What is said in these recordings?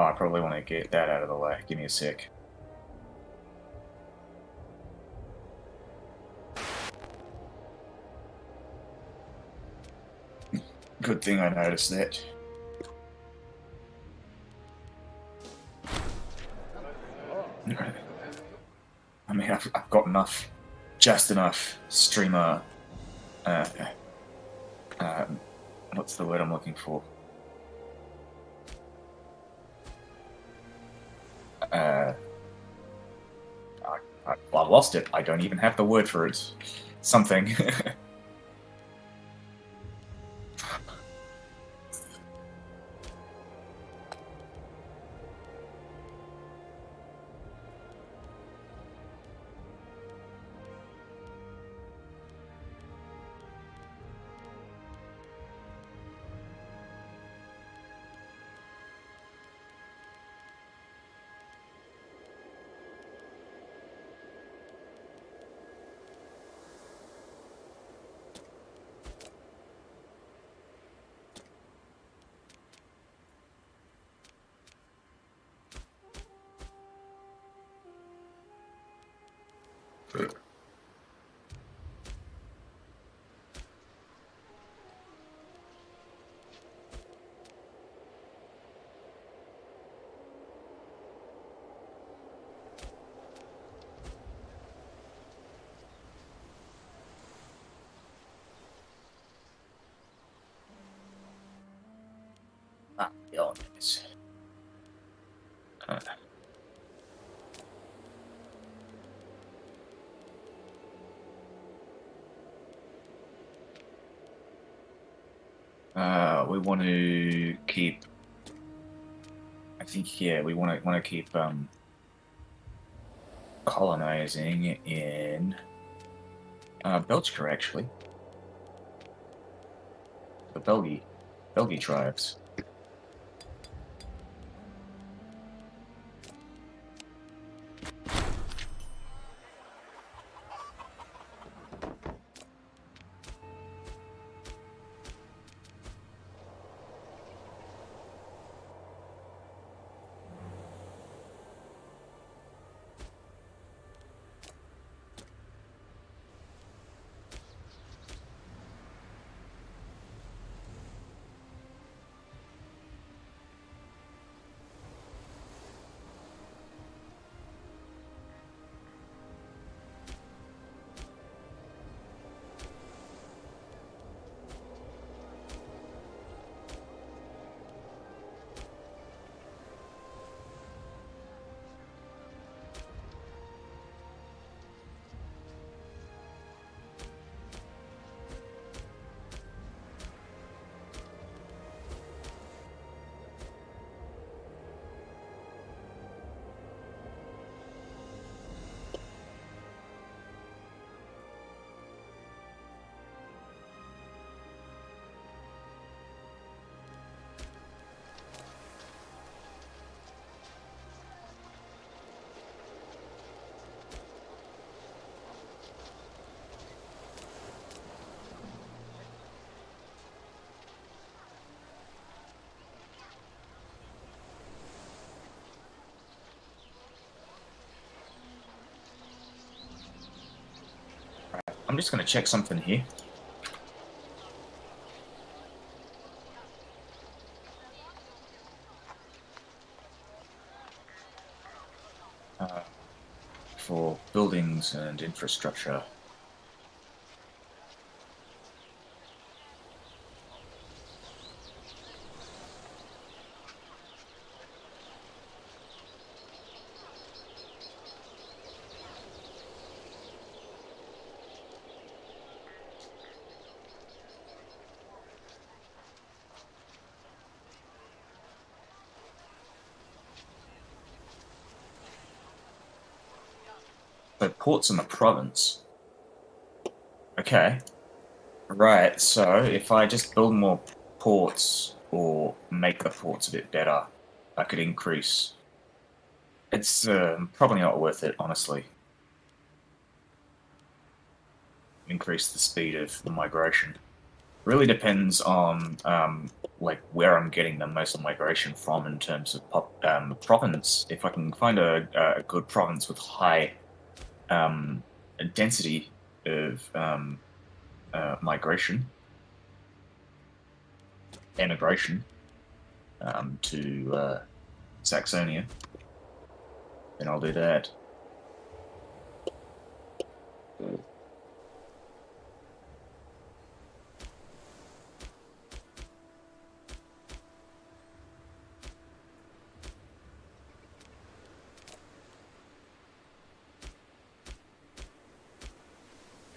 Oh, I probably want to get that out of the way. Give me a sec. Good thing I noticed that. I mean, I've got enough, just enough streamer. Uh, what's the word I'm looking for? Uh, I lost it. I don't even have the word for it. Something. Yes. We want to keep. I think we want to keep colonizing in Belgica actually. The Belgi tribes. I'm just going to check something here. For buildings and infrastructure. So ports in the province. Okay. Right, so if I just build more ports or make the ports a bit better, I could increase. It's probably not worth it, honestly. Increase the speed of the migration. really depends on like where I'm getting the most migration from in terms of province. If I can find a good province with high density of migration, emigration to Saxonia, then I'll do that.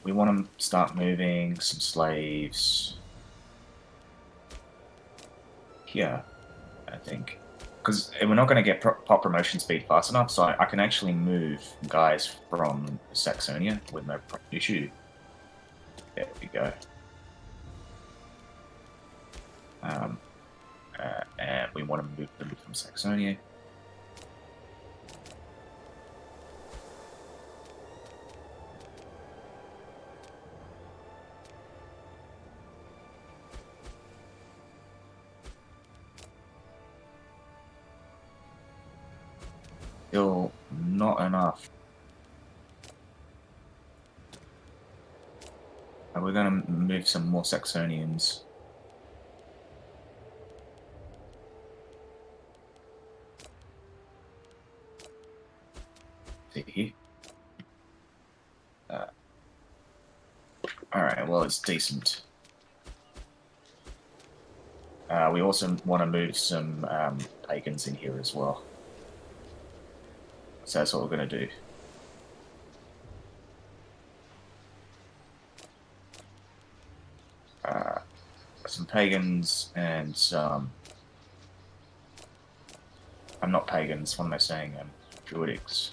We want to start moving some slaves here, I think. Because we're not going to get pop promotion speed fast enough, so I can actually move guys from Saxonia with no issue. There we go. And we want to move them from Saxonia. Still not enough. And we're going to move some more Saxonians. See. Alright, well, it's decent. We also want to move some pagans in here as well. So that's what we're going to do. Some pagans and some... I'm not pagans, what am I saying? Druidics.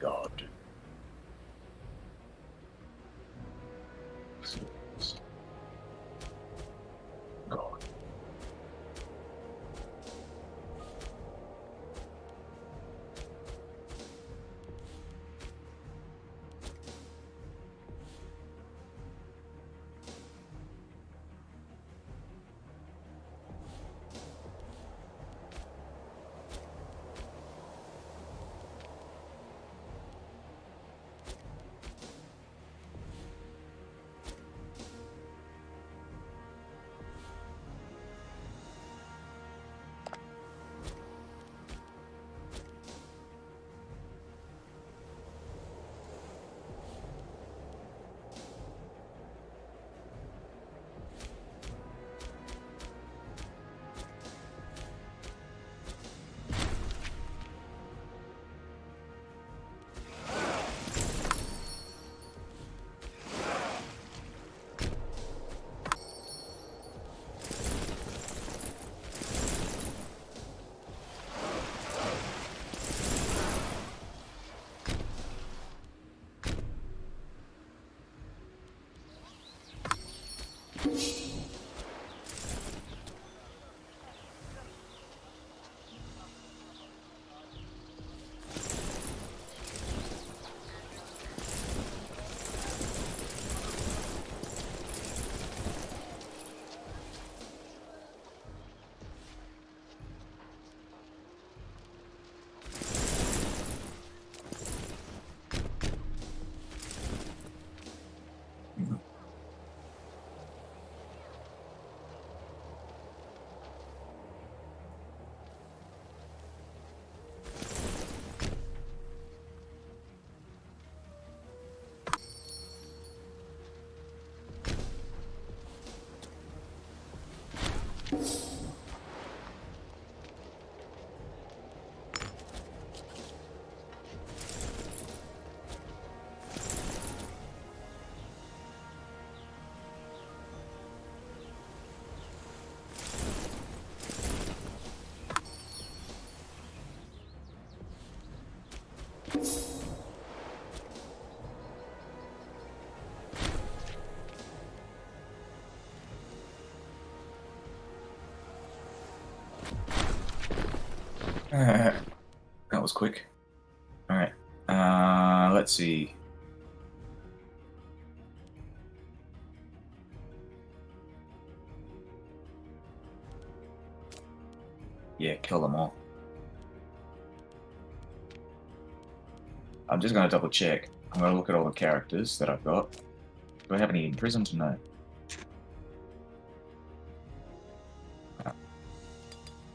God. God. That was quick. Alright. Let's see. Yeah, kill them all. I'm just going to double check. I'm going to look at all the characters that I've got. Do I have any imprisoned? No.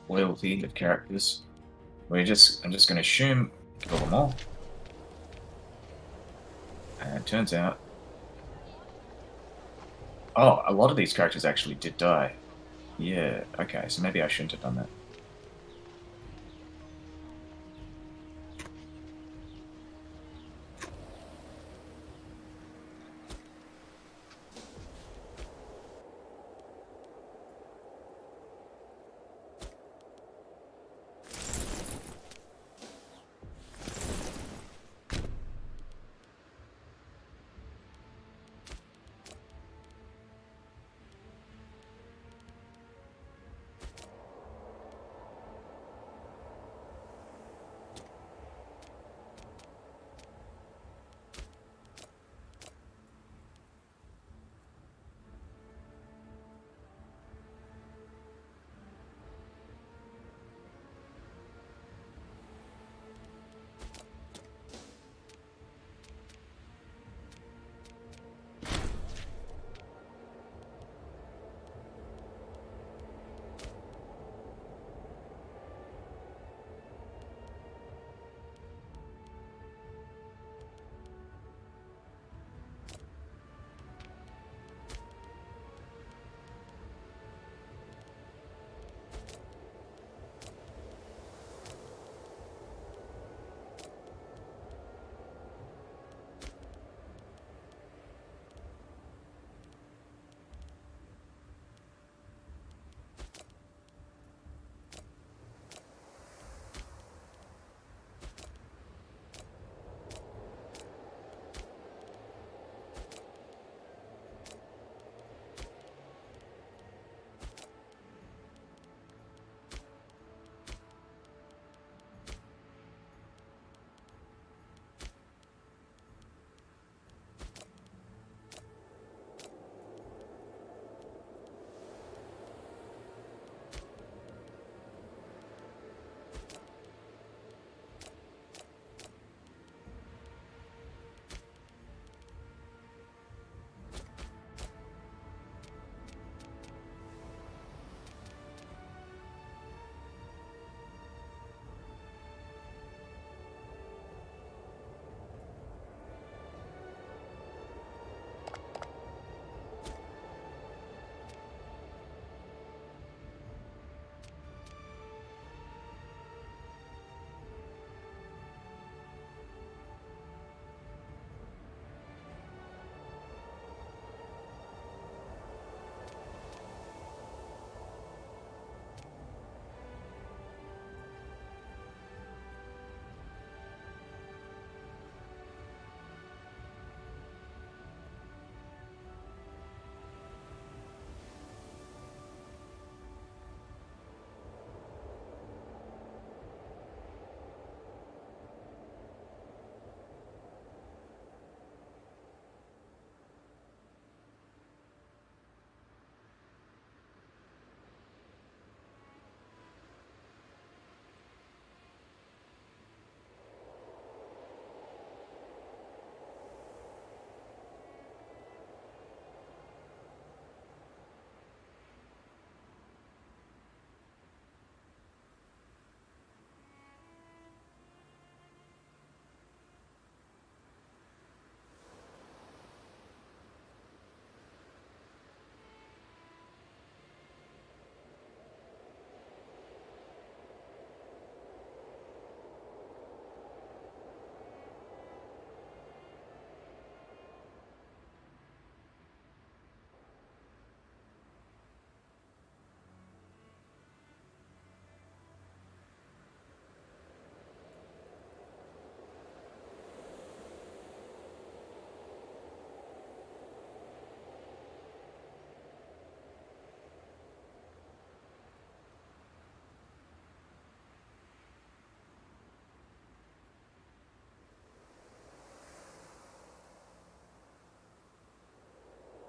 Loyalty of characters. I'm just going to assume kill them all. And it turns out... Oh, a lot of these characters actually did die. Yeah, okay, so maybe I shouldn't have done that.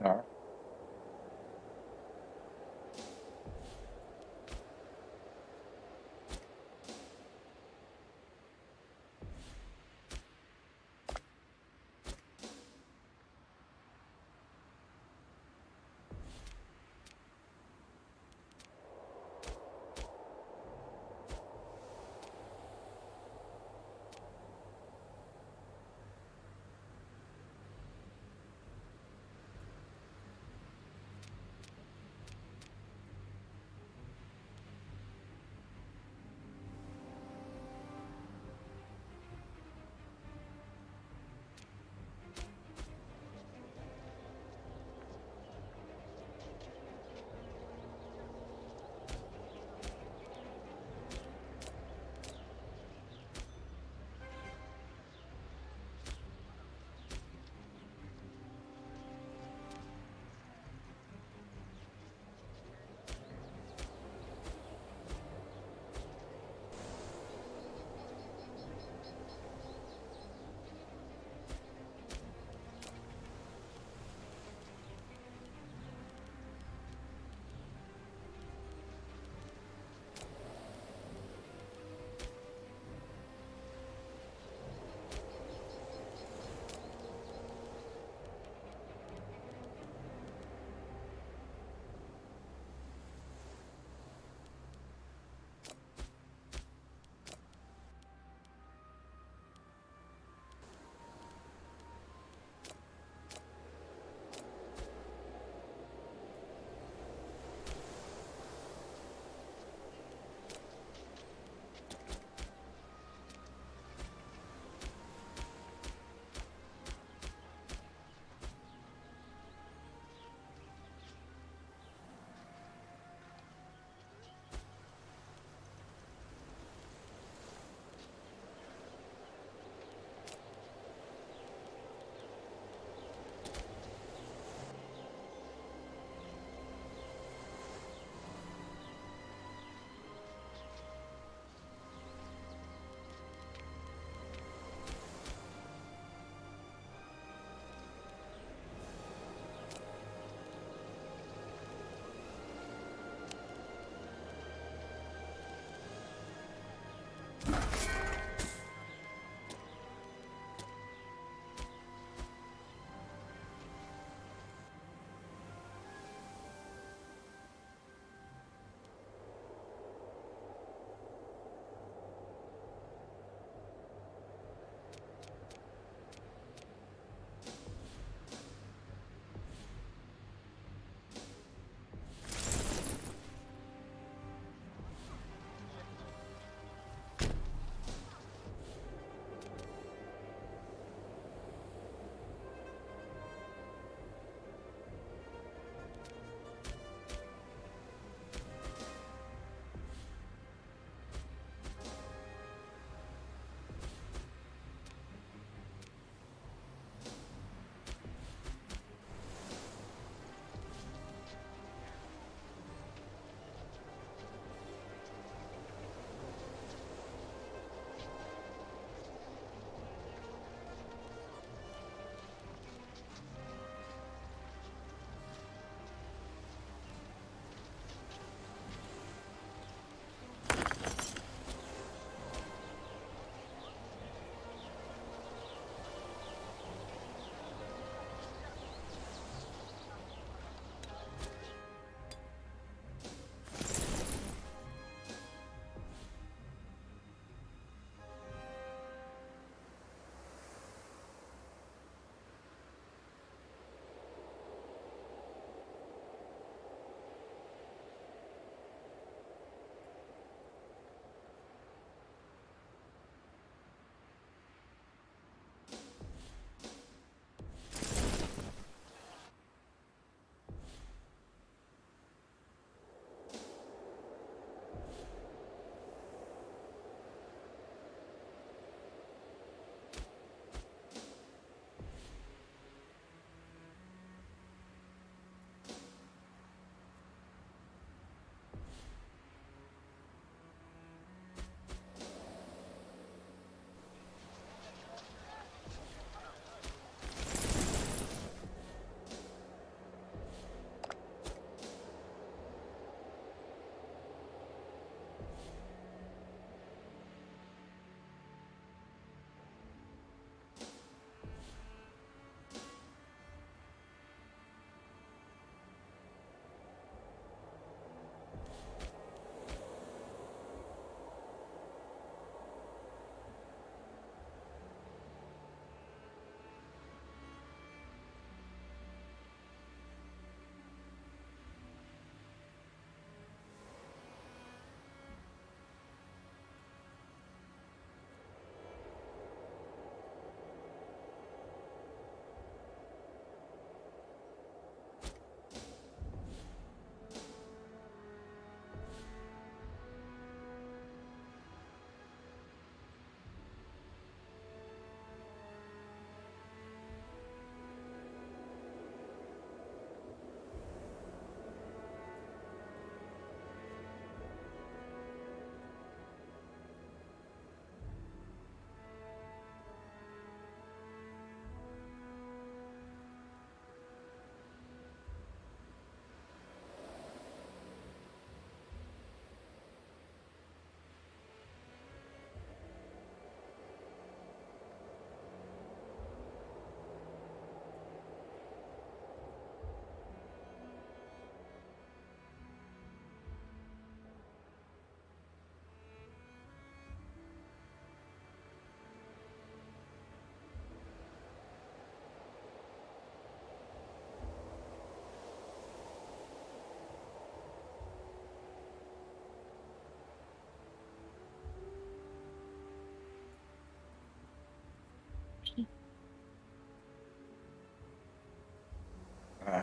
Alright.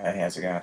Hey, how's it going?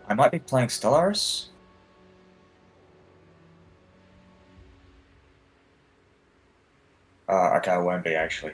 I might be playing Stellaris. Okay, I won't be actually.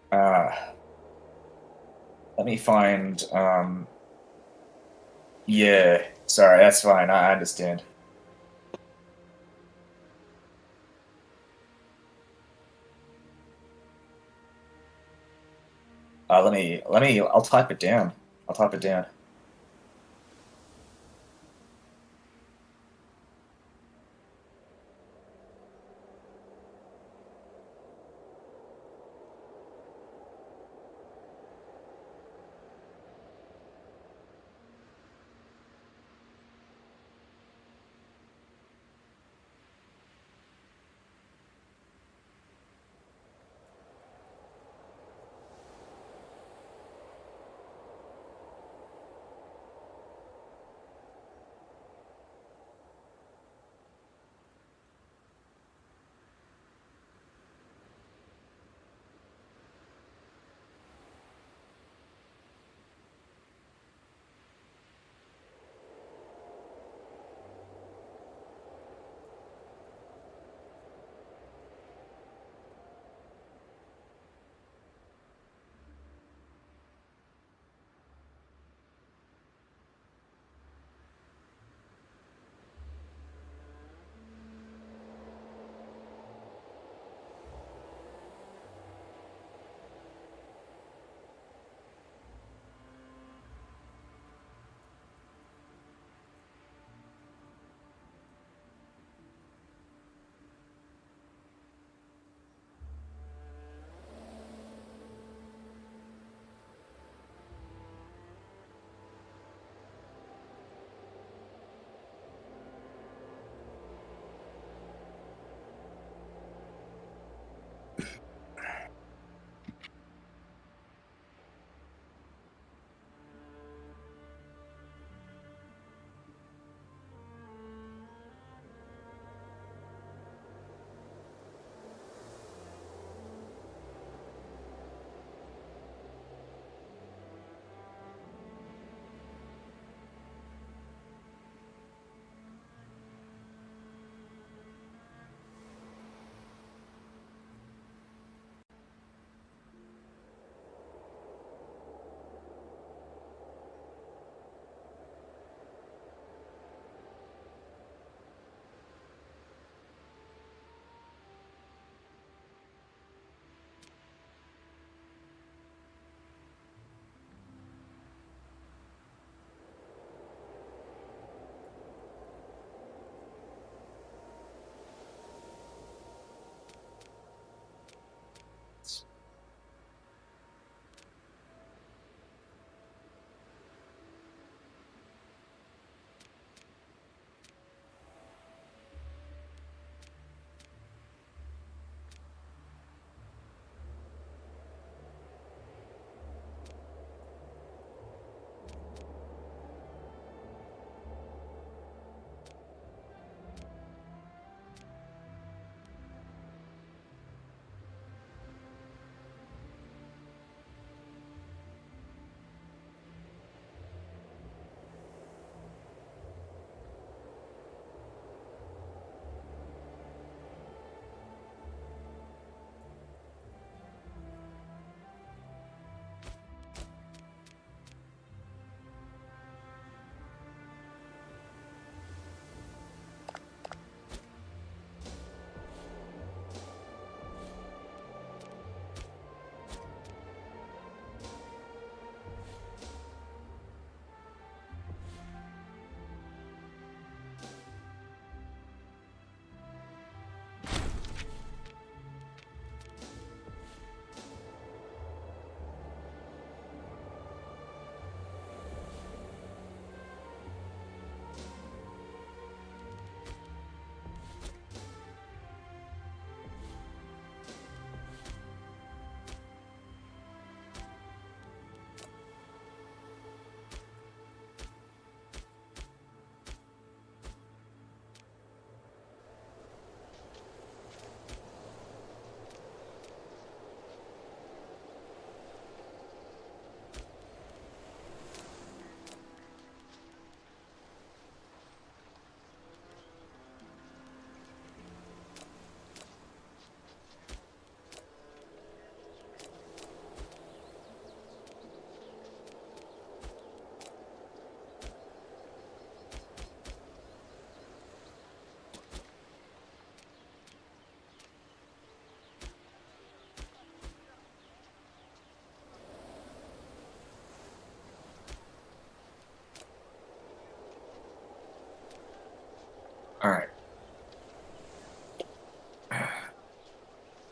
Uh, let me find. Yeah, sorry, that's fine. I understand. I'll type it down. I'll type it down.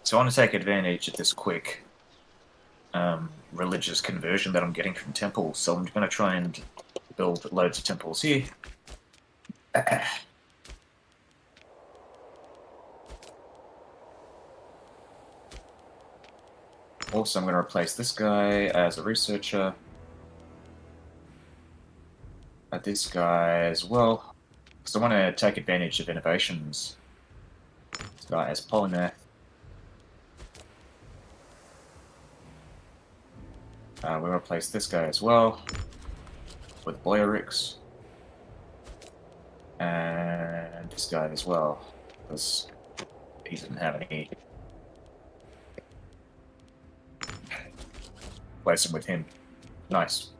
So I want to take advantage of this quick religious conversion that I'm getting from temples. So I'm going to try and build loads of temples here. Also, I'm going to replace this guy as a researcher. This guy as well, because I want to take advantage of innovations. This guy as polymath. We'll replace this guy as well with Boyarix. And this guy as well, because he doesn't have any. Replace him with him. Nice.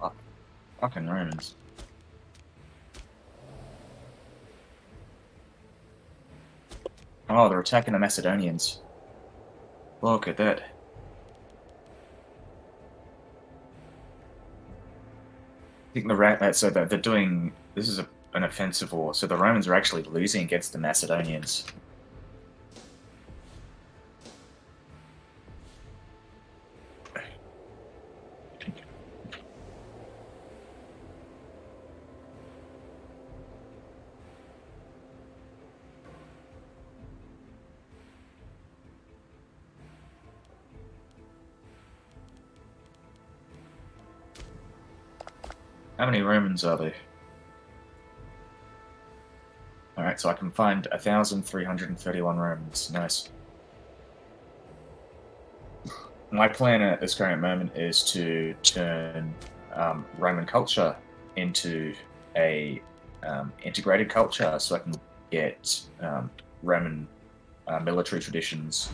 Oh, fucking Romans. Oh, they're attacking the Macedonians. Look at that. I think so that they're doing. This is an offensive war, so the Romans are actually losing against the Macedonians. How many Romans are there? Alright, so I can find 1,331 Romans. Nice. My plan at this current moment is to turn Roman culture into a integrated culture, so I can get Roman military traditions.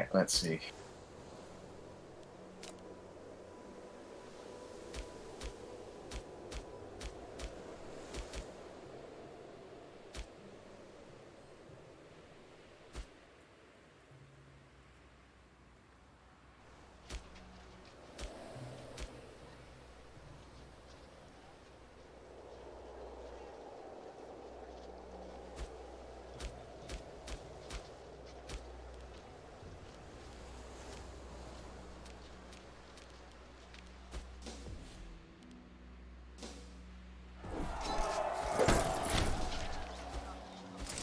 Okay, let's see.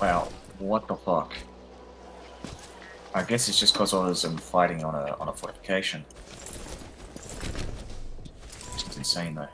Wow, what the fuck? I guess it's just because I was fighting on a fortification. It's insane though.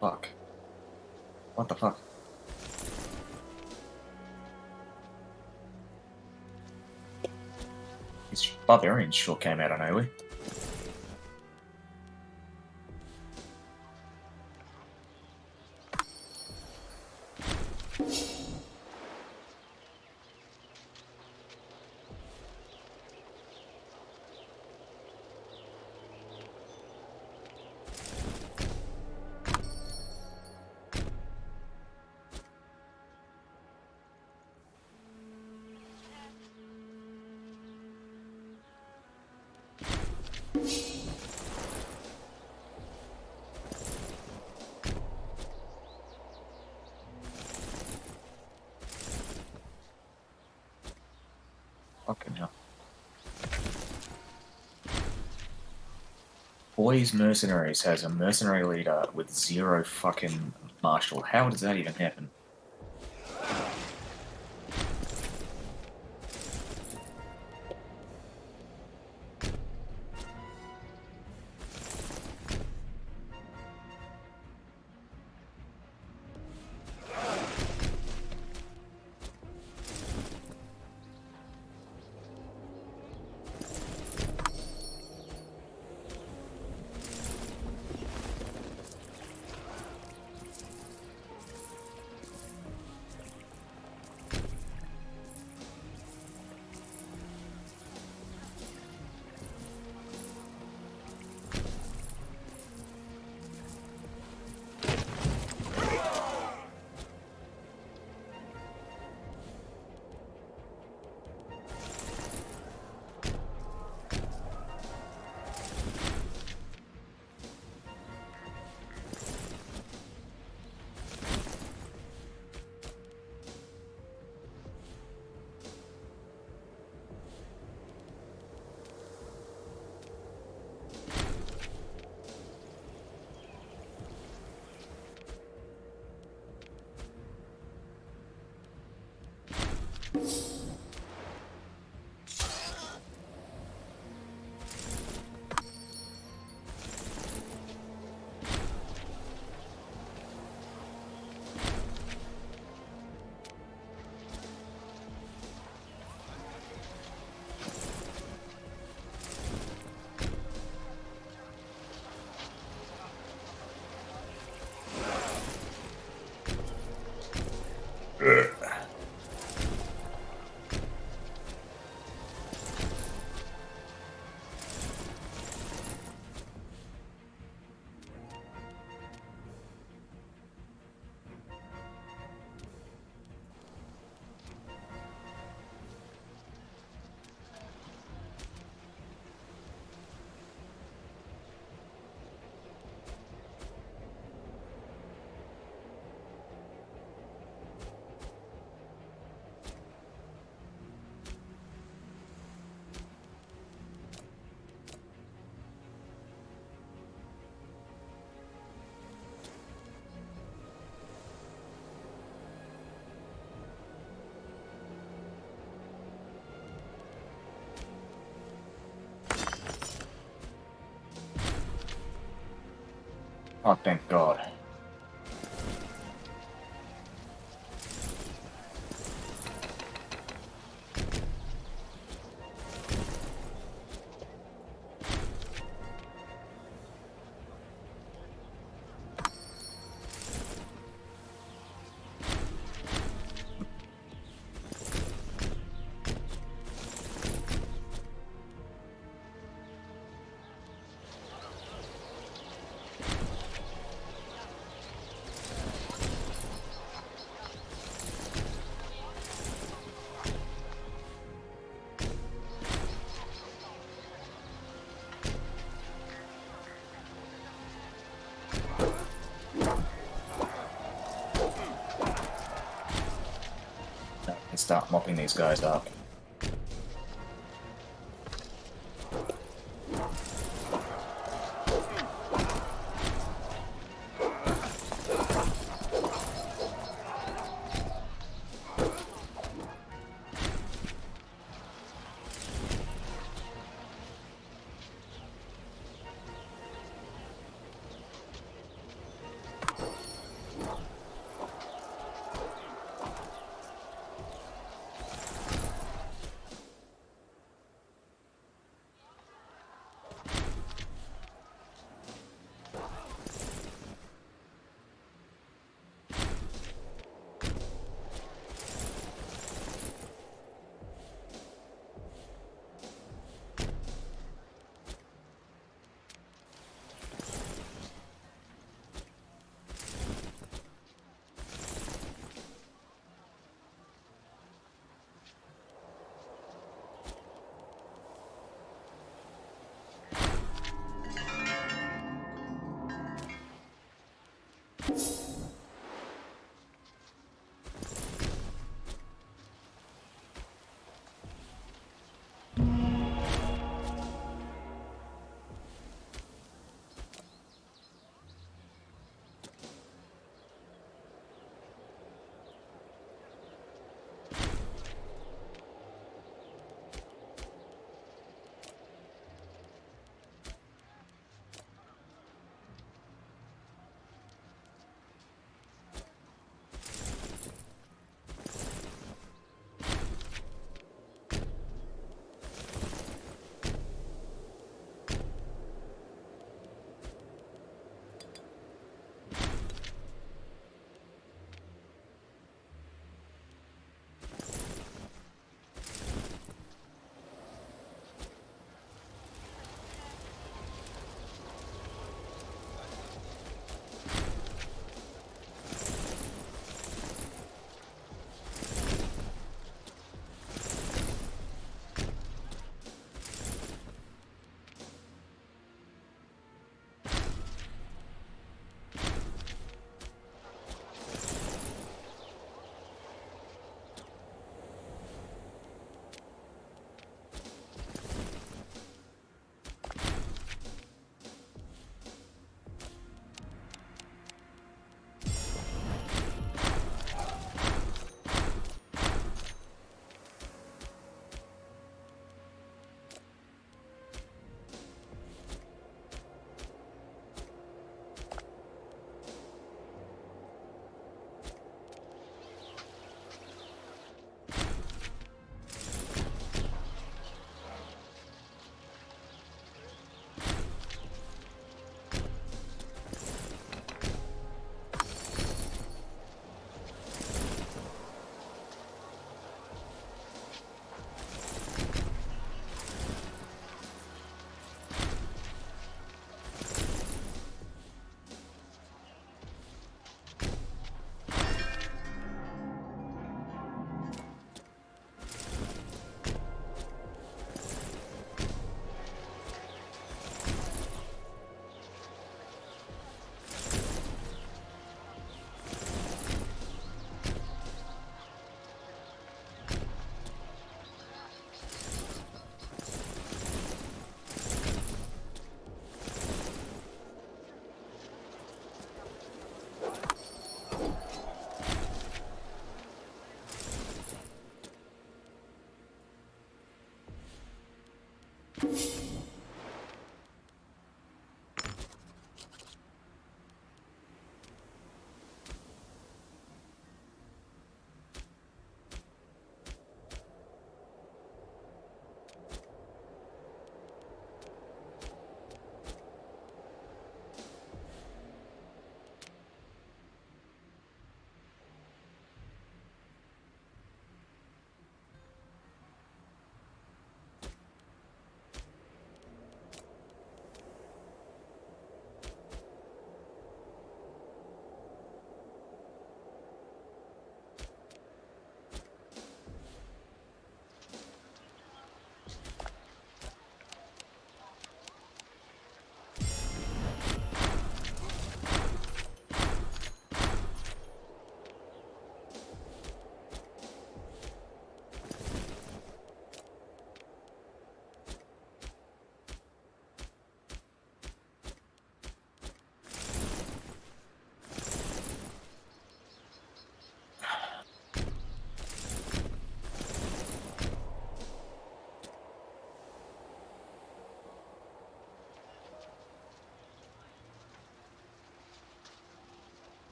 Fuck. What the fuck? These barbarians sure came out of nowhere. Fucking hell. Boys Mercenaries has a mercenary leader with 0 fucking martial. How does that even happen? Oh, thank God. Let's start mopping these guys up.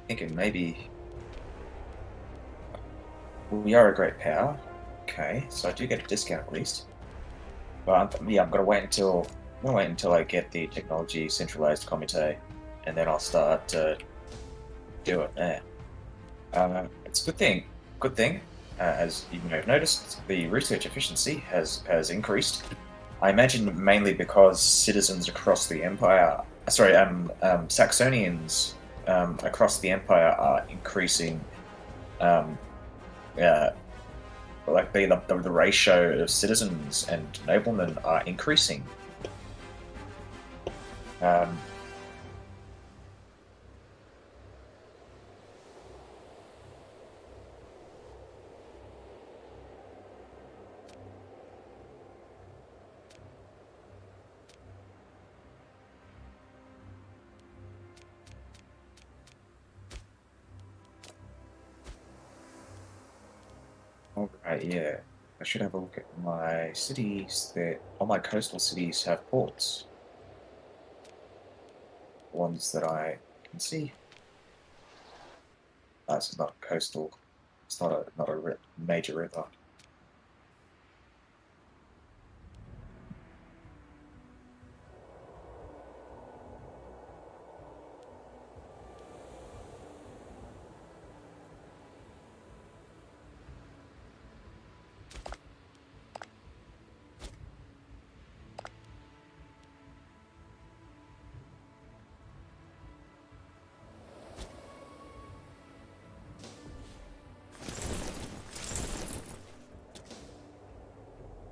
thinking maybe we are a great power. Okay, so I do get a discount at least. But yeah, I'm gonna wait until I get the technology centralized comité, and then I'll start to do it there. It's a good thing. Good thing, as you may have noticed, the research efficiency has increased. I imagine mainly because citizens across the empire, Saxonians across the empire are increasing. Um, uh, like the ratio of citizens and noblemen are increasing. Um, all right, yeah. I should have a look at my cities. That all my coastal cities have ports. Ones that I can see. It's not coastal. It's not a major river.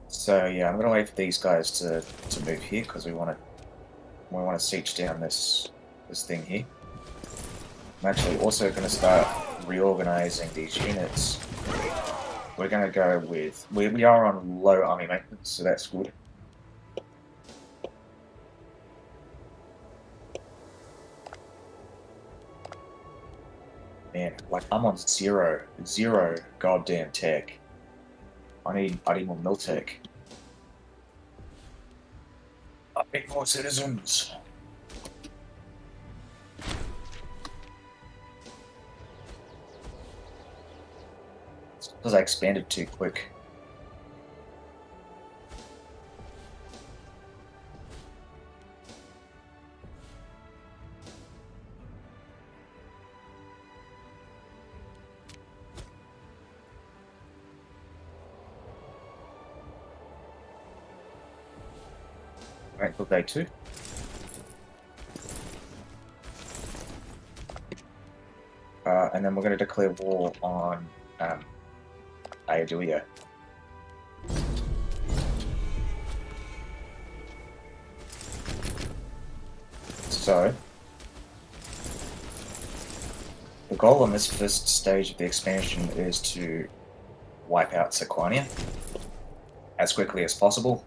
So yeah, I'm gonna wait for these guys to move here because we want to siege down this thing here. I'm actually also gonna start reorganizing these units. We're gonna go with we are on low army maintenance, so that's good. Man, like I'm on zero goddamn tech. I need more mil tech. I need more citizens. It's because I expanded too quick. Alright, look, day two. And then we're going to declare war on Ayaduia. So, the goal on this first stage of the expansion is to wipe out Saxonia as quickly as possible,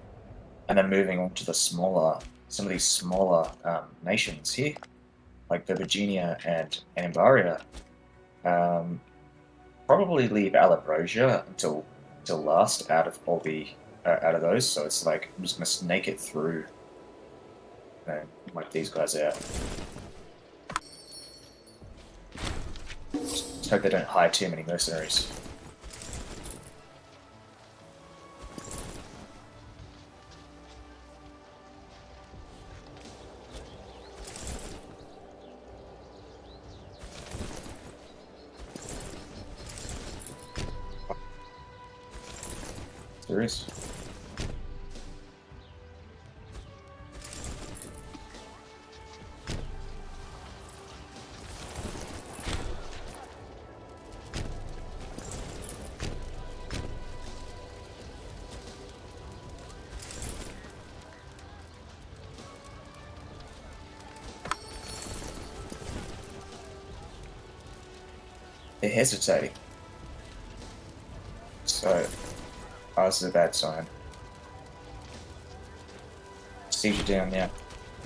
and then moving on to some of these smaller nations here, like the Virginia and Ambaria. Probably leave Alabrosia until last out of all the out of those. So it's like I'm just gonna snake it through, wipe these guys out. Just hope they don't hire too many mercenaries. There is. They're hesitating. So, this is a bad sign. Siege you down now.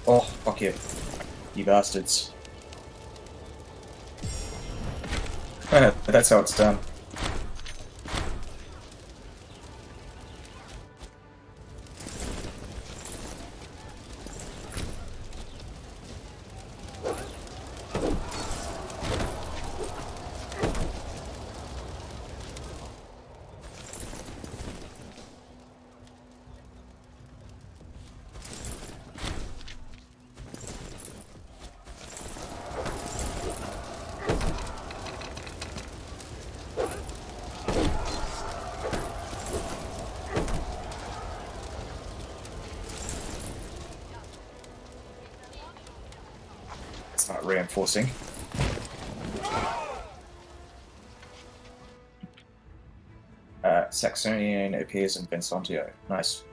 Oh, fuck you. You bastards. That's how it's done. Start reinforcing. Saxonian appears in Bensontio. Nice.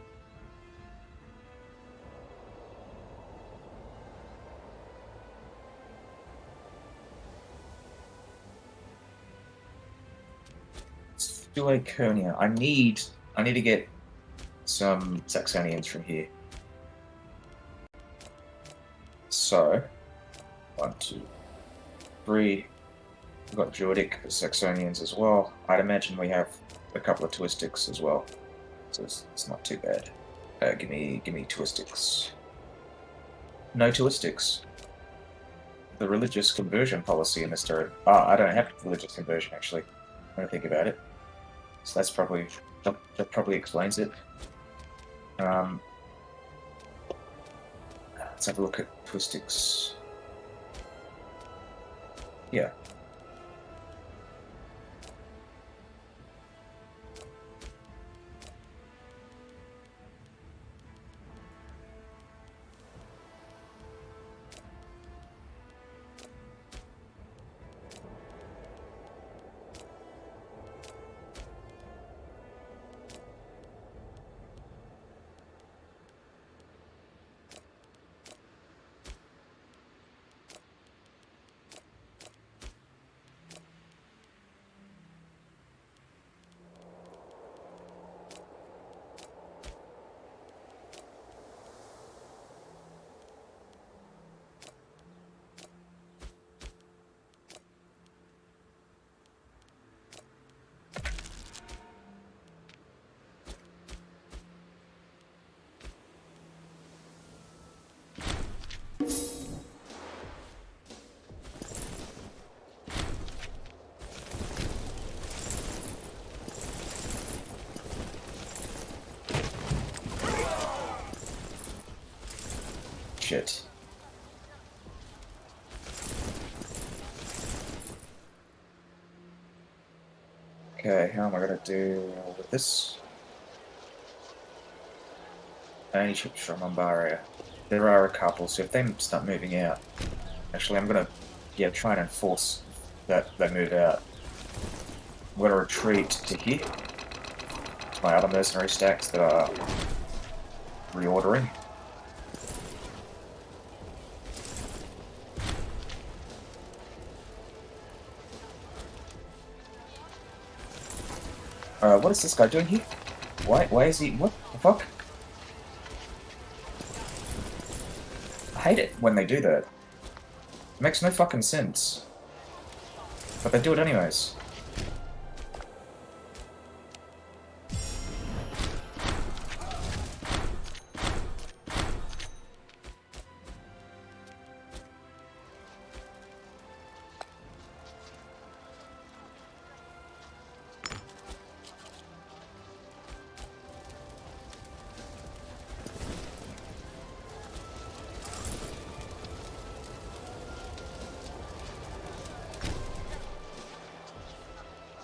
Laconia. I need to get some Saxonians from here. So 1, 2, 3. We've got Druidic Saxonians as well. I'd imagine we have a couple of Twistics as well, so it's not too bad. Give me Twistics. No Twistics. The religious conversion policy in this turret. I don't have religious conversion actually. When I think about it, so that probably explains it. Let's have a look at Twistics. Yeah. Shit. Okay, how am I gonna do with this? Only ships from Umbaria. There are a couple, so if they start moving out, actually I'm gonna try and enforce that they move out. I'm gonna retreat to here, to my other mercenary stacks that are reordering. What is this guy doing here? Why is he... What the fuck? I hate it when they do that. It makes no fucking sense. But they do it anyways.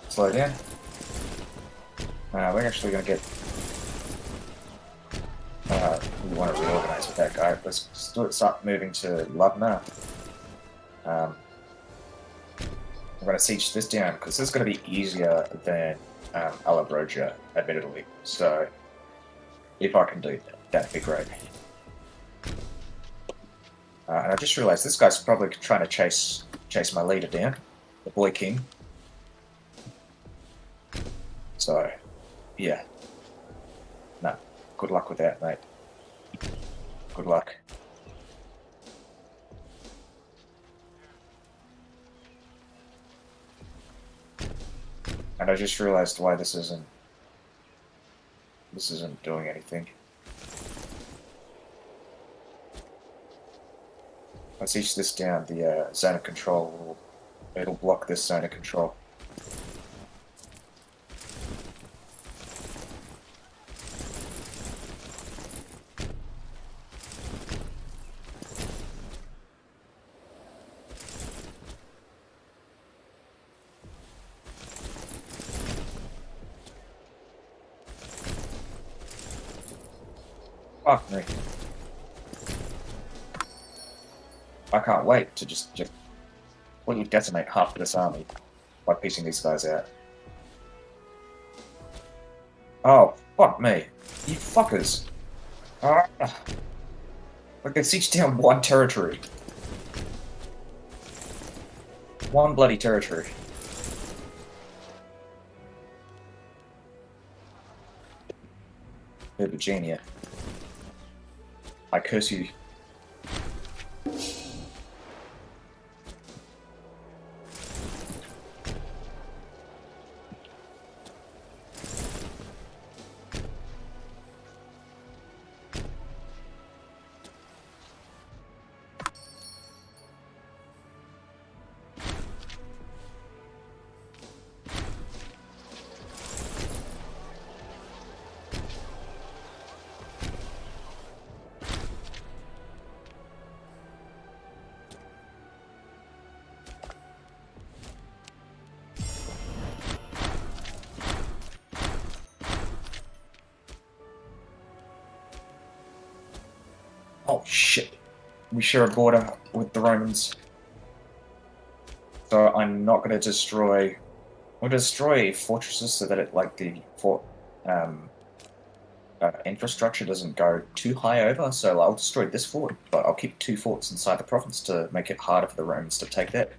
Slow down. We're actually going to get... we want to reorganize with that guy. Let's start moving to Lubna. I'm going to siege this down, because this is going to be easier than Alabroja, admittedly. So, if I can do that, that'd be great. And I just realised this guy's probably trying to chase my leader down, the Boy King. So, yeah. No, good luck with that, mate. Good luck. And I just realized why this isn't doing anything. Let's each this down, the zone of control. It'll block this zone of control. Fuck me. I can't wait to just completely decimate half of this army by piecing these guys out. Oh, fuck me. You fuckers. Ah, like they siege down one territory. One bloody territory. Virginia. I curse you. Oh shit. We share a border with the Romans. So I'm not gonna destroy... I'm gonna destroy fortresses so that it, like, the fort infrastructure doesn't go too high over, so I'll destroy this fort, but I'll keep 2 forts inside the province to make it harder for the Romans to take that.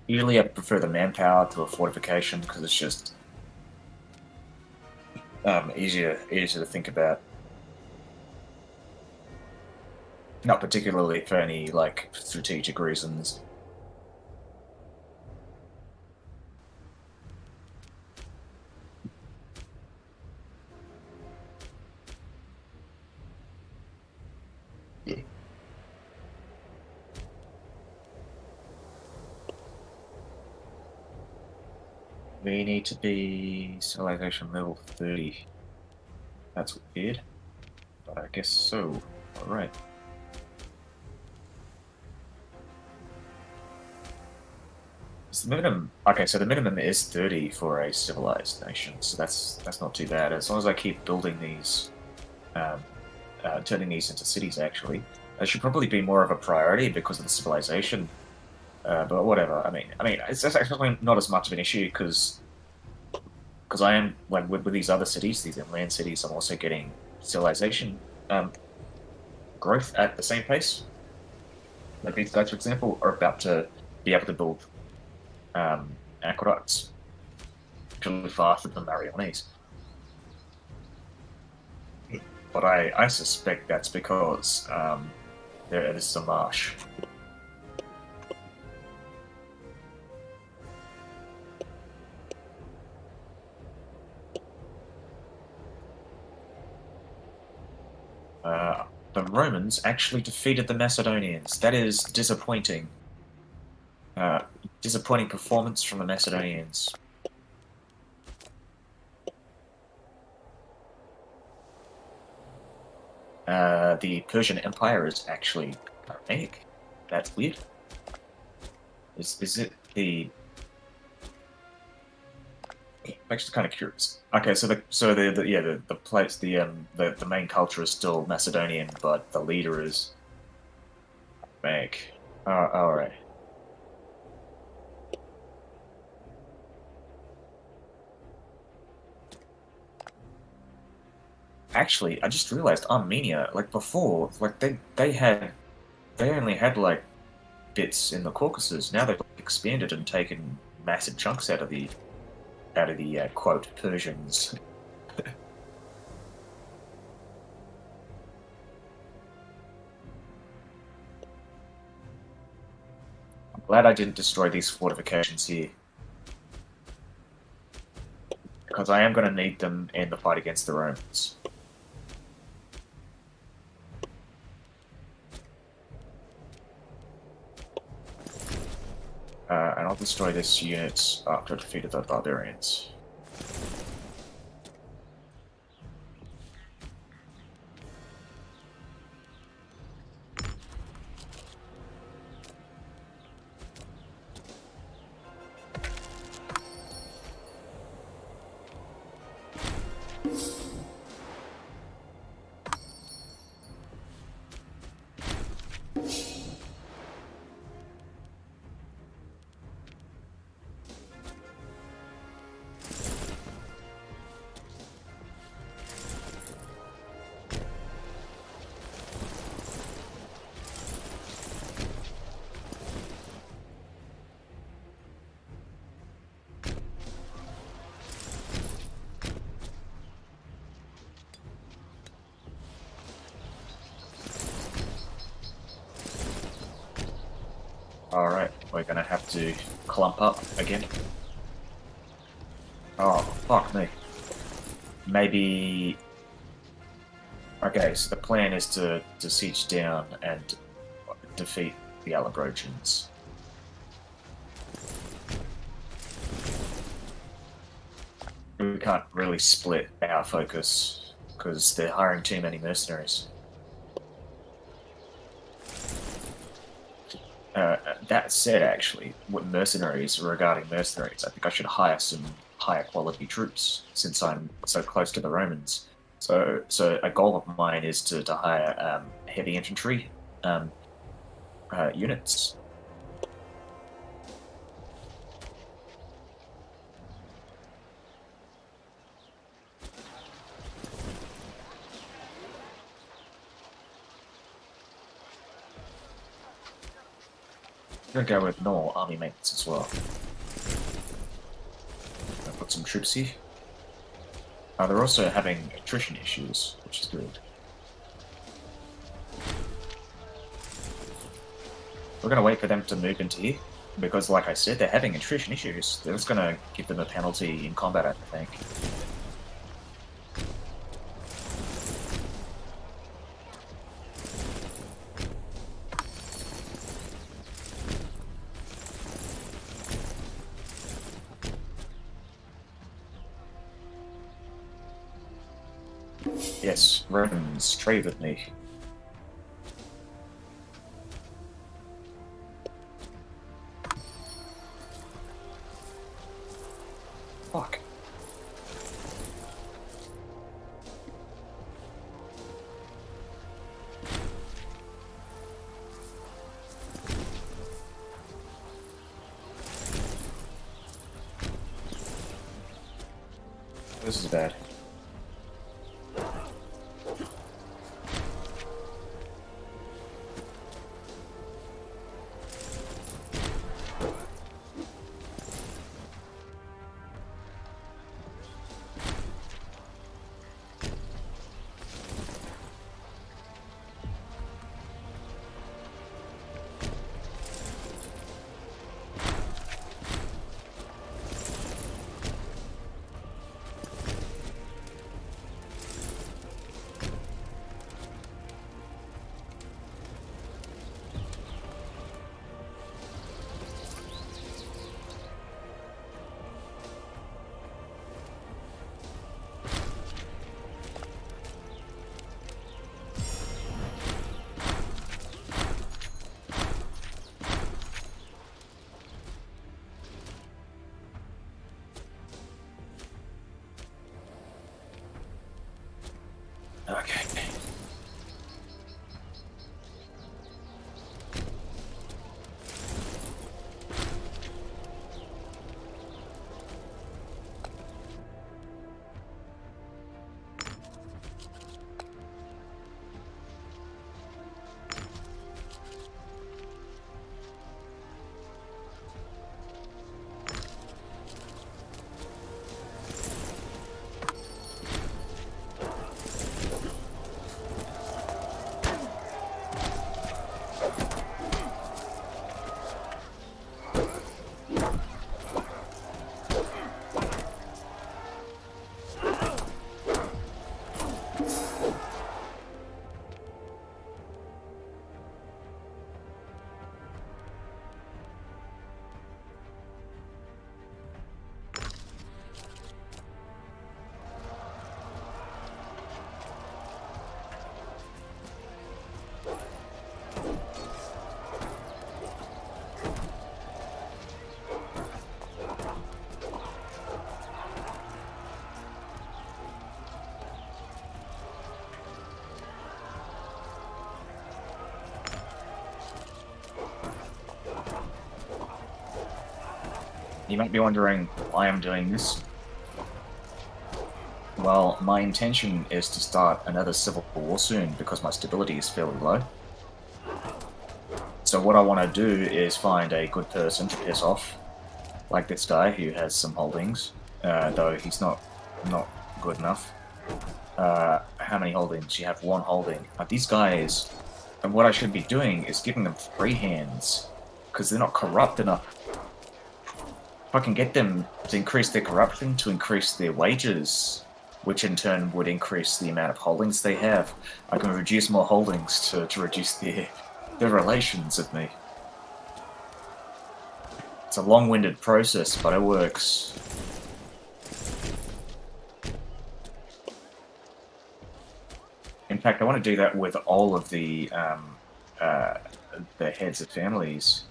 Usually I prefer the manpower to a fortification because it's just easier to think about. Not particularly for any, like, strategic reasons. Yeah. We need to be civilization level 30. That's weird, but I guess so. Alright. The minimum, okay, so the minimum is 30 for a civilized nation, so that's not too bad. As long as I keep building these, turning these into cities, actually. That should probably be more of a priority because of the civilization But whatever. I mean, it's actually not as much of an issue because I am like with these other cities, these inland cities, I'm also getting civilization growth at the same pace. Like these guys, for example, are about to be able to build aqueducts actually faster than Mariones. But I suspect that's because there is a marsh. The Romans actually defeated the Macedonians. That is disappointing. Uh, Disappointing performance from the Macedonians. The Persian Empire is actually Aramaic. That's weird. Is it the? I'm actually kind of curious. Okay, so the place the main culture is still Macedonian, but the leader is Aramaic. All right. Actually, I just realized Armenia, like before, like they only had like bits in the Caucasus. Now they've expanded and taken massive chunks out of the quote Persians. I'm glad I didn't destroy these fortifications here, because I am going to need them in the fight against the Romans. And I'll destroy this unit after I defeated the barbarians. Alright, we're gonna have to clump up again. Oh, fuck me. Maybe... Okay, so the plan is to siege down and defeat the Allobrogians. We can't really split our focus, because they're hiring too many mercenaries. That said, actually, with mercenaries, regarding mercenaries, I think I should hire some higher quality troops, since I'm so close to the Romans. So a goal of mine is to hire heavy infantry units. I'm gonna go with normal army maintenance as well. I'll put some troops here. They're also having attrition issues, which is good. We're gonna wait for them to move into here, because like I said, they're having attrition issues. That's gonna give them a penalty in combat, I think. Yes, Romans, trade with me. Fuck. This is bad. Okay. You might be wondering why I'm doing this. Well, my intention is to start another civil war soon because my stability is fairly low. So what I want to do is find a good person to piss off, like this guy who has some holdings, though he's not good enough. How many holdings? You have one holding. These guys, and what I should be doing is giving them free hands, because they're not corrupt enough. If I can get them to increase their corruption, to increase their wages, which in turn would increase the amount of holdings they have, I can reduce more holdings to reduce their relations with me. It's a long-winded process, but it works. In fact, I want to do that with all of the heads of families.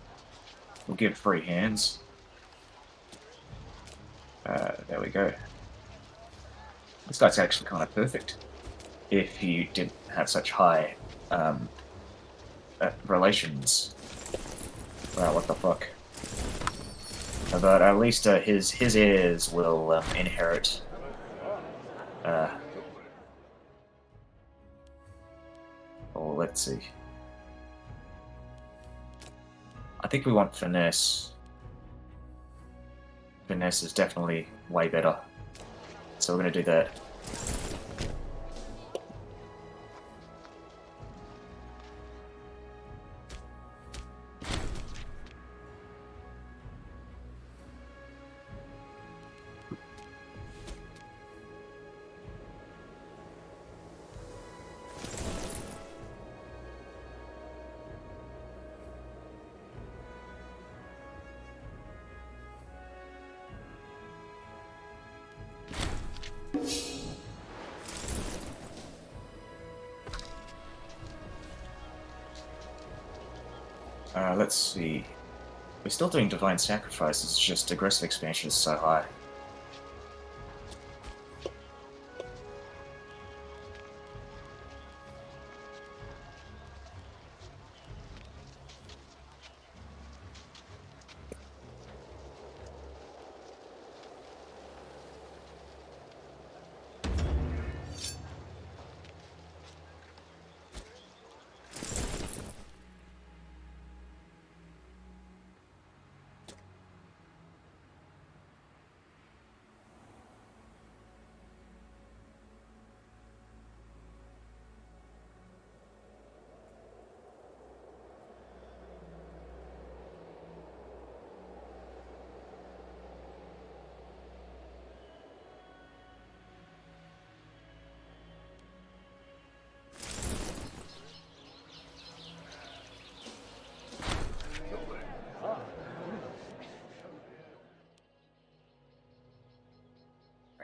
We'll give free hands. There we go. This guy's actually kind of perfect if you didn't have such high relations. Wow, what the fuck? But at least his heirs will inherit. Or let's see. I think we want finesse. Finesse is definitely way better. So we're going to do that. Let's see. We're still doing divine sacrifices, it's just aggressive expansion is so high.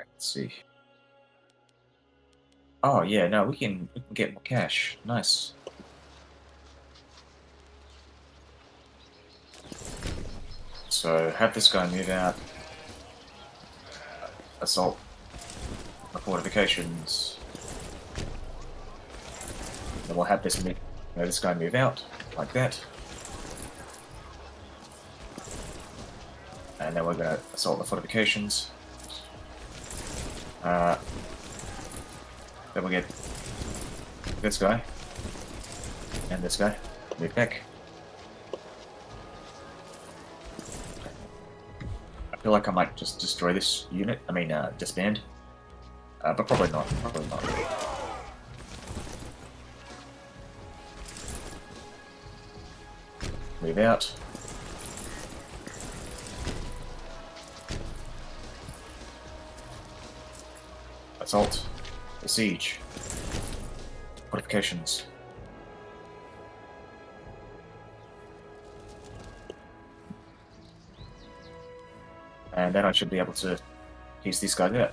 Let's see. Oh yeah, no, we can get more cash. Nice. So have this guy move out. Assault the fortifications. Then we'll have this guy move out like that. And then we're going to assault the fortifications. Then we'll get this guy and this guy move back. I feel like I might just destroy this unit. I mean, disband. But probably not. Probably not. Move out. Assault. The siege. Fortifications. And then I should be able to piece these guys out.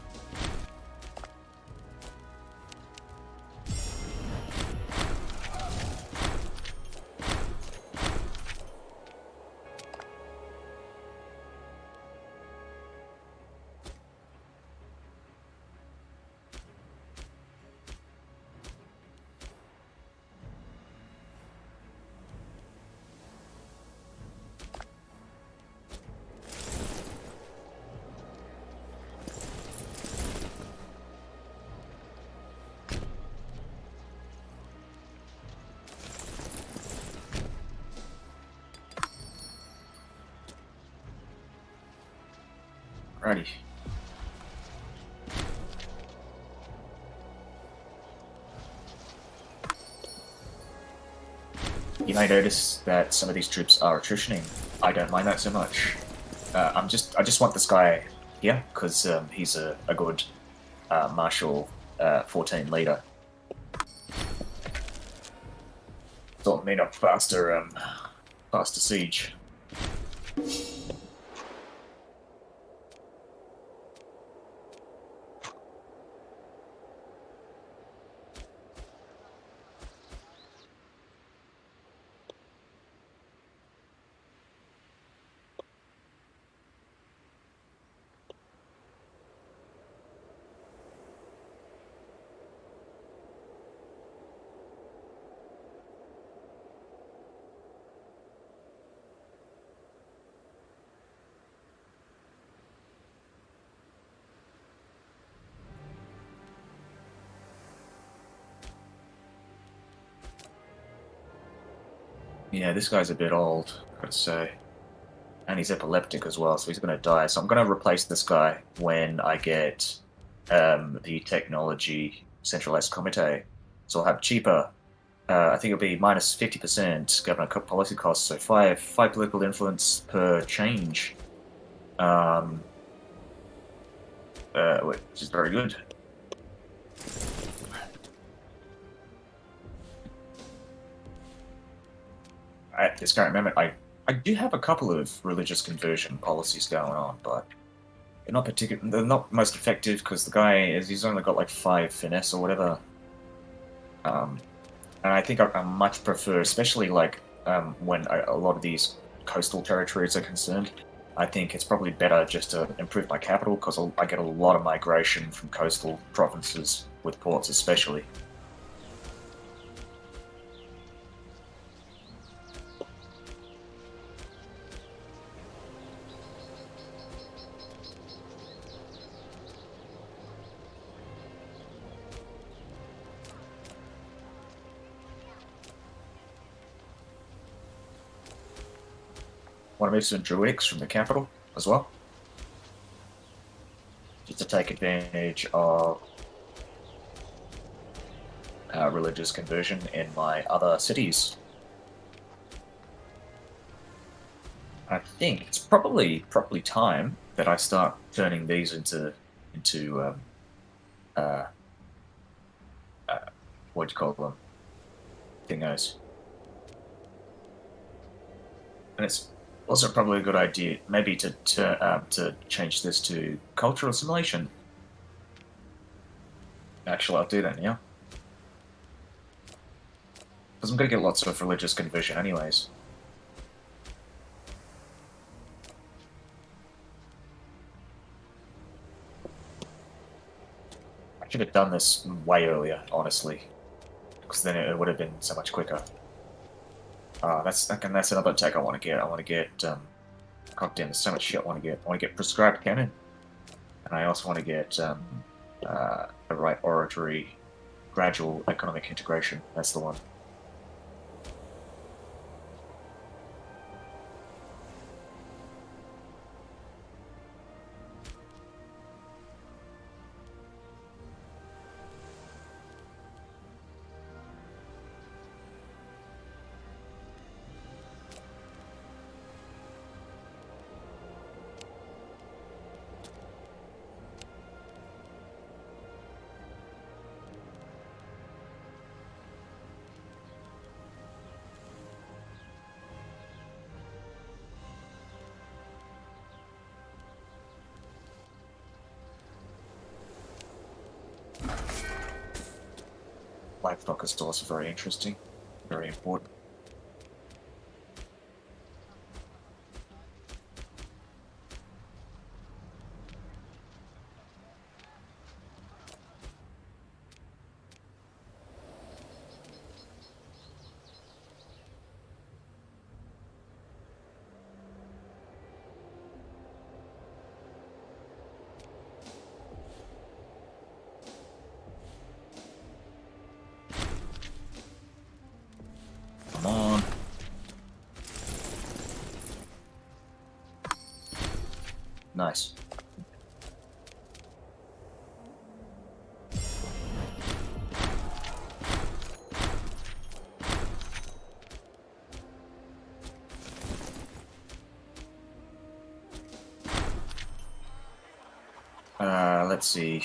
Alrighty. You may notice that some of these troops are attritioning. I don't mind that so much. I just want this guy here because he's a good martial 14 leader. Sort of mean a faster siege. Yeah, this guy's a bit old, I've got to say. And he's epileptic as well, so he's going to die. So I'm going to replace this guy when I get the technology centralized comite. So I'll have cheaper. I think it'll be minus 50% government policy costs, so five political influence per change, which is very good. At this current moment, I do have a couple of religious conversion policies going on, but they're not most effective because the guy he's only got like 5 finesse or whatever. And I think I much prefer, especially like when a lot of these coastal territories are concerned, I think it's probably better just to improve my capital because I get a lot of migration from coastal provinces with ports especially. Want to move some druidics from the capital as well, just to take advantage of religious conversion in my other cities. I think it's probably time that I start turning these into what do you call them? Dingos. And it's also probably a good idea maybe to change this to cultural assimilation. Actually, I'll do that now. Because I'm going to get lots of religious conversion anyways. I should have done this way earlier, honestly. Because then it would have been so much quicker. That's another tech I want to get. I want to get, god damn, there's so much shit I want to get. I want to get prescribed canon. And I also want to get, the right oratory, gradual economic integration. That's the one. Livestock is also very interesting, very important. Come on. Nice. Let's see.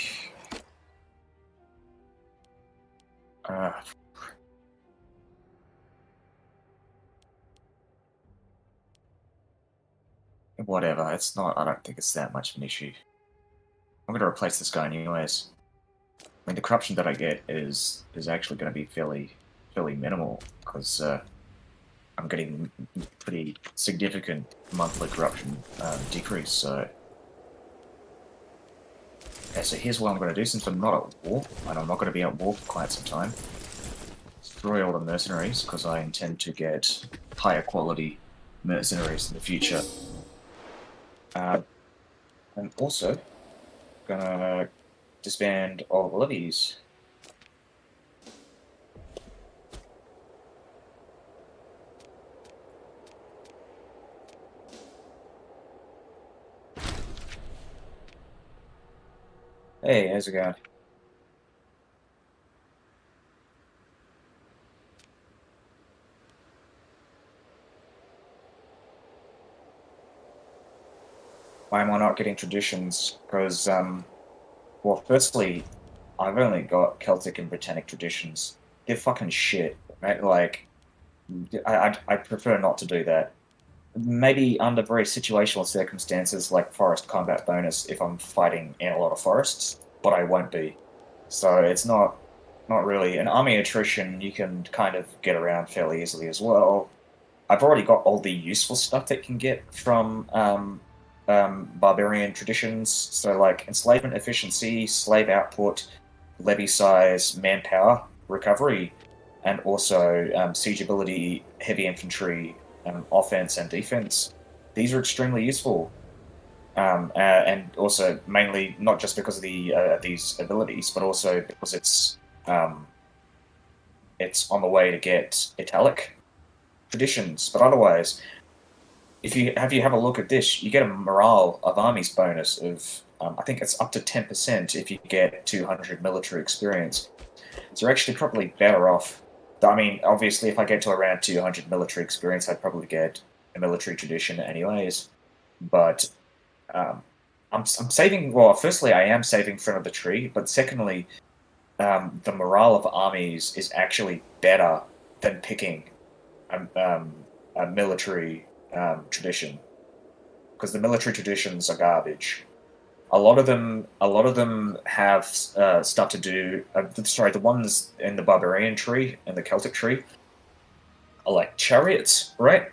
Whatever, it's not, I don't think it's that much of an issue. I'm gonna replace this guy anyways. I mean, the corruption that I get is actually gonna be fairly minimal, because, I'm getting pretty significant monthly corruption decrease, so... Okay, so here's what I'm gonna do, since I'm not at war, and I'm not gonna be at war for quite some time. Destroy all the mercenaries, because I intend to get higher quality mercenaries in the future. And also, gonna disband all the levies. Hey, how's it going? Why am I not getting traditions? Because, well, firstly, I've only got Celtic and Britannic traditions. They're fucking shit, right? Like, I prefer not to do that. Maybe under very situational circumstances, like forest combat bonus, if I'm fighting in a lot of forests, but I won't be. So it's not really an army attrition. You can kind of get around fairly easily as well. I've already got all the useful stuff that you can get from barbarian traditions. So like enslavement efficiency, slave output, levy size, manpower recovery, and also siege ability, heavy infantry, offense and defense. These are extremely useful, and also mainly not just because of these abilities, but also because it's on the way to get italic traditions. But otherwise, if you have a look at this, you get a morale of armies bonus of I think it's up to 10% if you get 200 military experience. So you're actually probably better off. I mean, obviously, if I get to around 200 military experience, I'd probably get a military tradition anyways. But I'm saving. Well, firstly, I am saving front of the tree, but secondly, the morale of armies is actually better than picking a military tradition, because the military traditions are garbage. A lot of them have stuff to do. Sorry, the ones in the barbarian tree and the Celtic tree are like chariots, right?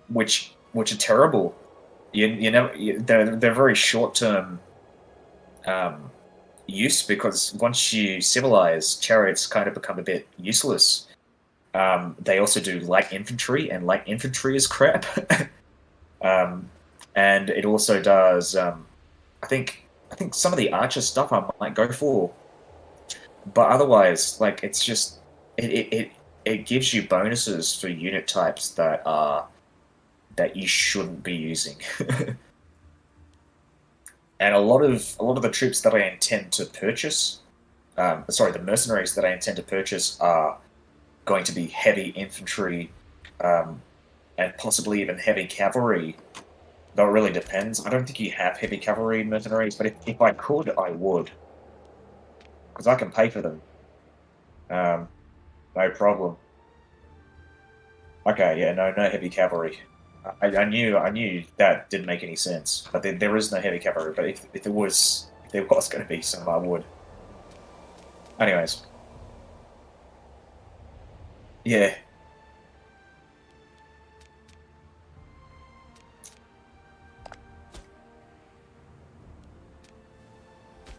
Which are terrible. They're very short term um, use because once you civilize, chariots kind of become a bit useless. They also do light infantry, and light infantry is crap. um, and it also does. I think some of the archer stuff I might go for, but otherwise, like it's just it gives you bonuses for unit types that you shouldn't be using. And a lot of the troops that I intend to purchase, sorry, the mercenaries that I intend to purchase are going to be heavy infantry, um, and possibly even heavy cavalry. Though it really depends. I don't think you have heavy cavalry mercenaries, but if I could, I would, because I can pay for them. Um, no problem. Okay, yeah, no heavy cavalry. I knew that didn't make any sense, but there is no heavy cavalry. But if there was going to be some, I would. Anyways, yeah.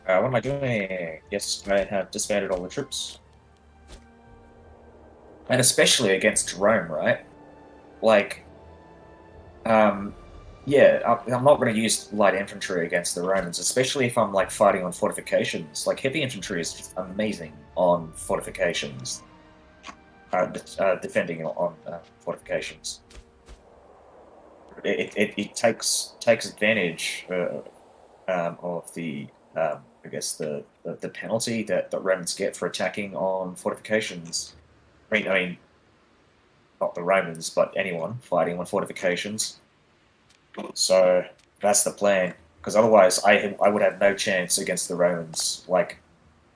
What am I doing? Yes, I have disbanded all the troops, and especially against Rome, right? Like, um, yeah, I'm not going to use light infantry against the Romans, especially if I'm like fighting on fortifications. Like heavy infantry is just amazing on fortifications, defending on fortifications. It takes advantage of I guess the penalty that Romans get for attacking on fortifications. I mean, not the Romans, but anyone fighting on fortifications. So that's the plan. Because otherwise, I would have no chance against the Romans. Like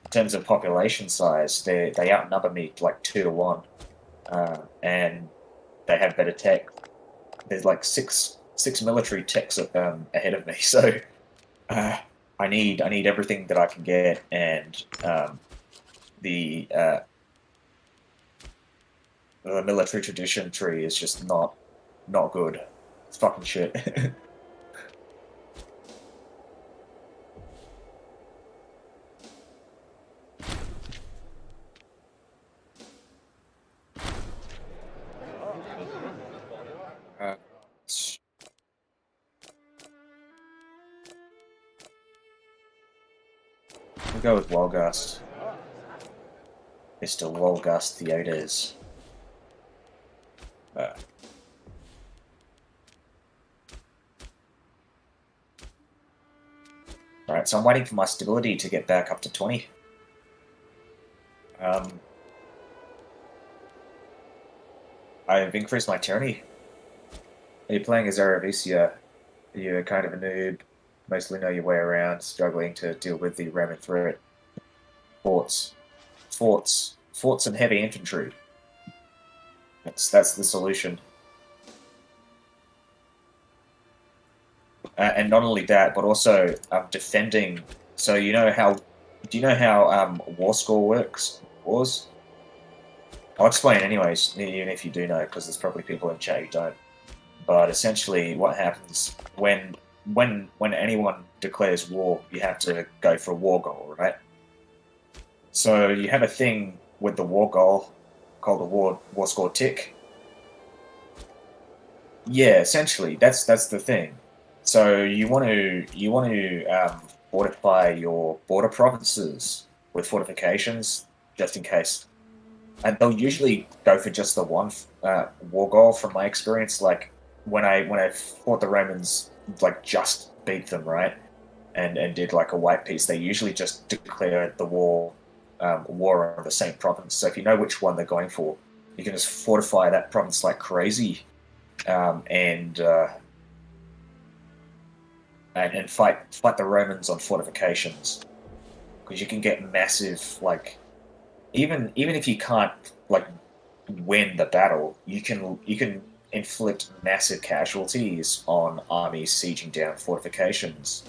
in terms of population size, they outnumber me like 2 to 1, and they have better tech. There's like six military techs ahead of me. So uh, I need everything that I can get, and the uh, the military tradition tree is just not good. It's fucking shit. uh, we'll go with Wolgast. Mr. Wolgast Theodes. Uh, Alright, so I'm waiting for my stability to get back up to 20. Um, I've increased my tyranny. Are you playing as Aravisia? You're kind of a noob, mostly know your way around, struggling to deal with the Roman threat. Forts. Forts and heavy infantry. That's the solution. And not only that, but also defending. So do you know how war score works? Wars. I'll explain anyways, even if you do know, because there's probably people in chat who don't. But essentially, what happens when anyone declares war, you have to go for a war goal, right? So you have a thing with the war goal called the war score tick. Yeah, essentially, that's the thing. So you want to fortify your border provinces with fortifications just in case, and they'll usually go for just the one war goal. From my experience, like when I fought the Romans, like just beat them, right, and did like a white peace, they usually just declare the war on the same province. So if you know which one they're going for, you can just fortify that province like crazy, and and fight the Romans on fortifications, because you can get massive, like, even if you can't like win the battle, you can inflict massive casualties on armies sieging down fortifications.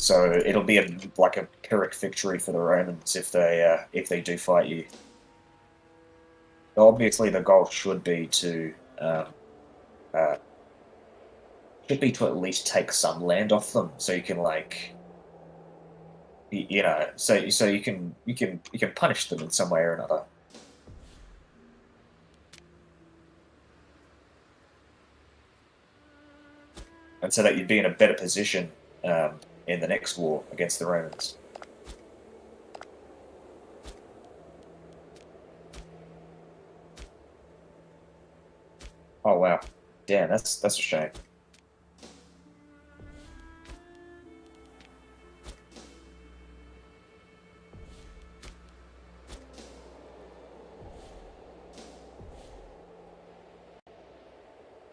So it'll be like a Pyrrhic victory for the Romans if they do fight you. Obviously, the goal should be to at least take some land off them, so you can like, so you can punish them in some way or another. And so that you'd be in a better position in the next war against the Romans. Oh wow, damn, that's a shame.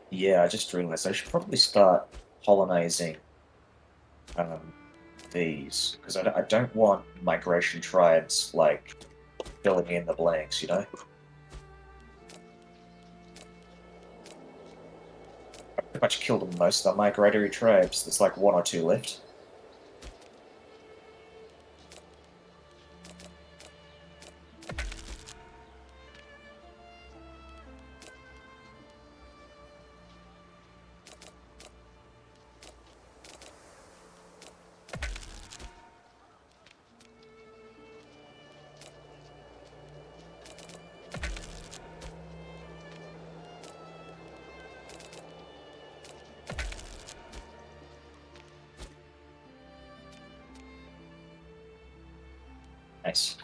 Yeah, I just realized I should probably start colonizing um, these because I don't want migration tribes like filling in the blanks, you know. I pretty much killed most of the migratory tribes. There's like one or two left. Nice.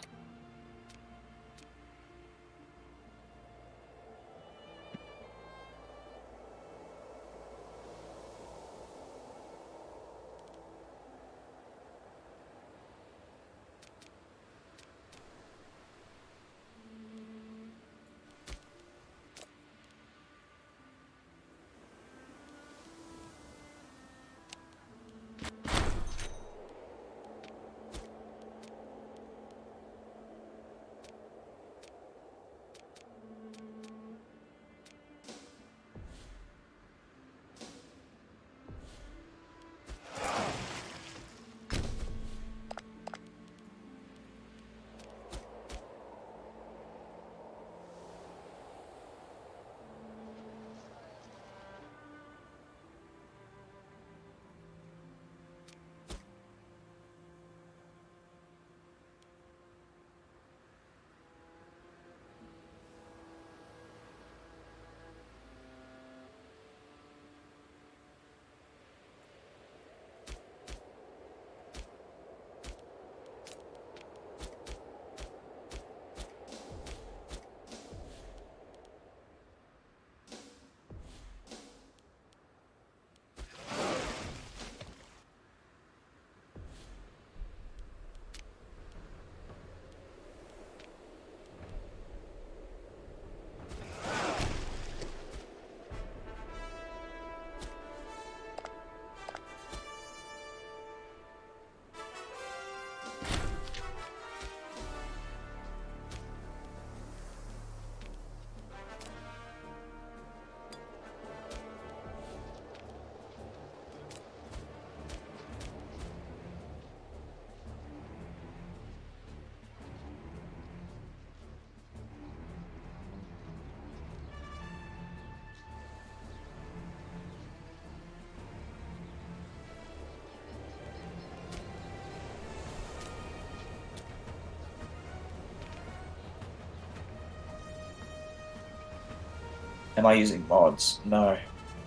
Am I using mods? No.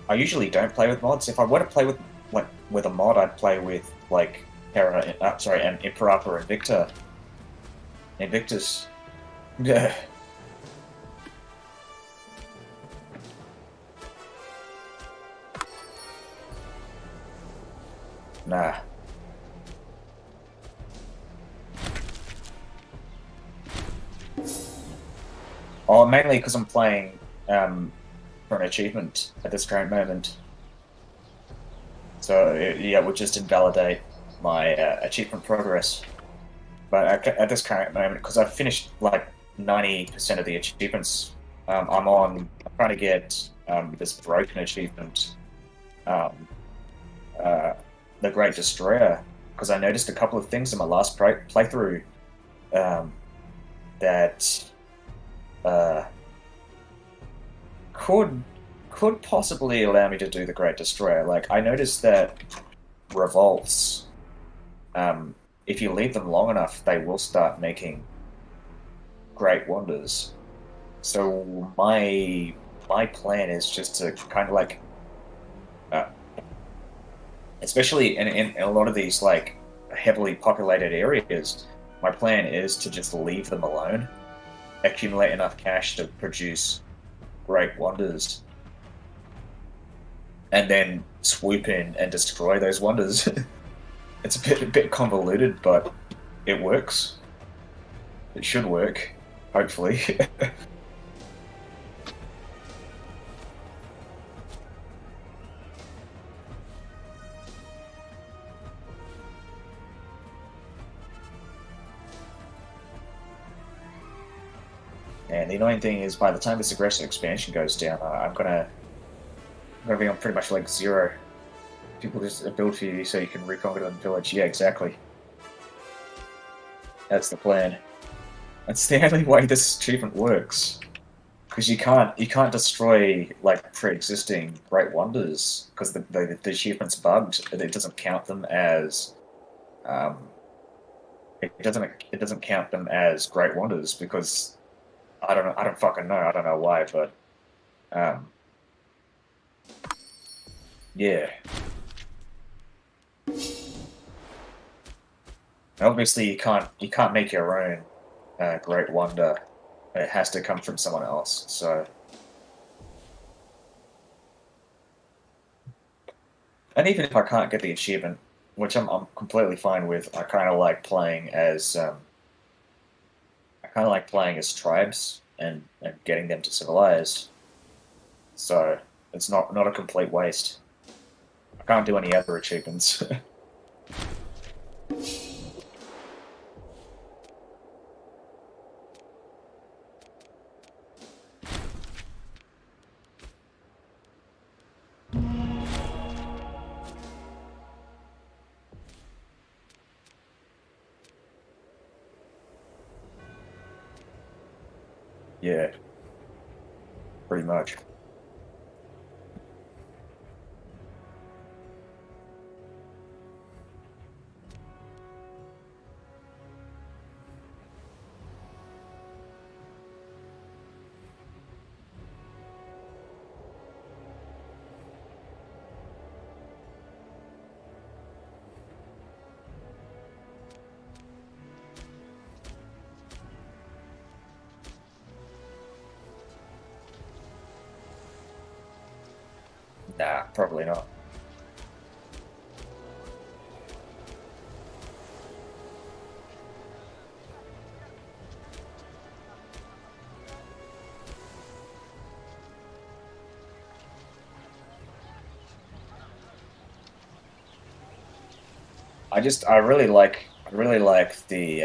I usually don't play with mods. If I were to play with a mod, I'd play with like Imperator and Invictus. Yeah. Nah. Oh, mainly because I'm playing for an achievement at this current moment. So yeah, it would just invalidate my achievement progress. But at this current moment, because I've finished like 90% of the achievements, I'm trying to get this broken achievement, the Great Destroyer, because I noticed a couple of things in my last playthrough um, that uh, could possibly allow me to do the Great Destroyer. Like, I noticed that revolts, um, if you leave them long enough, they will start making great wonders. So my plan is just to kind of like, uh, especially in a lot of these like heavily populated areas, my plan is to just leave them alone, accumulate enough cash to produce great wonders, and then swoop in and destroy those wonders. It's a bit convoluted, but it works. It should work, hopefully. And the annoying thing is, by the time this aggressive expansion goes down, I'm gonna be on pretty much like zero. People just build for you so you can reconquer them village. Yeah, exactly. That's the plan. That's the only way this achievement works. Because you can't destroy like pre-existing great wonders because the achievement's bugged. It doesn't count them as um, it doesn't count them as great wonders because I don't fucking know. I don't know why, but um, yeah. Obviously, you can't make your own great wonder. It has to come from someone else. So, and even if I can't get the achievement, which I'm completely fine with, I kind of like playing as I kind of like playing as tribes and getting them to civilize. So it's not a complete waste. I can't do any other achievements. Yeah, pretty much. Nah, probably not. I really like they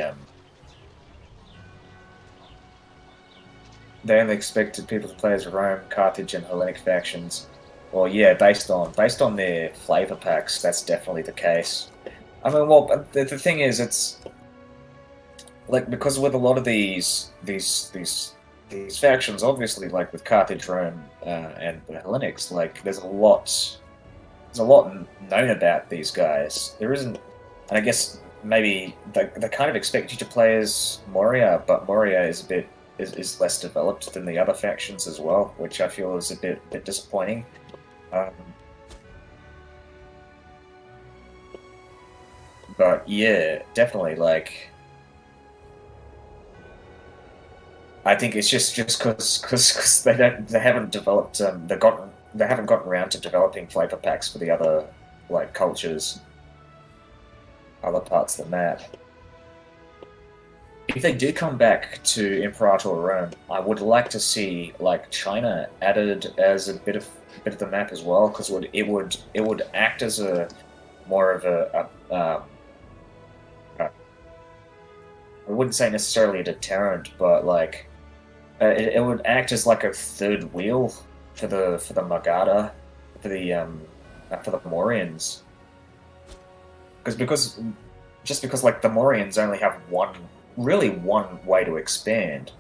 only expected people to play as Rome, Carthage, and Hellenic factions. Well, yeah, based on their flavor packs, that's definitely the case. I mean, well, but the thing is, it's like because with a lot of these factions, obviously, like with Carthage, Rome, and the Hellenics, like there's a lot known about these guys. There isn't, and I guess maybe they kind of expect you to play as Moria, but Moria is a bit is less developed than the other factions as well, which I feel is a bit disappointing. Um, but yeah, definitely like I think it's just because they haven't developed they haven't gotten around to developing flavor packs for the other like cultures, other parts of the map. If they do come back to Imperator Rome, I would like to see like China added as a bit of the map as well, because it would act as a more of a I wouldn't say necessarily a deterrent, but like it would act as like a third wheel for the Magadha, for the Morians, because just because like the Morians only have really one way to expand.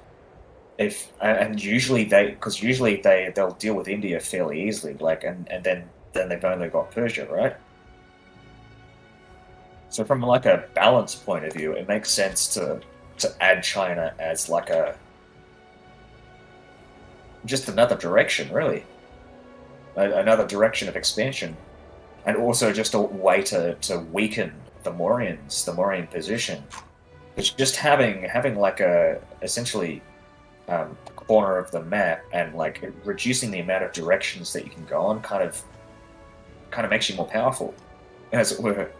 If and usually they'll deal with India fairly easily, like and then they've only got Persia, right? So from like a balance point of view, it makes sense to add China as like a just another direction, really, another direction of expansion, and also just a way to weaken the Morians, the Mauryan position. It's just having like a essentially corner of the map and like reducing the amount of directions that you can go on kind of makes you more powerful, as it were.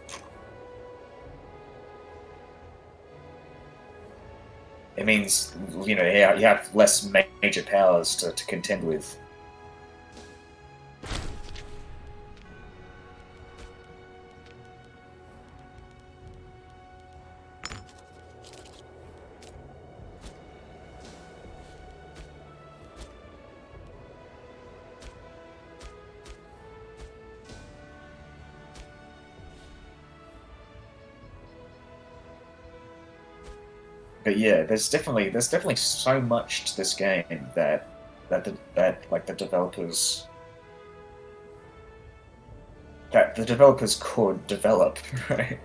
It means you have less major powers to contend with. But yeah, there's definitely so much to this game that the developers could develop, right?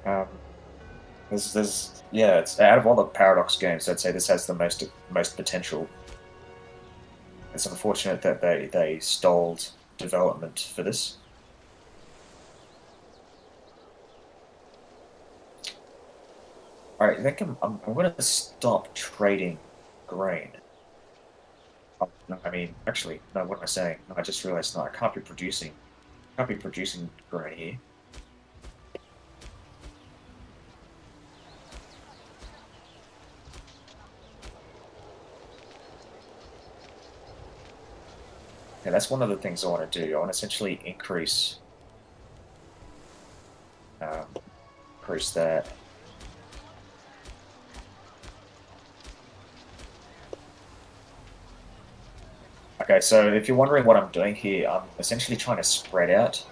Um, there's yeah, it's out of all the Paradox games, I'd say this has the most potential. It's unfortunate that they stalled development for this. All right, I think I'm going to stop trading grain. Oh, no, I mean, actually, no. What am I saying? No, I just realized no, I can't be producing. Can't be producing grain here. Yeah, that's one of the things I want to do. I want to essentially um, increase that. Okay, so if you're wondering what I'm doing here, I'm essentially trying to spread out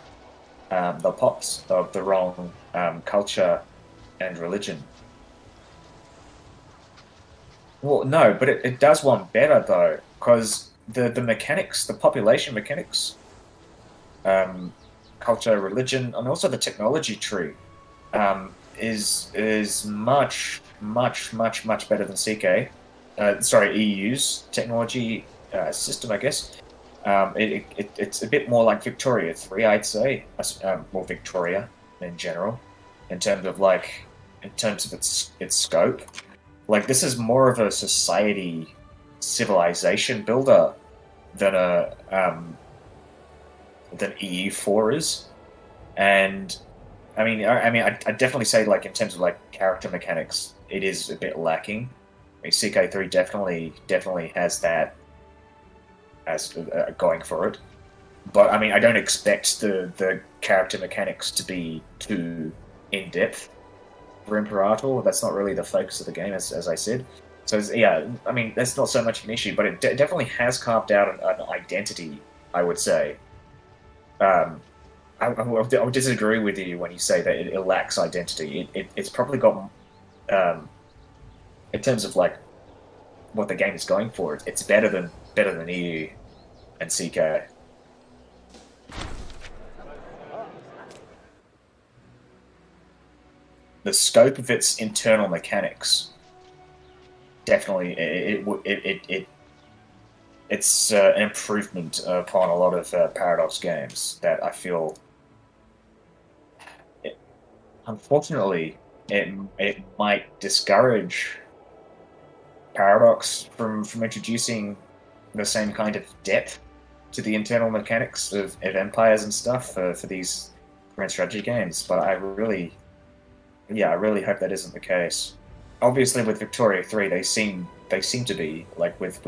the pops of the wrong culture and religion. Well, no, but it does one better though, because the mechanics, the population mechanics, um, culture, religion, and also the technology tree is much better than CK. Sorry, EU's technology system, I guess. It's a bit more like Victoria 3, I'd say, more Victoria in general, in terms of its scope. Like this is more of a society civilization builder than a than EU4 is, and I definitely say like in terms of like character mechanics, it is a bit lacking. I mean, CK3 definitely has that as going for it. But I mean, I don't expect the character mechanics to be too in depth for Imperator. That's not really the focus of the game, as I said. So yeah, I mean, that's not so much an issue, but it definitely has carved out an identity. I would say. I would disagree with you when you say that it lacks identity. It's probably got, in terms of like what the game is going for, it's better than EU and CK. The scope of its internal mechanics definitely it's an improvement upon a lot of Paradox games that I feel. Unfortunately, it might discourage Paradox from introducing the same kind of depth to the internal mechanics of empires and stuff for these grand strategy games. But I really hope that isn't the case. Obviously, with Victoria 3, they seem to be like with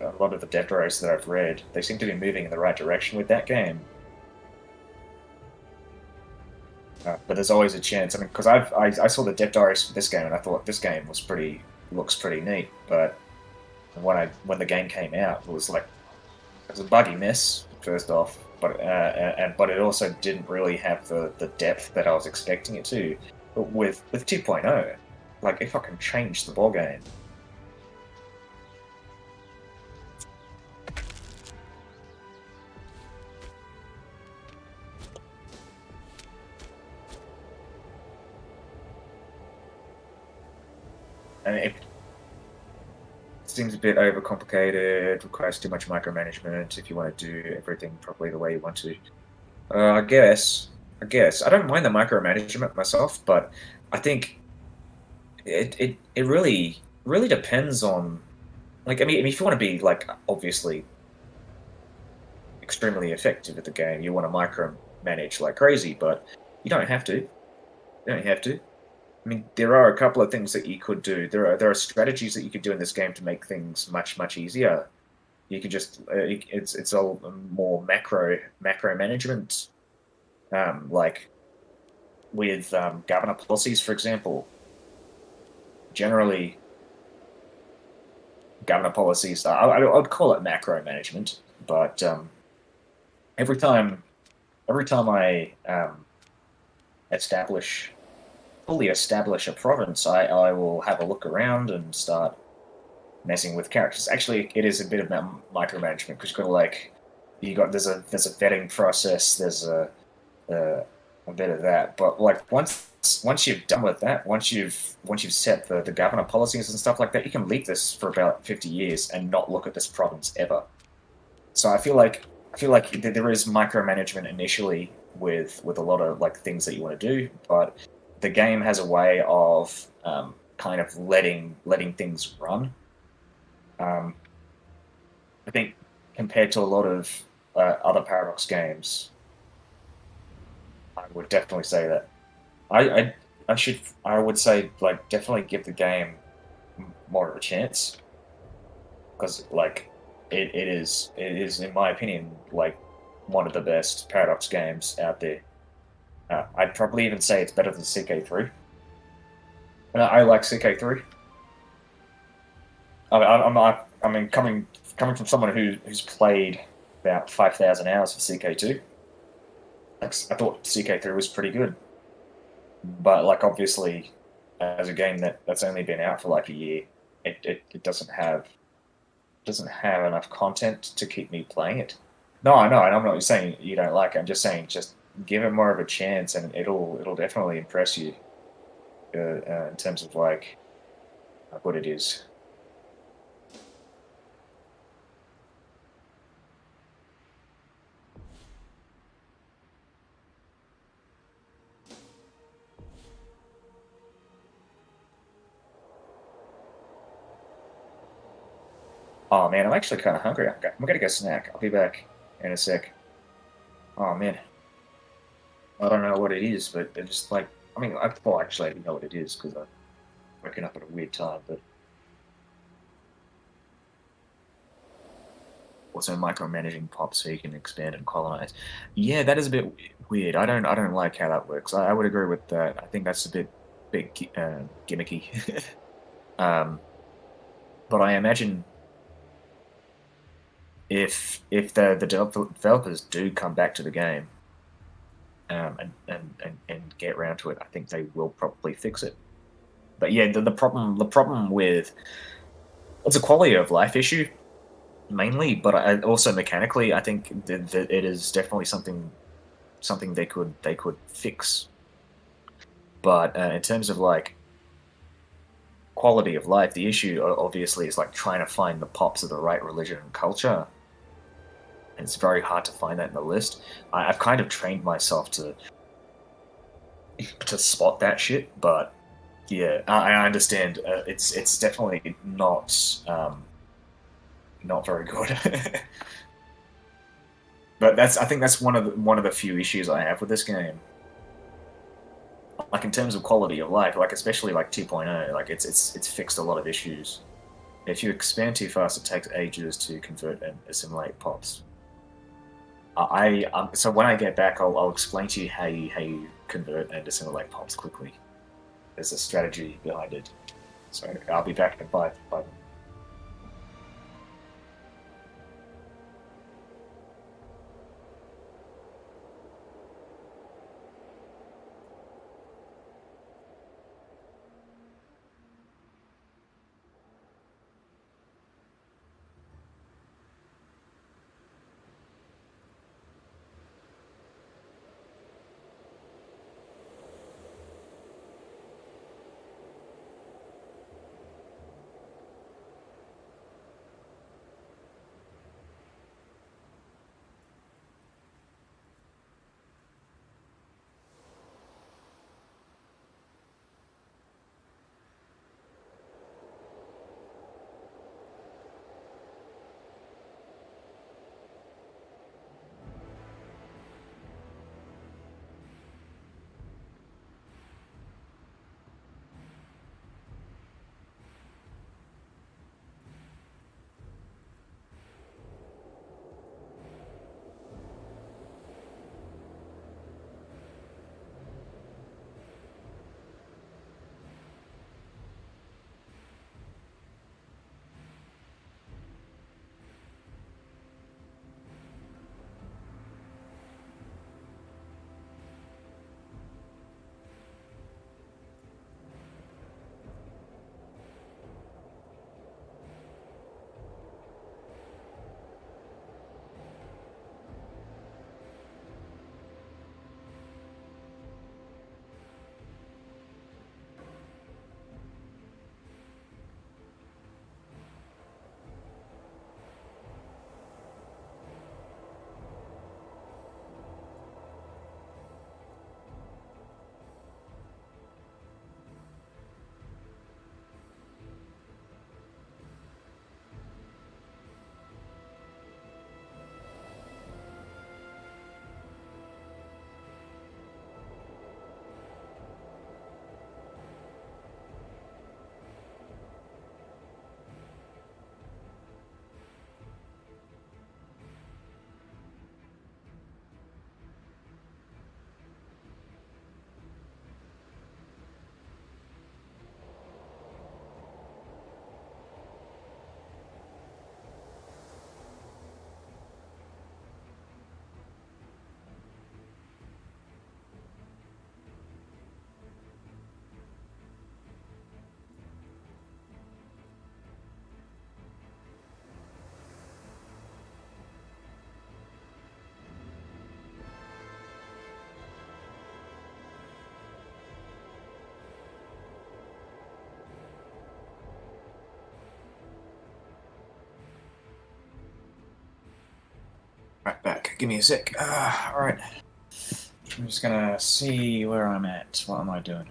a lot of the dev diaries that I've read, they seem to be moving in the right direction with that game. But there's always a chance. I mean, because I saw the dev diaries for this game and I thought this game looks pretty neat. But when the game came out, it was a buggy mess first off. but it also didn't really have the depth that I was expecting it to. But with 2.0, like if I can change the ball game. And it seems a bit overcomplicated, requires too much micromanagement if you want to do everything properly the way you want to. I guess. I don't mind the micromanagement myself, but I think it really depends on, like, I mean if you want to be like obviously extremely effective at the game, you want to micromanage like crazy, but you don't have to. You don't have to. I mean, there are a couple of things that you could do. There are strategies that you could do in this game to make things much easier. You could just it's all more macro management, like with governor policies, for example. Generally, governor policies, I'd call it macro management, but every time I establish fully establish a province, I will have a look around and start messing with characters. Actually, it is a bit about micromanagement because you've got to like there's a vetting process. There's a bit of that, but like once you've done with that, once you've set the governor policies and stuff like that, you can leave this for about 50 years and not look at this province ever. So I feel like there is micromanagement initially with a lot of like things that you want to do, but the game has a way of kind of letting things run. Um, I think compared to a lot of other Paradox games, I would definitely say that I, I I would say like definitely give the game more of a chance because like it is in my opinion like one of the best Paradox games out there. I'd probably even say it's better than CK3. And I like CK3. I mean, coming from someone who's played about 5,000 hours of CK2, like, I thought CK3 was pretty good. But like obviously, as a game that's only been out for like a year, it doesn't have enough content to keep me playing it. No, I know, and I'm not saying you don't like it. I'm just saying just give it more of a chance, and it'll definitely impress you in terms of like what it is. Oh man, I'm actually kind of hungry. I'm gonna go snack. I'll be back in a sec. Oh man, I don't know what it is, but it just like I mean, well, actually, I do know what it is because I'm waking up at a weird time. But also micromanaging pops so you can expand and colonize. Yeah, that is a bit weird. I don't like how that works. I would agree with that. I think that's a bit gimmicky. um, but I imagine if the developers do come back to the game and get around to it, I think they will probably fix it. But yeah, the problem with it's a quality of life issue mainly, but also mechanically, I think that it is definitely something they could fix. But in terms of like quality of life, the issue obviously is like trying to find the pops of the right religion and culture. And it's very hard to find that in the list. I've kind of trained myself to spot that shit, but yeah, I understand. It's definitely not very good. But I think that's one of the few issues I have with this game. Like in terms of quality of life, like especially like 2.0, like it's fixed a lot of issues. If you expand too fast, it takes ages to convert and assimilate pops. So when I get back, I'll explain to you how you convert and assimilate pops quickly. There's a strategy behind it. So I'll be back in five. give me a sec. Alright. I'm just gonna see where I'm at. What am I doing?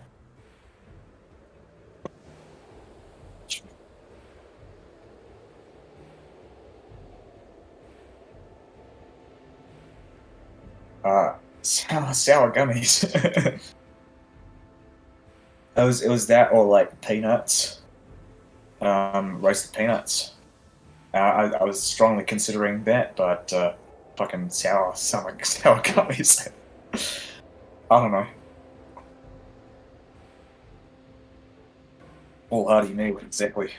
Sour gummies. It was that or like peanuts. Roasted peanuts. I was strongly considering that, but fucking sour gummies. I don't know. All hearty me, exactly.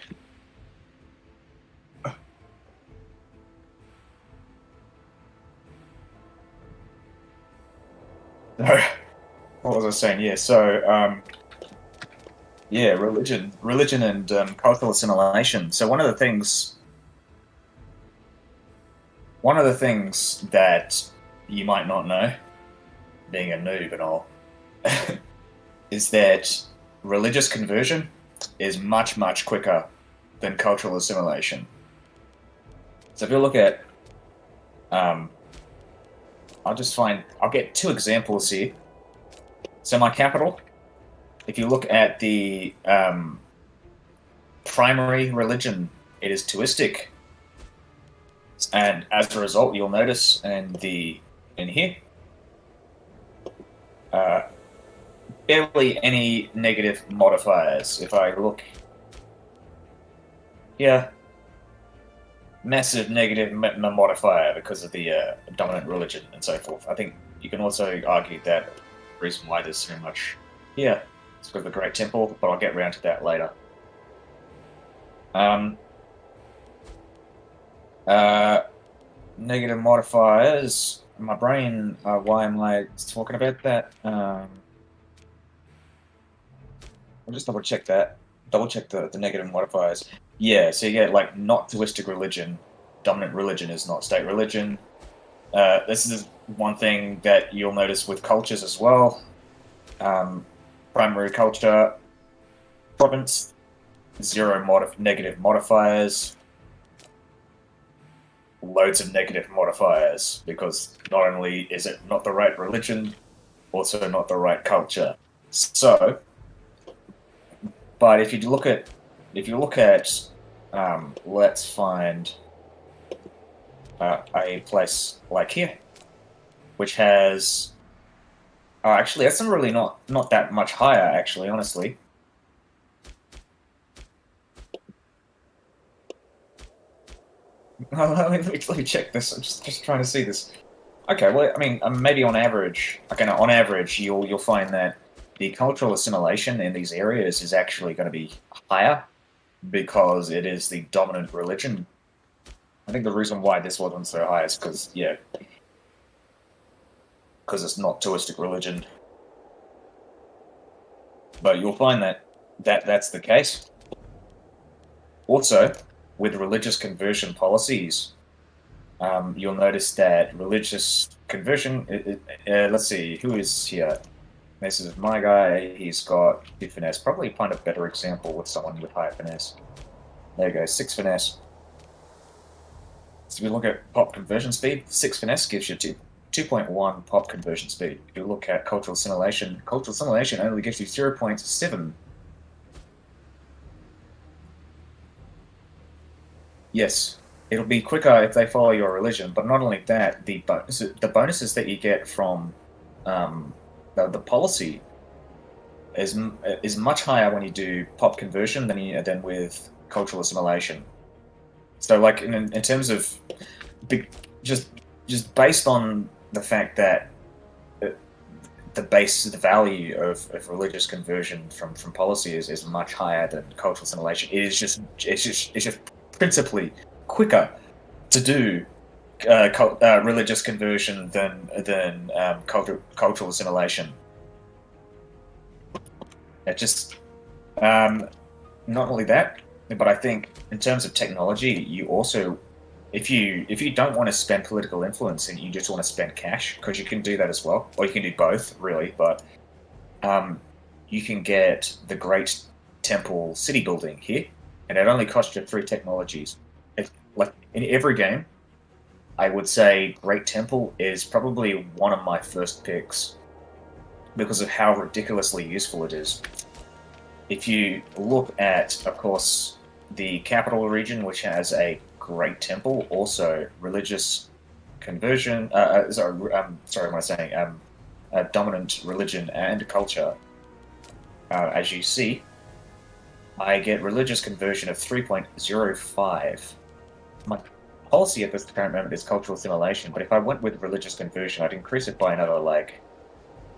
No. What was I saying? Yeah, so yeah, religion, and cultural assimilation. So one of the things that you might not know, being a noob and all, is that religious conversion is much, much quicker than cultural assimilation. So if you look at, I'll get two examples here. So my capital, if you look at the primary religion, it is Tuistic. And as a result, you'll notice in here, barely any negative modifiers. If I look here, massive negative modifier because of the dominant religion and so forth. I think you can also argue that the reason why there's so much here is because of the Great Temple, but I'll get around to that later. Negative modifiers. My brain, why am I talking about that? I'll just double check that. Double check the negative modifiers. Yeah, so you get like not Tuistic religion. Dominant religion is not state religion. This is one thing that you'll notice with cultures as well. Primary culture, province, zero negative modifiers. Loads of negative modifiers because not only is it not the right religion, also not the right culture. So, but if you look at, let's find a place like here, which has, actually that's really not that much higher. Actually, honestly. Let me check this. I'm just trying to see this. Okay, well, I mean, maybe on average, you'll find that the cultural assimilation in these areas is actually going to be higher because it is the dominant religion. I think the reason why this wasn't so high is because it's not Tuistic religion. But you'll find that's the case. Also, with religious conversion policies, you'll notice that religious conversion. Let's see, who is here? This is my guy. He's got 2 finesse. Probably find a better example with someone with higher finesse. There you go, 6 finesse. So if we look at pop conversion speed, 6 finesse gives you 2.1 pop conversion speed. If you look at cultural assimilation only gives you 0.7. Yes, it'll be quicker if they follow your religion, but not only that, the bonuses that you get from the policy is much higher when you do pop conversion than with cultural assimilation. So, like in terms of just based on the fact that the value of religious conversion from policy is much higher than cultural assimilation. It's just principally quicker to do religious conversion than cultural assimilation. It just not only that, but I think in terms of technology, you also, if you don't want to spend political influence and you just want to spend cash, because you can do that as well, or you can do both really, but you can get the Great Temple city building here, and it only costs you 3 technologies. Like in every game, I would say Great Temple is probably one of my first picks because of how ridiculously useful it is. If you look at, of course, the capital region, which has a Great Temple, also religious conversion. Sorry, what am I saying? Dominant religion and culture. As you see, I get religious conversion of 3.05. My policy at this current moment is cultural assimilation, but if I went with religious conversion, I'd increase it by another, like,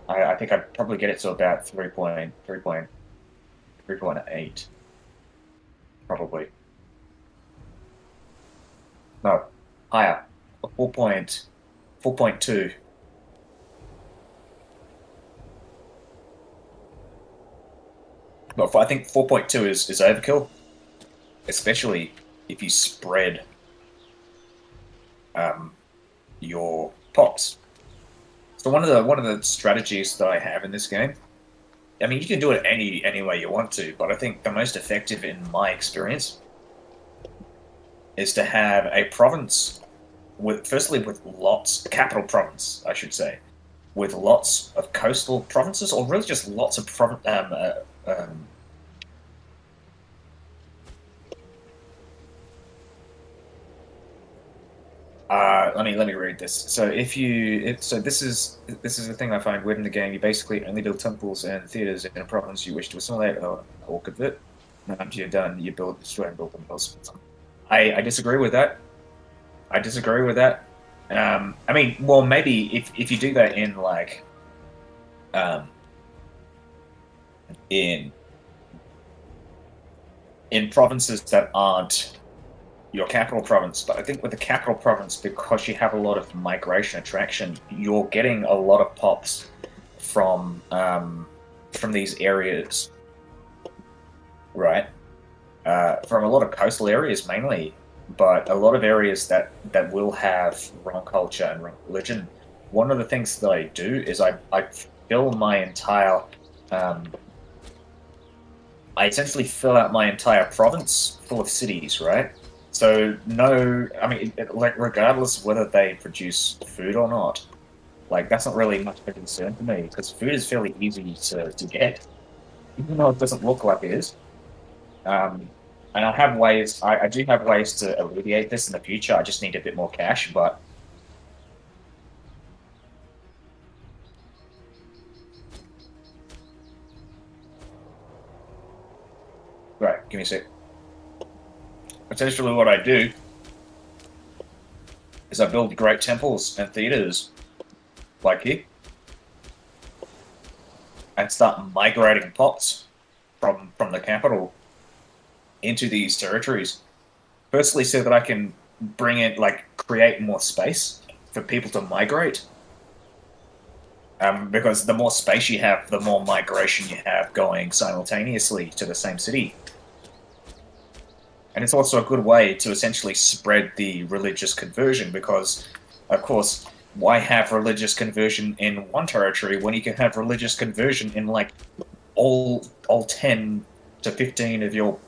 I think I'd probably get it to about 3.8, probably. No, higher. 4.2. But I think 4.2 is overkill, especially if you spread your pops. So one of the strategies that I have in this game, I mean, you can do it any way you want to, but I think the most effective in my experience is to have a province with, firstly, with lots, capital province, I should say, with lots of coastal provinces, or really just lots of let me read this. So this is the thing I find weird in the game. You basically only build temples and theaters in a province you wish to assimilate or convert. And after you're done, you destroy and build them else. I disagree with that. I disagree with that. I mean, well, maybe if you do that in like um, in provinces that aren't your capital province, but I think with the capital province, because you have a lot of migration attraction, you're getting a lot of pops from these areas, right? From a lot of coastal areas mainly, but a lot of areas that will have Rome culture and Rome religion. One of the things that I do is I fill my entire I essentially fill out my entire province full of cities, right? So no, I mean, like regardless of whether they produce food or not, like that's not really much of a concern to me because food is fairly easy to get, even though it doesn't look like it is. Um, and I do have ways to alleviate this in the future. I just need a bit more cash, but right, give me a sec. Essentially, what I do is I build great temples and theaters like here and start migrating pots from the capital into these territories. Firstly, so that I can bring it, like, create more space for people to migrate. Because the more space you have, the more migration you have going simultaneously to the same city. And it's also a good way to essentially spread the religious conversion because, of course, why have religious conversion in one territory when you can have religious conversion in like all 10 to 15 of your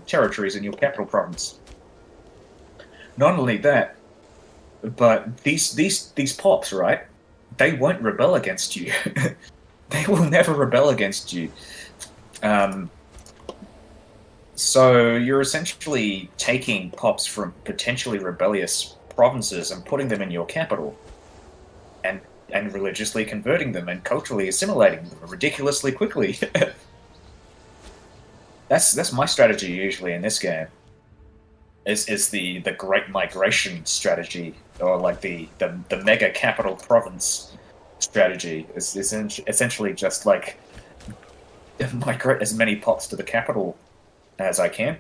territories in your capital province? Not only that, but these pops, right? They won't rebel against you. They will never rebel against you. Um, so you're essentially taking pops from potentially rebellious provinces and putting them in your capital, and religiously converting them and culturally assimilating them ridiculously quickly. That's my strategy usually in this game. Is the Great Migration strategy, or like the mega capital province strategy? Is essentially just like migrate as many pops to the capital as I can,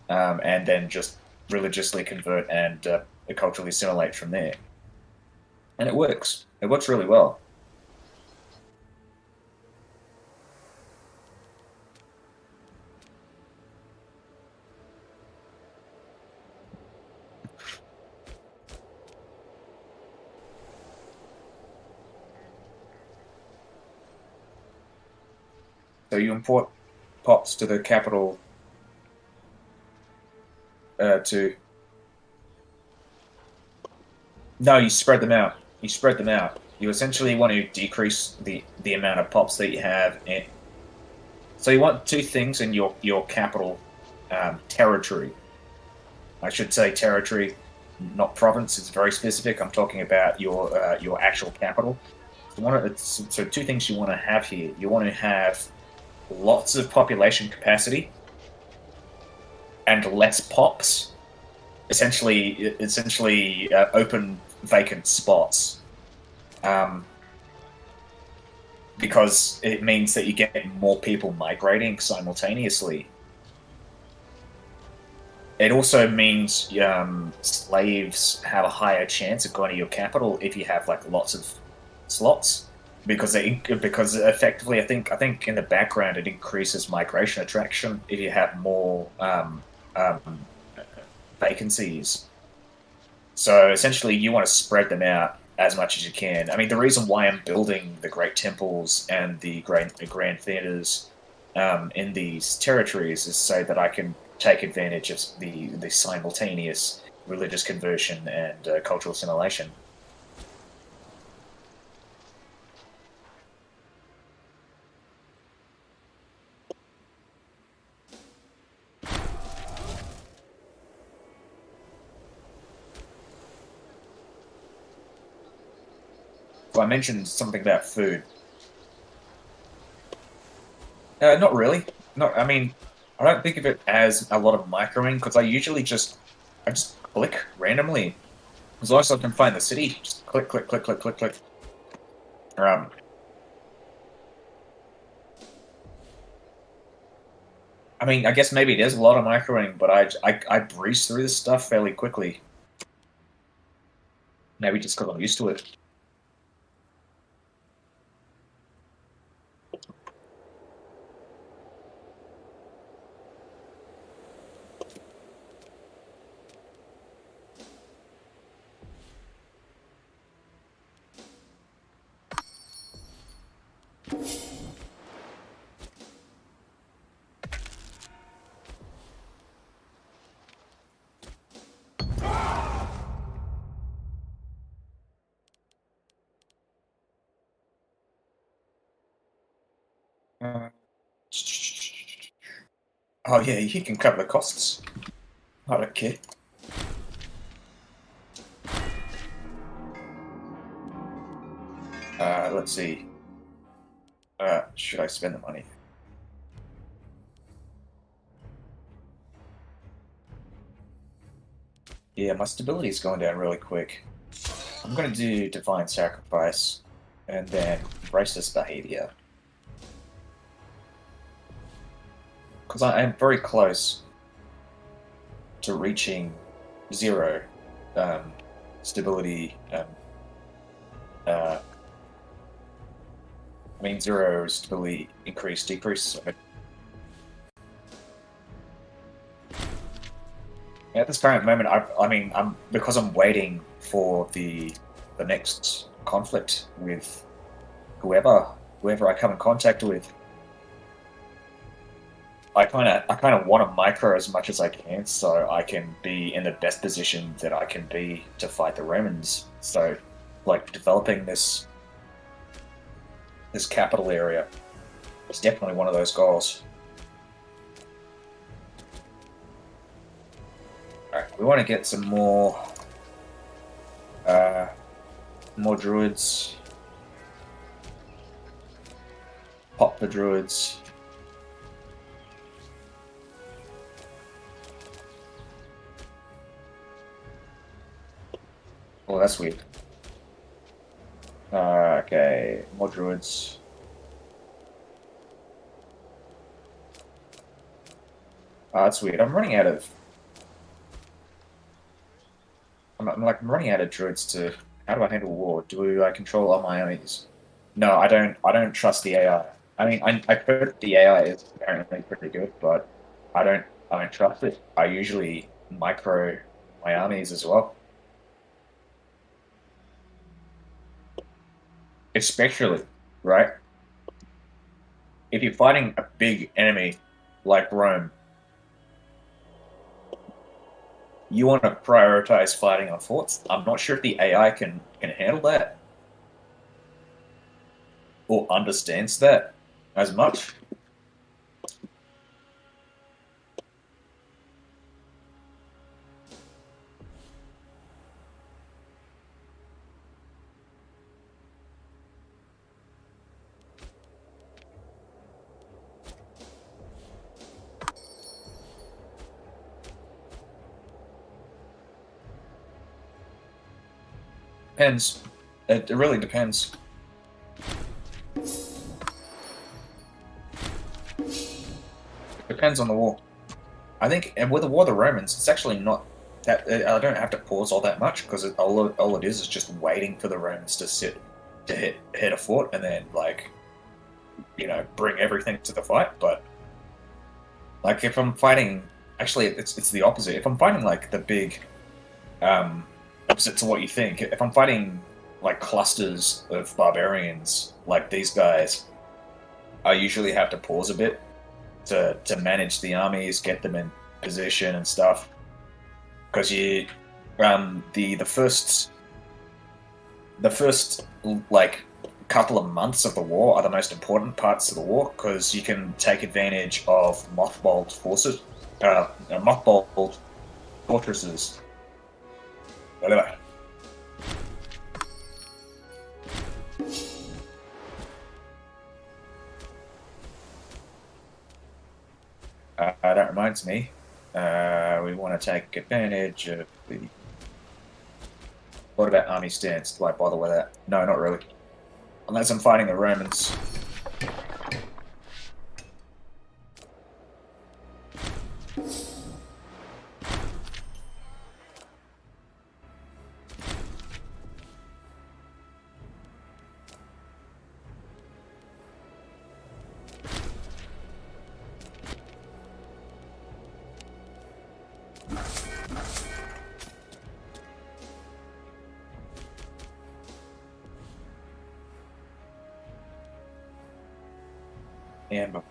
and then just religiously convert and culturally assimilate from there. And it works. It works really well. So you import pops to the capital to No, you spread them out. You spread them out. You essentially want to decrease the amount of pops that you have. So you want two things in your capital territory. I should say territory, not province. It's very specific. I'm talking about your actual capital. So two things you want to have here. You want to have lots of population capacity and less pops. Essentially, open vacant spots. Because it means that you get more people migrating simultaneously. It also means slaves have a higher chance of going to your capital if you have like lots of slots, because effectively, I think in the background it increases migration attraction if you have more vacancies. So essentially, you want to spread them out as much as you can. I mean, the reason why I'm building the great temples and the grand theaters in these territories is so that I can take advantage of the simultaneous religious conversion and cultural assimilation. So I mentioned something about food. Not really. Not. I mean, I don't think of it as a lot of microing because I just click randomly. As long as I can find the city, just click, click, click, click, click, click. Um, I mean, I guess maybe it is a lot of microing, but I breeze through this stuff fairly quickly. Maybe just because I'm used to it. Uh, oh yeah, you can cover the costs. I don't care. Let's see. Should I spend the money? Yeah, my stability is going down really quick. I'm going to do Divine Sacrifice and then Raceless Behavior. Because I am very close to reaching zero um, stability. Uh, I mean, zero stability increase, decrease. So at this current moment, I mean, because I'm waiting for the next conflict with whoever I come in contact with. I kind of want to micro as much as I can, so I can be in the best position that I can be to fight the Romans. So, like developing this capital area is definitely one of those goals. All right, we want to get some uh, more druids. Pop the druids. Oh, that's weird. Okay, more druids. That's weird. I'm running out of druids to. How do I handle war? Do I control all my enemies? No, I don't. I don't trust the AI. I mean, I heard the AI is apparently pretty good, but I don't. I don't trust it. I usually micro my armies as well, especially right if you're fighting a big enemy like Rome. You want to prioritize fighting on forts. I'm not sure if the AI can handle that or understands that as much. Depends. It really depends. Depends on the war. I think, and with the War of the Romans, it's actually not that I don't have to pause all that much because all it is just waiting for the Romans to hit a fort and then like bring everything to the fight. But like if I'm fighting, actually it's the opposite. If I'm fighting like the big opposite to what you think, if I'm fighting like clusters of barbarians like these guys, I usually have to pause a bit to manage the armies, get them in position and stuff. Because the first like couple of months of the war are the most important parts of the war because you can take advantage of mothballed forces, mothballed fortresses. Whatever. That reminds me, we want to take advantage of the. What about army stance? Do I bother with that? No, not really. Unless I'm fighting the Romans. And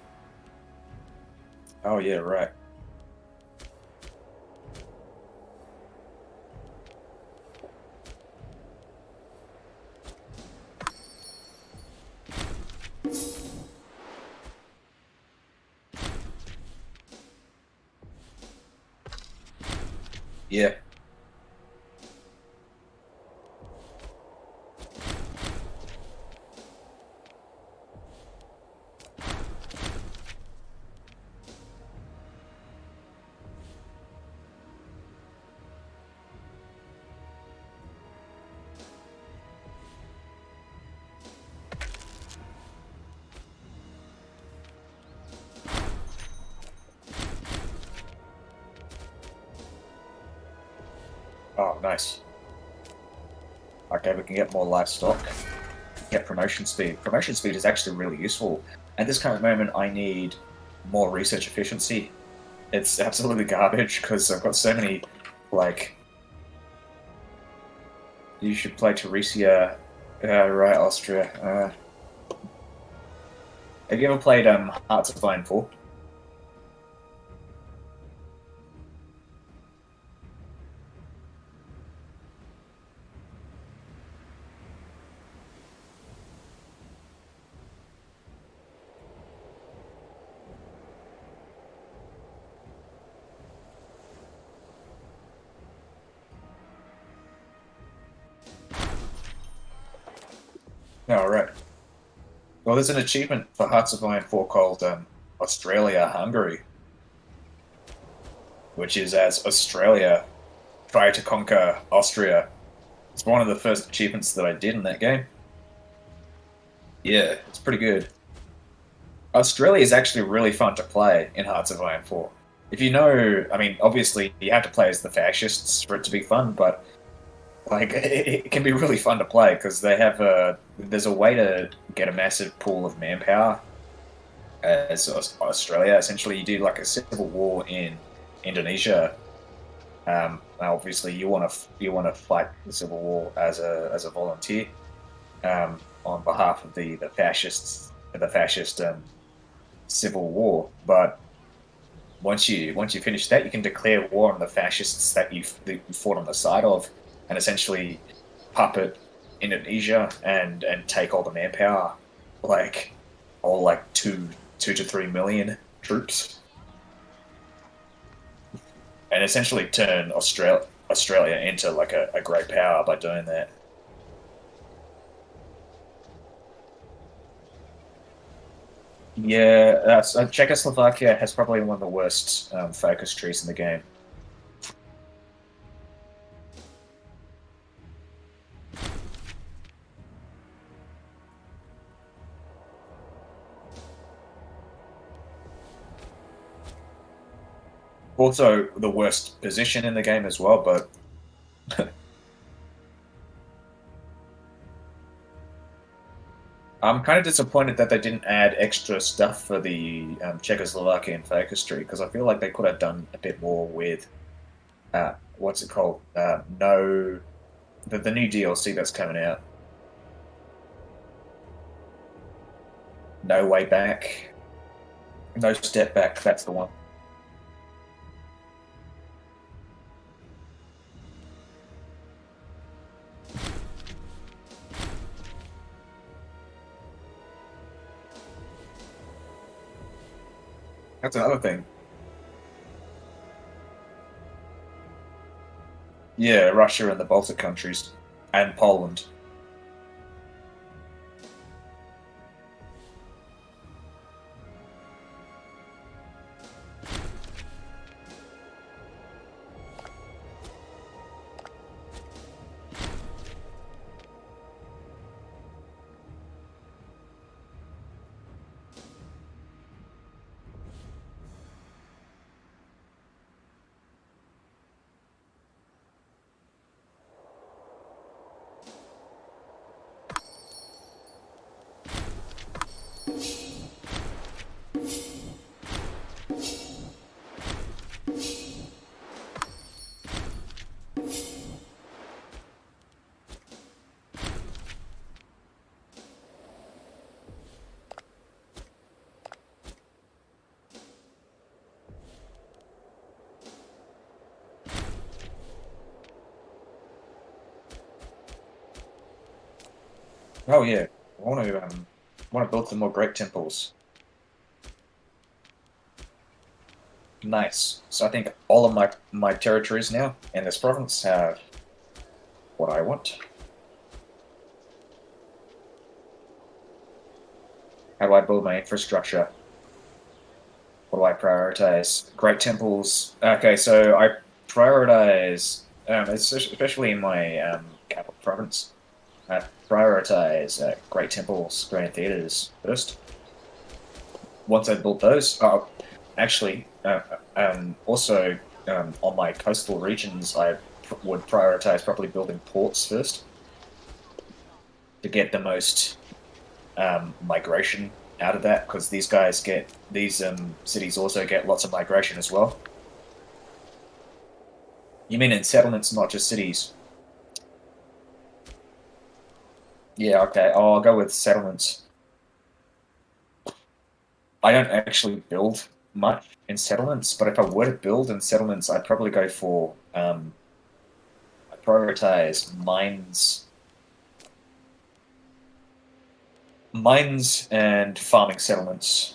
oh yeah, right. Yeah. Oh, nice. Okay, we can get more livestock. Get promotion speed. Promotion speed is actually really useful. At this current moment, I need more research efficiency. It's absolutely garbage because I've got so many, like, you should play Teresia. Right, Austria. Have you ever played Hearts of Iron 4? No, right. Well, there's an achievement for Hearts of Iron 4 called Australia Hungary, which is as Australia try to conquer Austria. It's one of the first achievements that I did in that game. Yeah, it's pretty good. Australia is actually really fun to play in Hearts of Iron 4. If you know, I mean, obviously you have to play as the fascists for it to be fun, but like it can be really fun to play because there's a way to get a massive pool of manpower as Australia. Essentially, you do like a civil war in Indonesia. Obviously, you want to fight the civil war as a volunteer on behalf of the fascist civil war. But once you finish that, you can declare war on the fascists that you fought on the side of, and essentially puppet Indonesia and take all the manpower, like all like 2 to 3 million troops, and essentially turn Australia into like a great power by doing that. Yeah, Czechoslovakia has probably one of the worst focus trees in the game. Also, the worst position in the game as well, but I'm kind of disappointed that they didn't add extra stuff for the Czechoslovakian focus tree because I feel like they could have done a bit more with what's it called? No, the new DLC that's coming out. No way back. No step back. That's the one. That's another thing. Yeah, Russia and the Baltic countries and Poland. Oh yeah, I want to build some more great temples. Nice. So I think all of my territories now in this province have what I want. How do I build my infrastructure? What do I prioritize? Great temples. Okay, so I prioritize, especially in my capital province. I prioritize great temples, grand theaters first. Once I built those, actually, also on my coastal regions, I would prioritize probably building ports first to get the most migration out of that, because these cities also get lots of migration as well. You mean in settlements, not just cities? Yeah, okay. I'll go with settlements. I don't actually build much in settlements, but if I were to build in settlements, I'd probably go for I prioritize mines and farming settlements.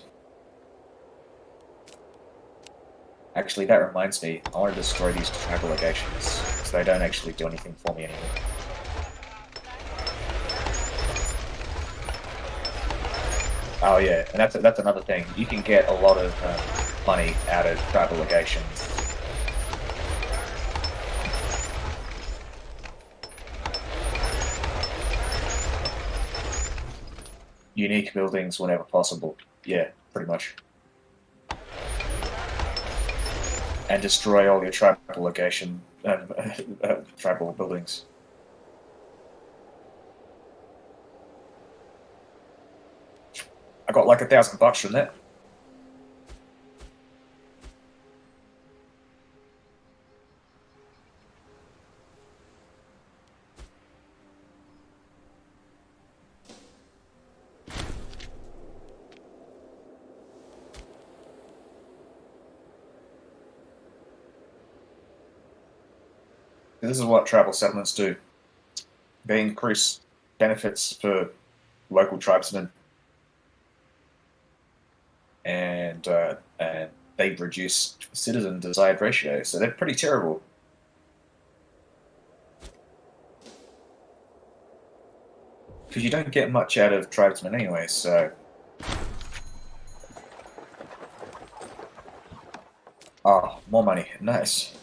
Actually, that reminds me, I want to destroy these tribal legations, so they don't actually do anything for me anymore. Oh yeah, and that's another thing. You can get a lot of money out of tribal legations. Unique buildings whenever possible. Yeah, pretty much. And destroy all your tribal legation, tribal buildings. I got like $1,000 from that. This is what tribal settlements do. They increase benefits for local tribesmen, and they reduce citizen desired ratio. So they're pretty terrible. Because you don't get much out of tribesmen anyway, so... Oh, more money. Nice.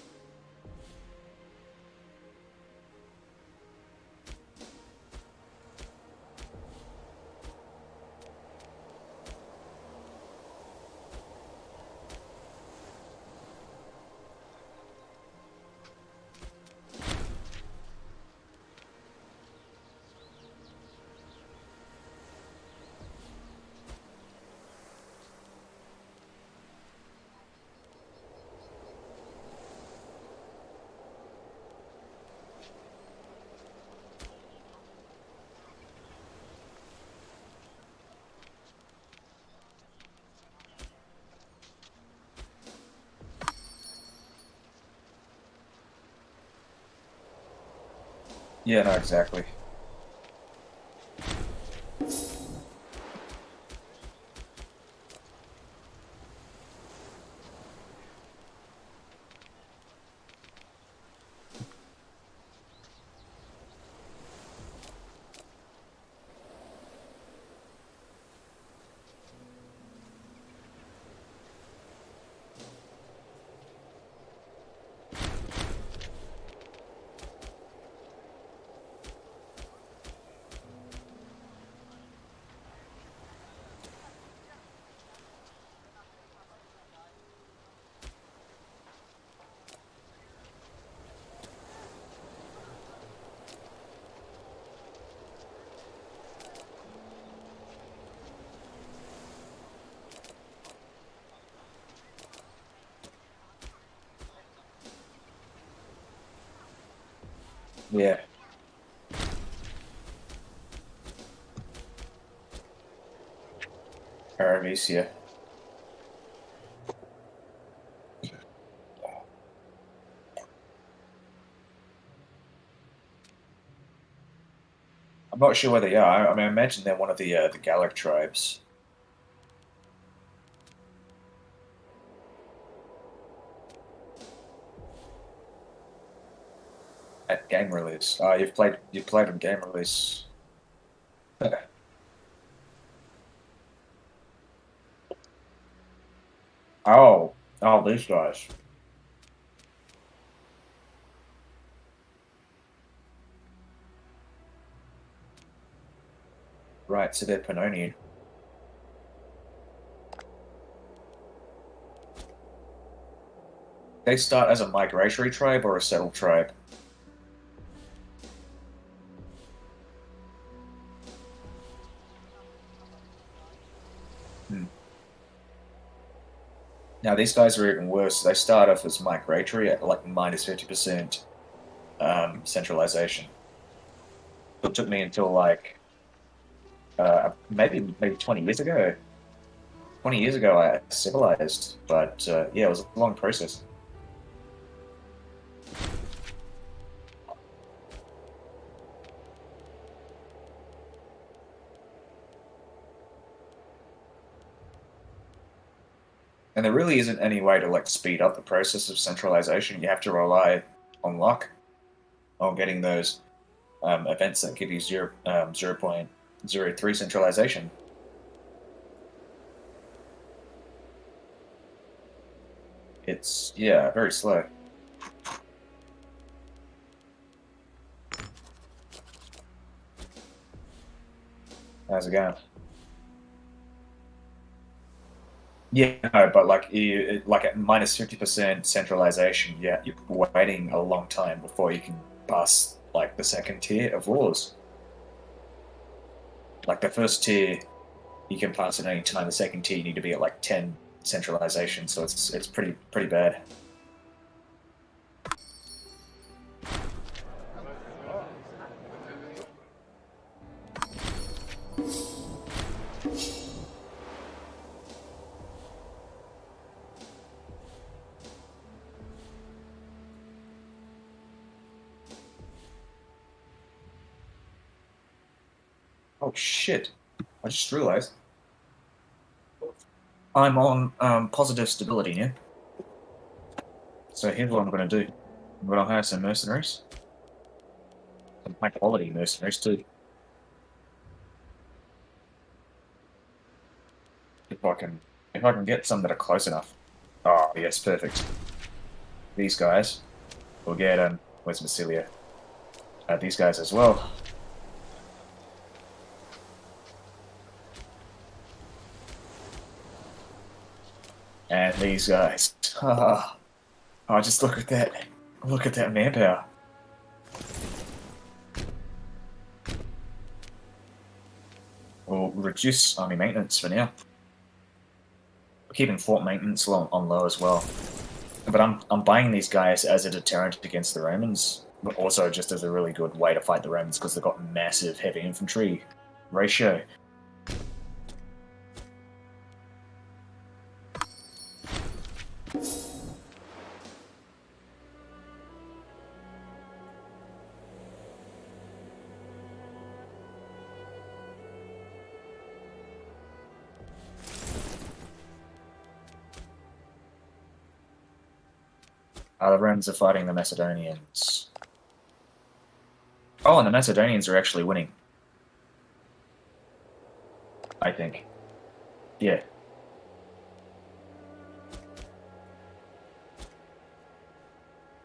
Yeah, no, exactly. Yeah. Aramesia. I'm not sure where they are. I mean, I imagine they're one of the Gallic tribes. At game release. Oh, you've played on game release. Oh, oh, these guys. Right, so they're Pannonian. They start as a migratory tribe or a settled tribe. Hmm. Now these guys are even worse. They start off as migratory at like minus 50% centralization. It took me until like maybe 20 years ago. 20 years ago, I civilized, but yeah, it was a long process. And there really isn't any way to like speed up the process of centralization. You have to rely on luck, on getting those events that give you 0.03 centralization. It's, yeah, very slow. How's it going? Yeah, no, but like like at minus 50% centralization, yeah, you're waiting a long time before you can pass like the second tier of laws. Like the first tier, you can pass at any time. The second tier, you need to be at like 10 centralization, so it's pretty bad. Oh shit! I just realised I'm on positive stability now. So here's what I'm going to do. I'm going to hire some mercenaries, some high quality mercenaries too. If I can get some that are close enough. Oh yes, perfect. These guys. We'll get where's Massilia? These guys as well. And these guys. Oh, just look at that. Look at that manpower. We'll reduce army maintenance for now. We're keeping fort maintenance on low as well. But I'm buying these guys as a deterrent against the Romans, but also just as a really good way to fight the Romans because they've got massive heavy infantry ratio. The Romans are fighting the Macedonians. Oh, and the Macedonians are actually winning. I think. Yeah.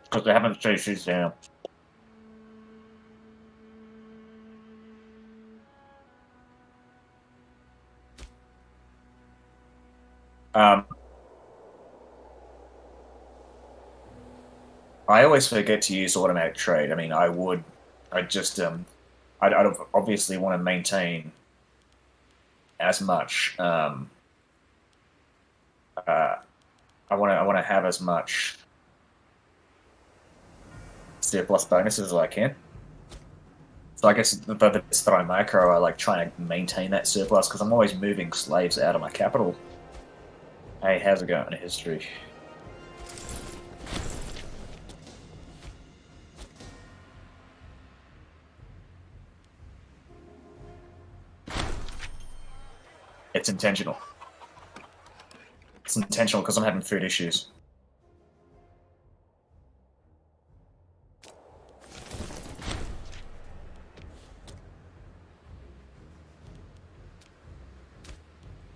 Because they haven't chased these down. I always forget to use automatic trade. I mean, I'd obviously want to maintain as much. I want to have as much surplus bonuses as I can. So I guess the bits that I macro, I like trying to maintain that surplus because I'm always moving slaves out of my capital. Hey, how's it going in history? It's intentional. It's intentional because I'm having food issues.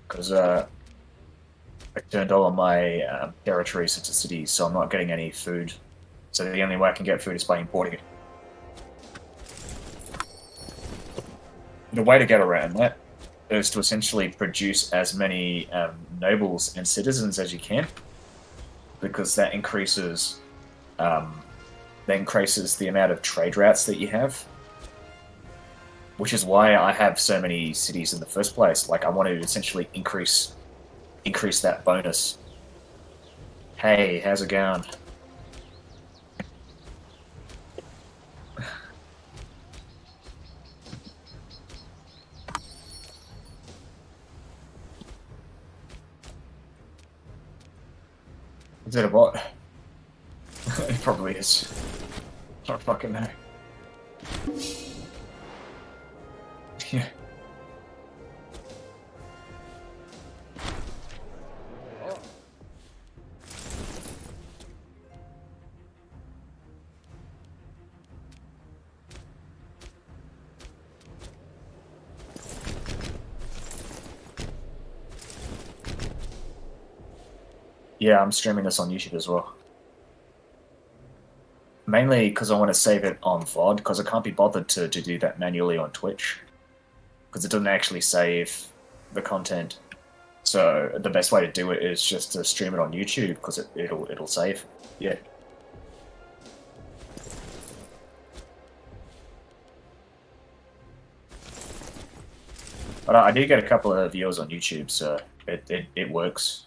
Because I turned all of my territories into cities, so I'm not getting any food. So the only way I can get food is by importing it. The way to get around that is to essentially produce as many nobles and citizens as you can, because that increases the amount of trade routes that you have. Which is why I have so many cities in the first place. Like I want to essentially increase that bonus. Hey, how's it going? Is it a bot? It probably is. I don't fucking know. Yeah. Yeah, I'm streaming this on YouTube as well. Mainly because I want to save it on VOD, because I can't be bothered to do that manually on Twitch. Because it doesn't actually save the content. So the best way to do it is just to stream it on YouTube, because it'll save. Yeah. But I do get a couple of viewers on YouTube, so it works.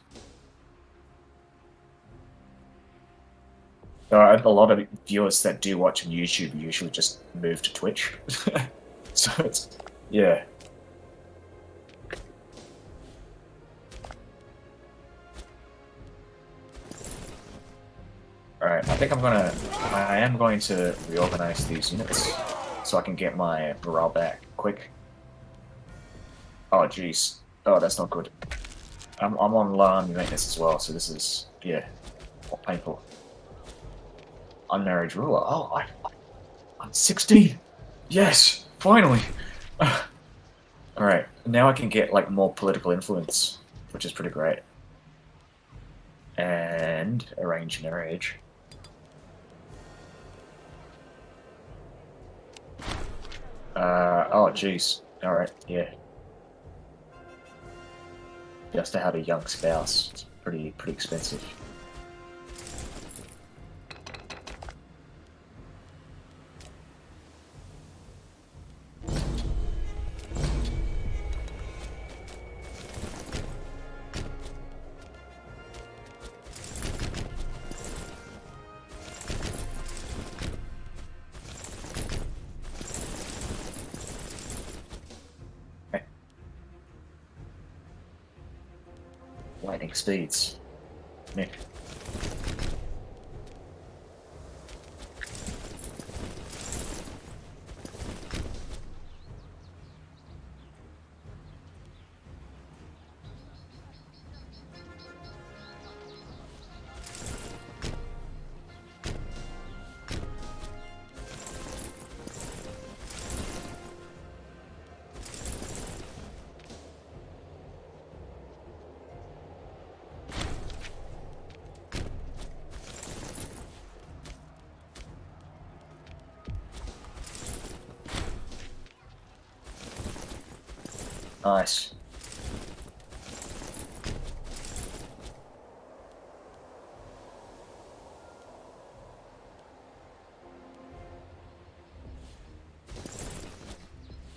There are a lot of viewers that do watch on YouTube usually just move to Twitch. So it's, yeah. Alright, I am going to reorganize these units so I can get my morale back quick. Oh, jeez. Oh, that's not good. I'm on low army maintenance as well, so this is, yeah, painful. Unmarried ruler. Oh, I'm 16! Yes! Finally! Alright, now I can get, like, more political influence, which is pretty great. And arrange marriage. Oh, jeez. Alright, yeah. Just to have a young spouse. It's pretty expensive. Okay. Lightning speeds. Nick. Nice.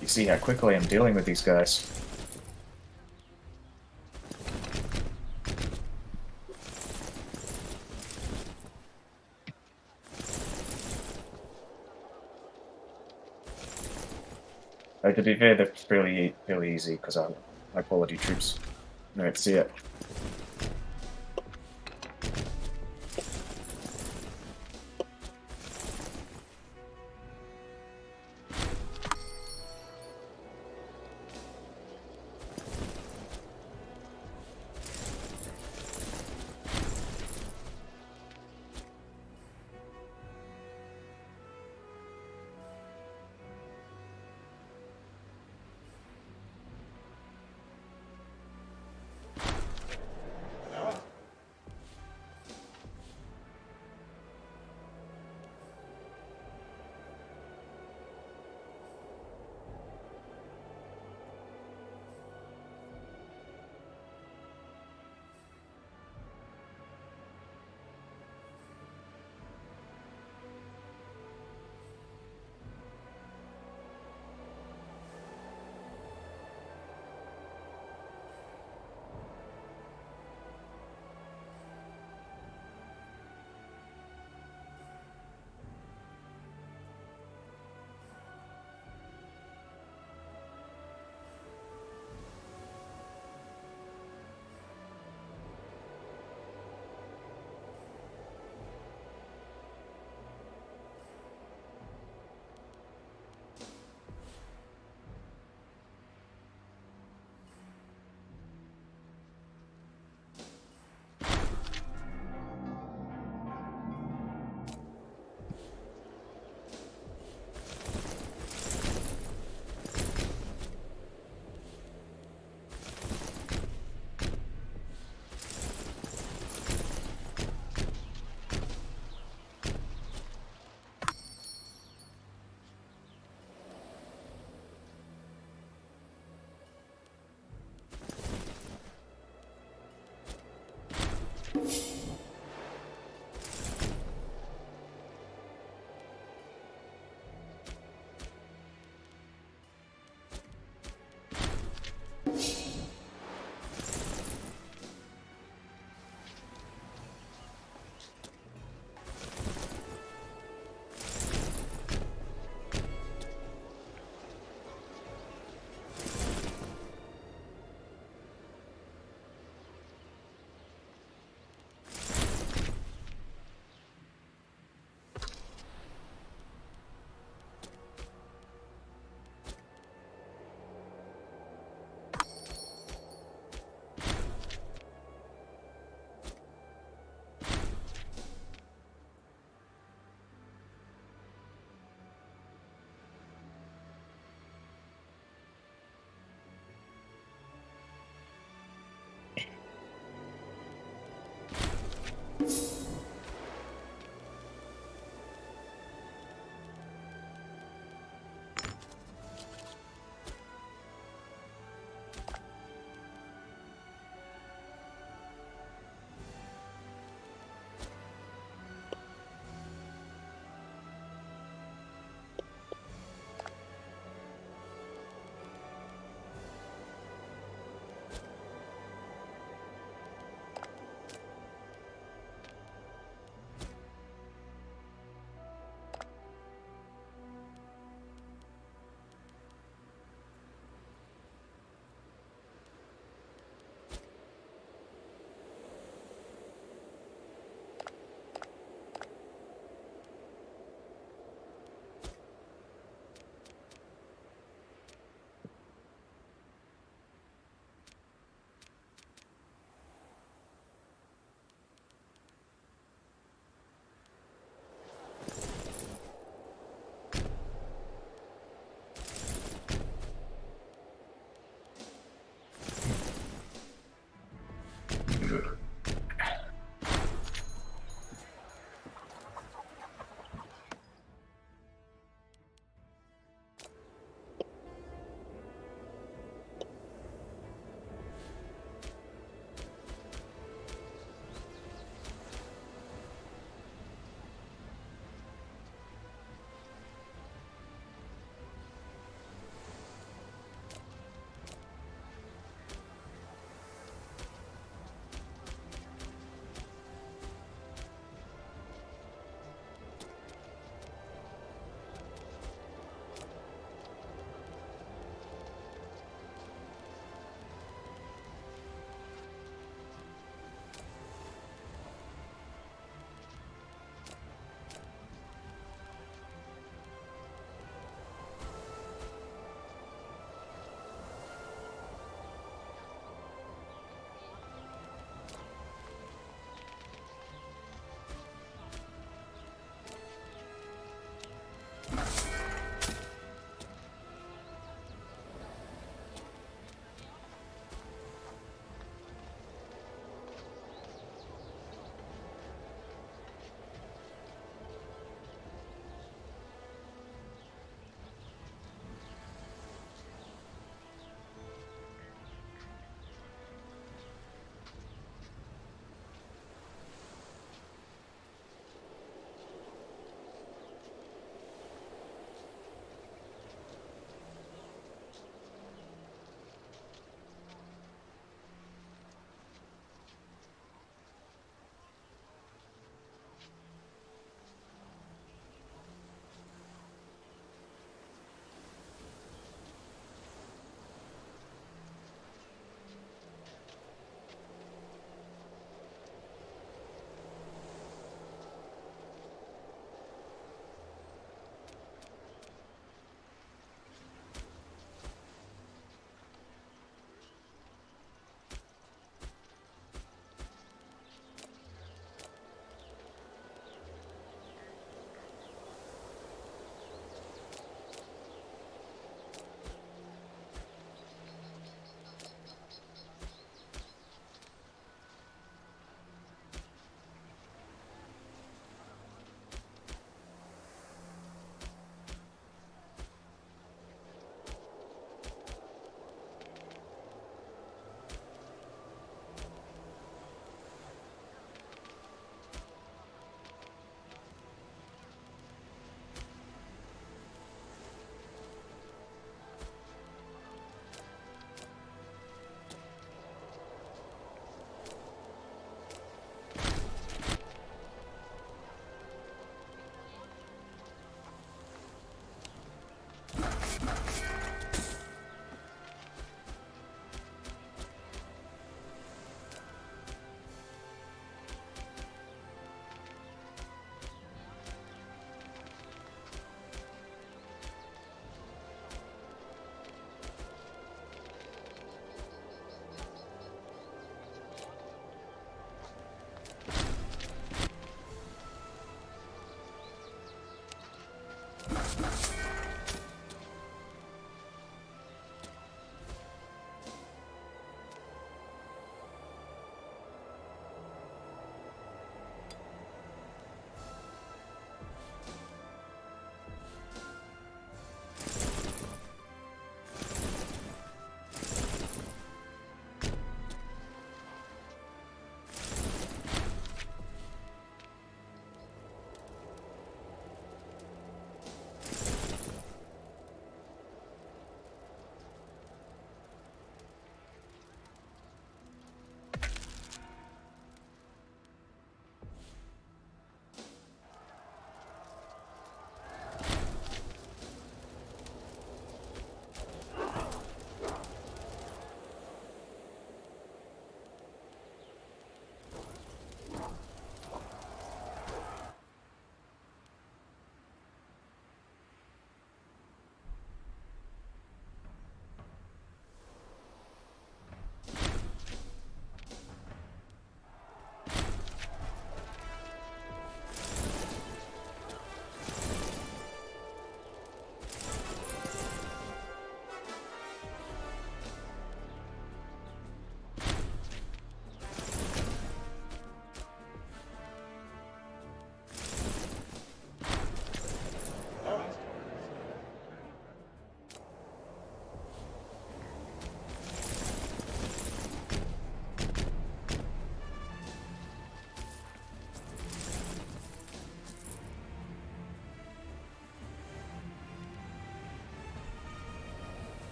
You see how quickly I'm dealing with these guys. To be fair, they're fairly easy because I'm high quality troops. Alright, see it.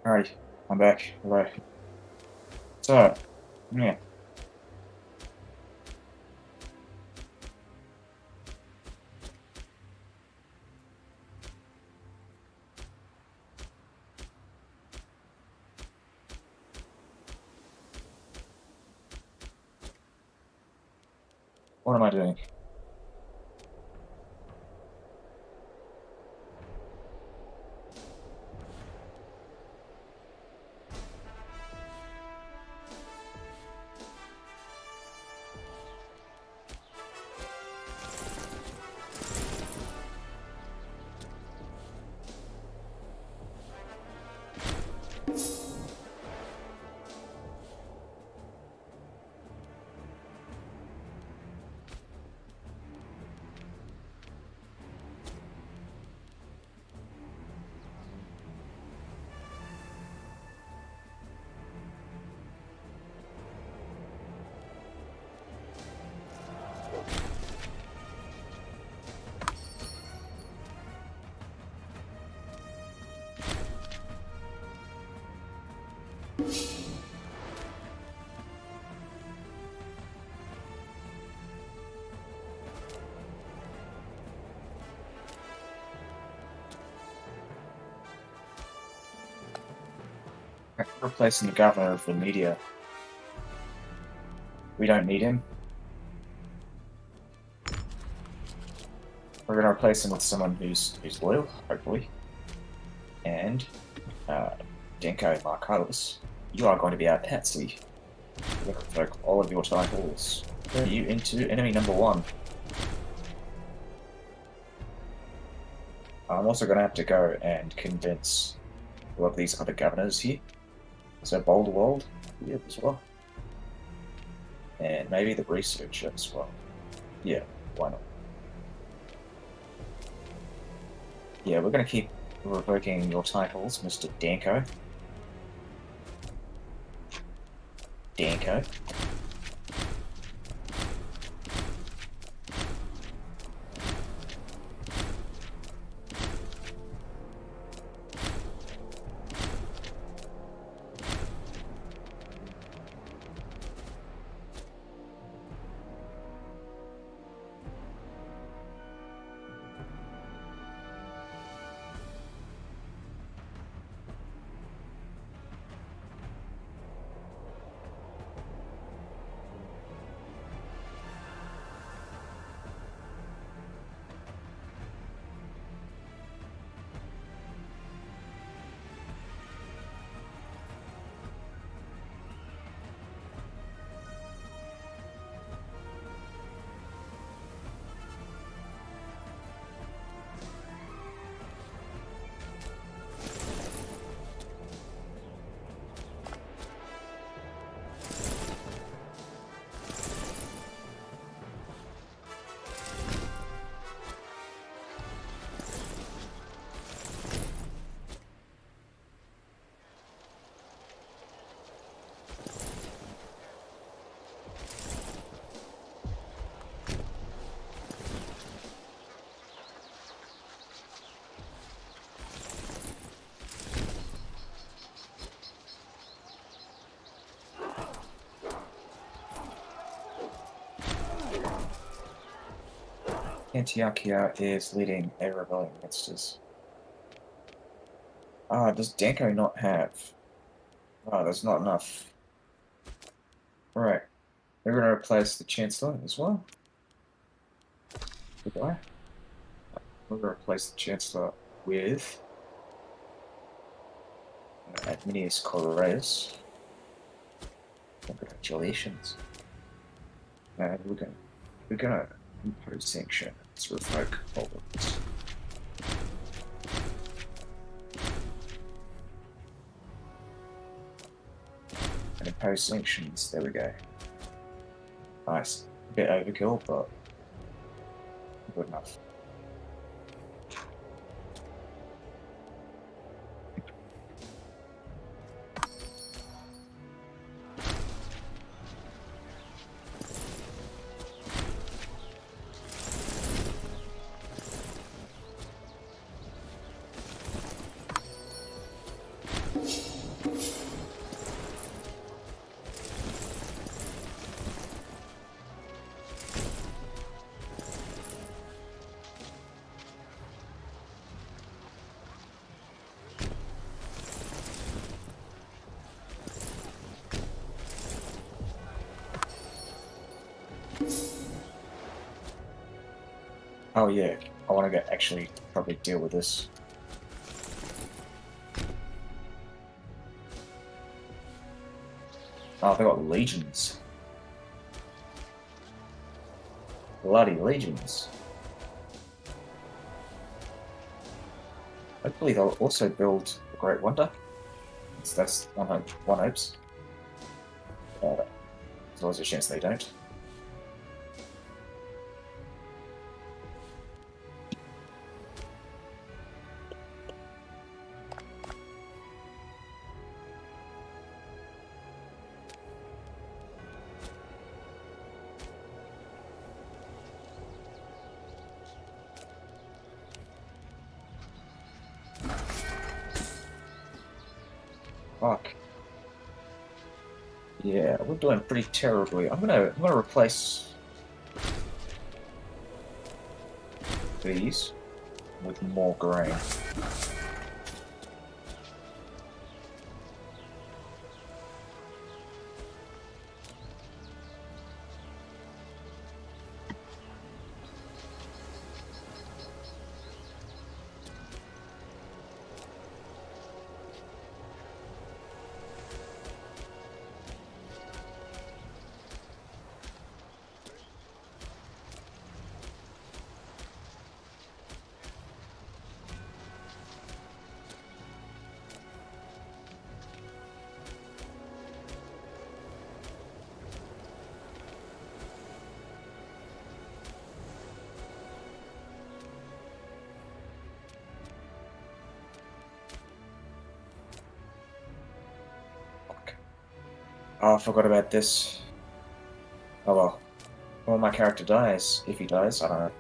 Alrighty, I'm back. Hello. So, yeah. What am I doing? Replacing the governor of the media. We don't need him. We're going to replace him with someone who's loyal, hopefully. And Denko Markalis, you are going to be our patsy. We're going to revoke all of your titles. Turn you into enemy number 1. I'm also going to have to go and convince a lot of these other governors here. So Boulderwald here as well. And maybe the researcher as well. Yeah, why not? Yeah, we're going to keep revoking your titles, Mr. Danko. Danko. Antiochia is leading a rebellion against us. Ah, does Danko not have? Ah, there's not enough. Right. We're going to replace the Chancellor as well. Goodbye. We're going to replace the Chancellor with Adminius Correus. Congratulations. And we're gonna impose sanctions, revoke all of this. And impose sanctions, there we go. Nice. A bit overkill, but good enough. Oh yeah, I want to actually probably deal with this. Oh, they got legions. Bloody legions. Hopefully they'll also build a Great Wonder. That's one hopes. There's always a chance they don't. Fuck. Yeah, we're doing pretty terribly. I'm gonna replace these with more grain. Fuck. Oh, I forgot about this. Oh well. Well, my character dies. If he dies, I don't know.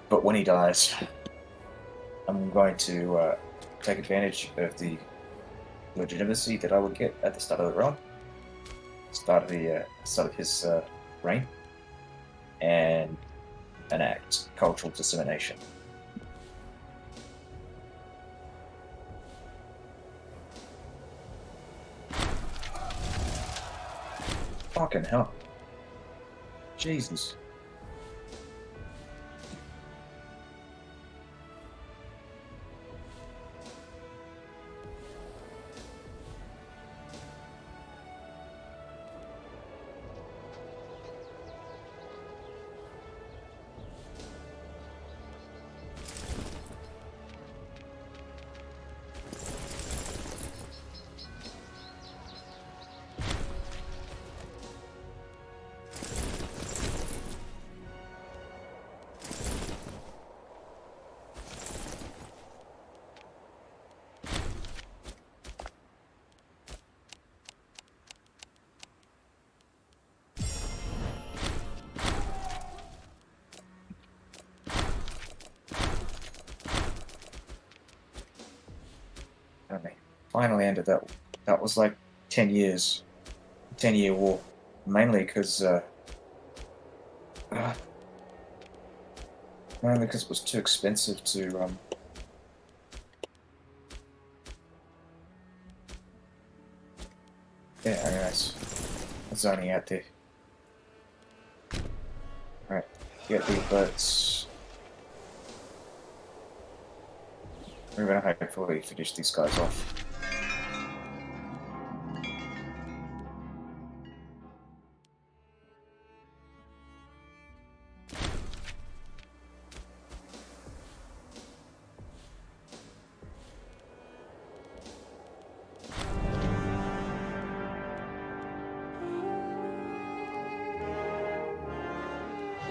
But when he dies, I'm going to take advantage of the legitimacy that I would get at the start of the run, start of his reign, and enact cultural dissemination. Fucking hell. Jesus. Okay. Finally ended that. That was like 10 years. 10-year war. Mainly because mainly because it was too expensive to yeah, anyways. Zoning out there. Alright, get the boats. We're gonna hopefully finish these guys off.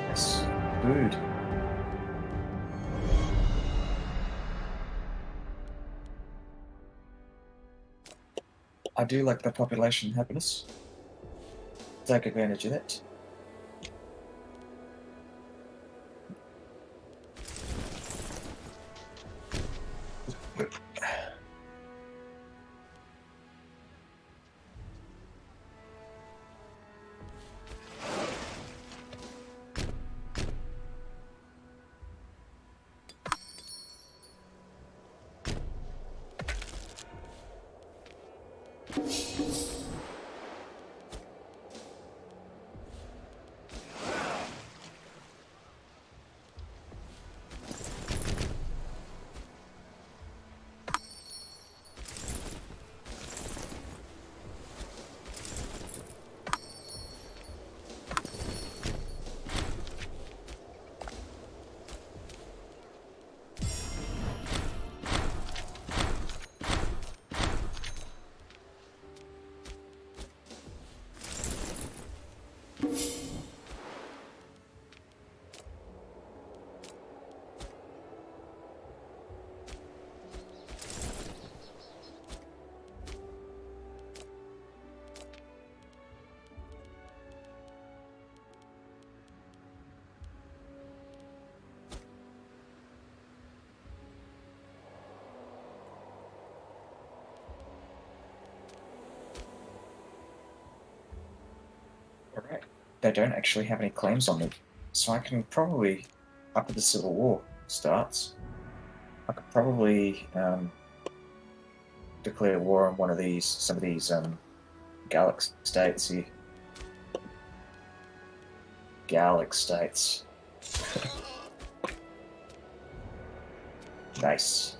Yes, food. I do like the population happiness. Take advantage of it. they don't actually have any claims on me. So I can probably, after the Civil War starts, I could probably declare war on some of these Gallic states here. Gallic states. Nice.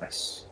Nice.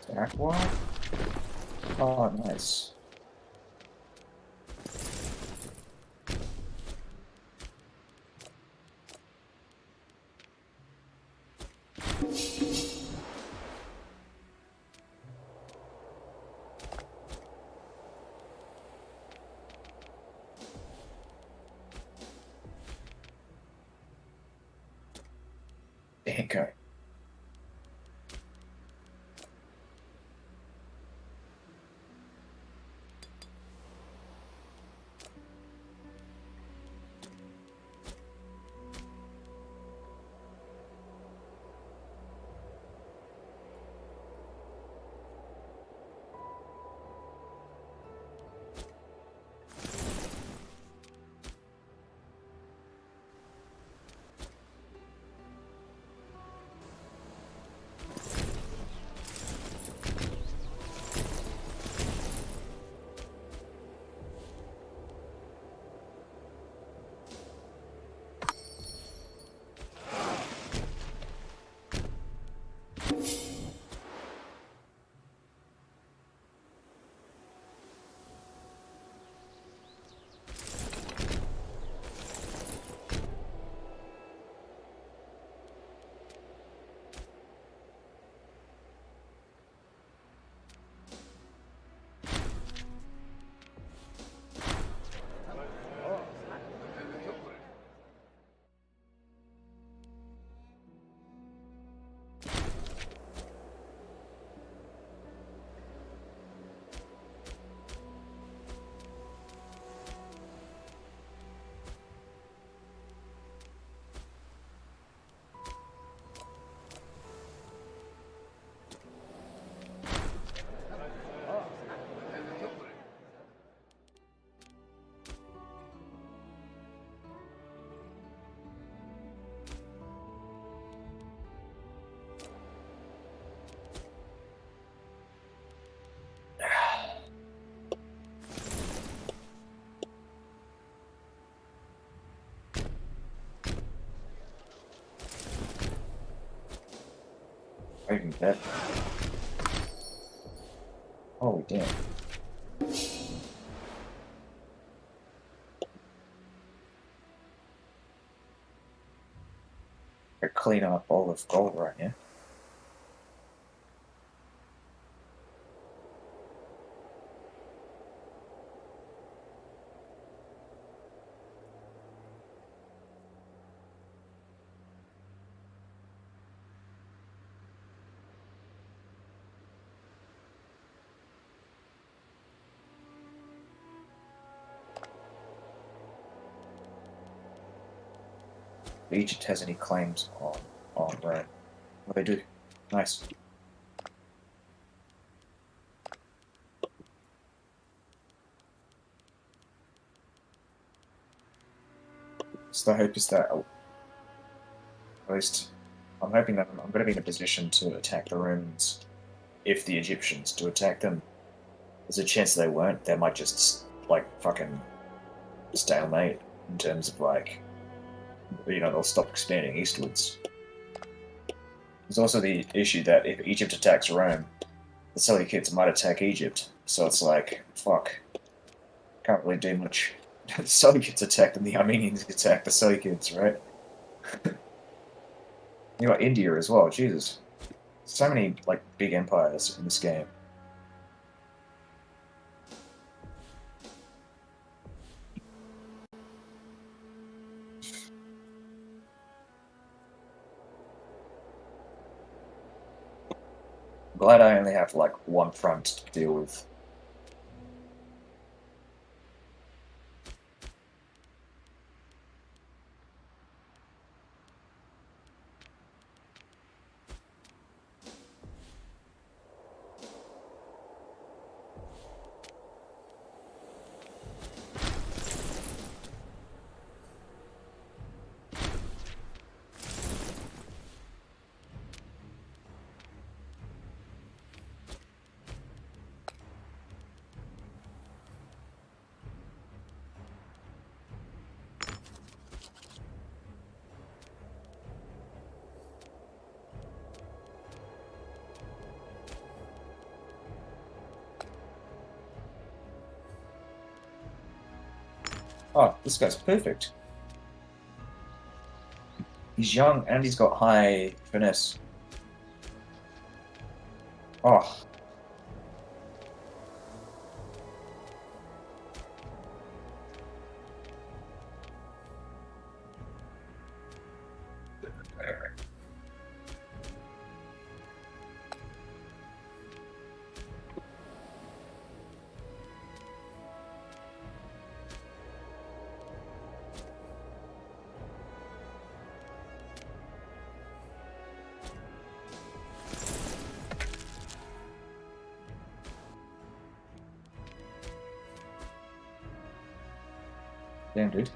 Stack wall? Oh, nice. Okay. fucking dead. Holy damn. I clean up all of gold right now. Egypt has any claims on Rome? Well, they do. Nice. So the hope is that, at least, I'm hoping that I'm going to be in a position to attack the Romans if the Egyptians do attack them. There's a chance they won't. They might just, like, fucking stalemate in terms of, like, you know, they'll stop expanding eastwards. There's also the issue that if Egypt attacks Rome, the Seleucids might attack Egypt. So it's like, fuck. Can't really do much. The Seleucids attack them, the Armenians attack the Seleucids, right? You got India as well, Jesus. So many, like, big empires in this game. I'm glad I only have, like, one front to deal with. Oh, this guy's perfect. He's young and he's got high finesse. Oh. Damn, dude.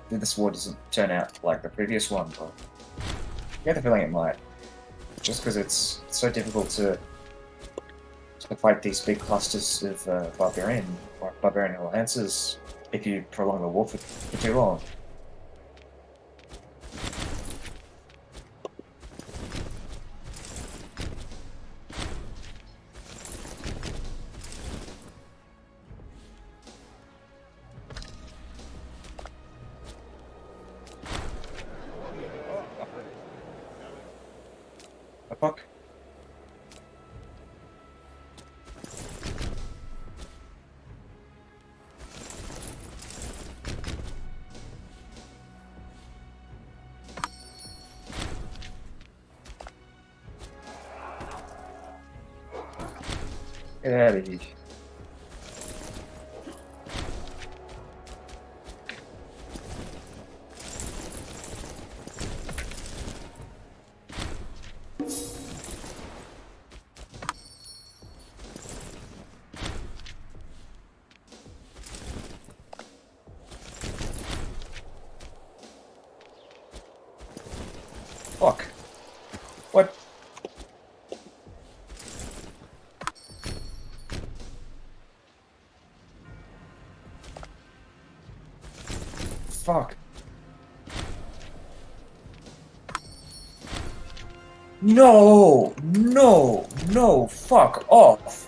this war doesn't turn out like the previous one, but I get the feeling it might. Just because it's so difficult to fight these big clusters of barbarian alliances if you prolong the war for too long. The fuck? Get out of here. Fuck. What? Fuck. No! No! No! Fuck off!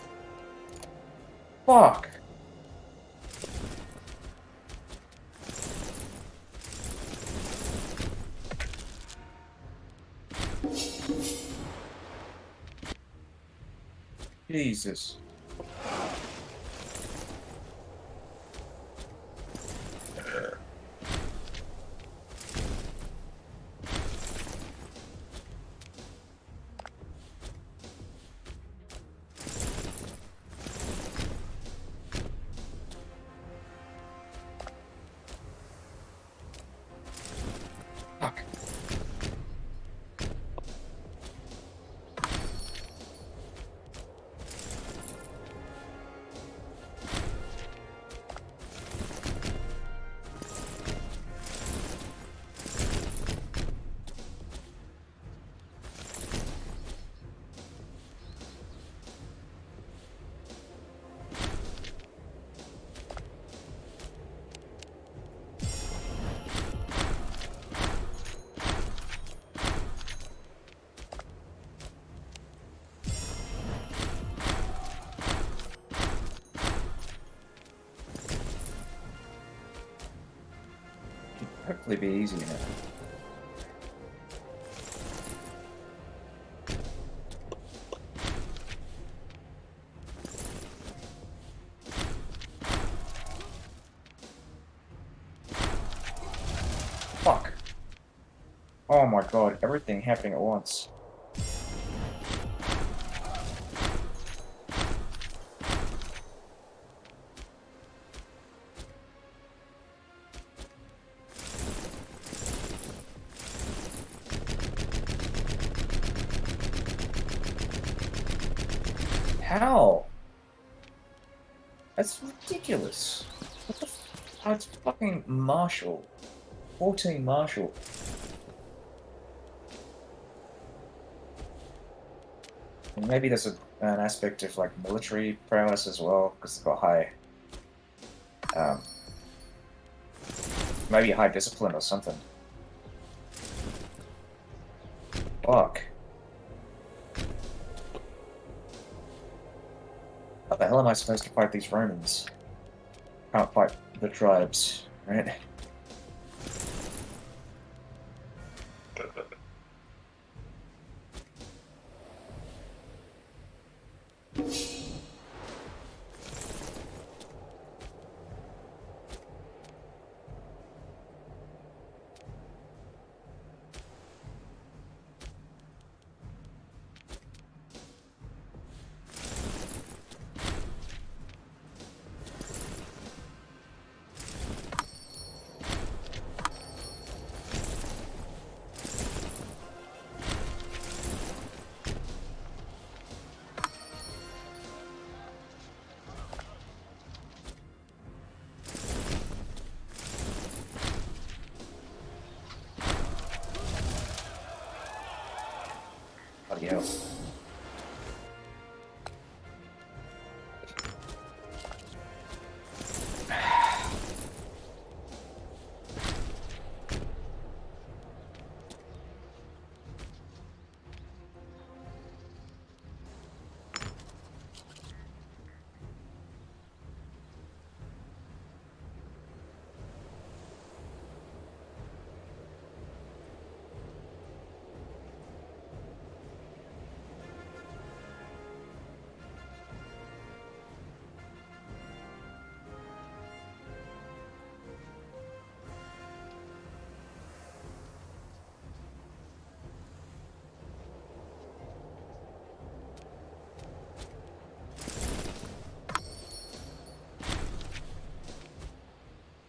Fuck! Jesus. Fuck. Hopefully be easy now. Fuck. Oh my god, everything happening at once. How? That's ridiculous. What the oh, it's fucking Marshall. 14 Marshall. And maybe there's an aspect of like military prowess as well, because they've got high, maybe high discipline or something. Fuck. How the hell am I supposed to fight these Romans? Can't fight the tribes, right? Bloody hell.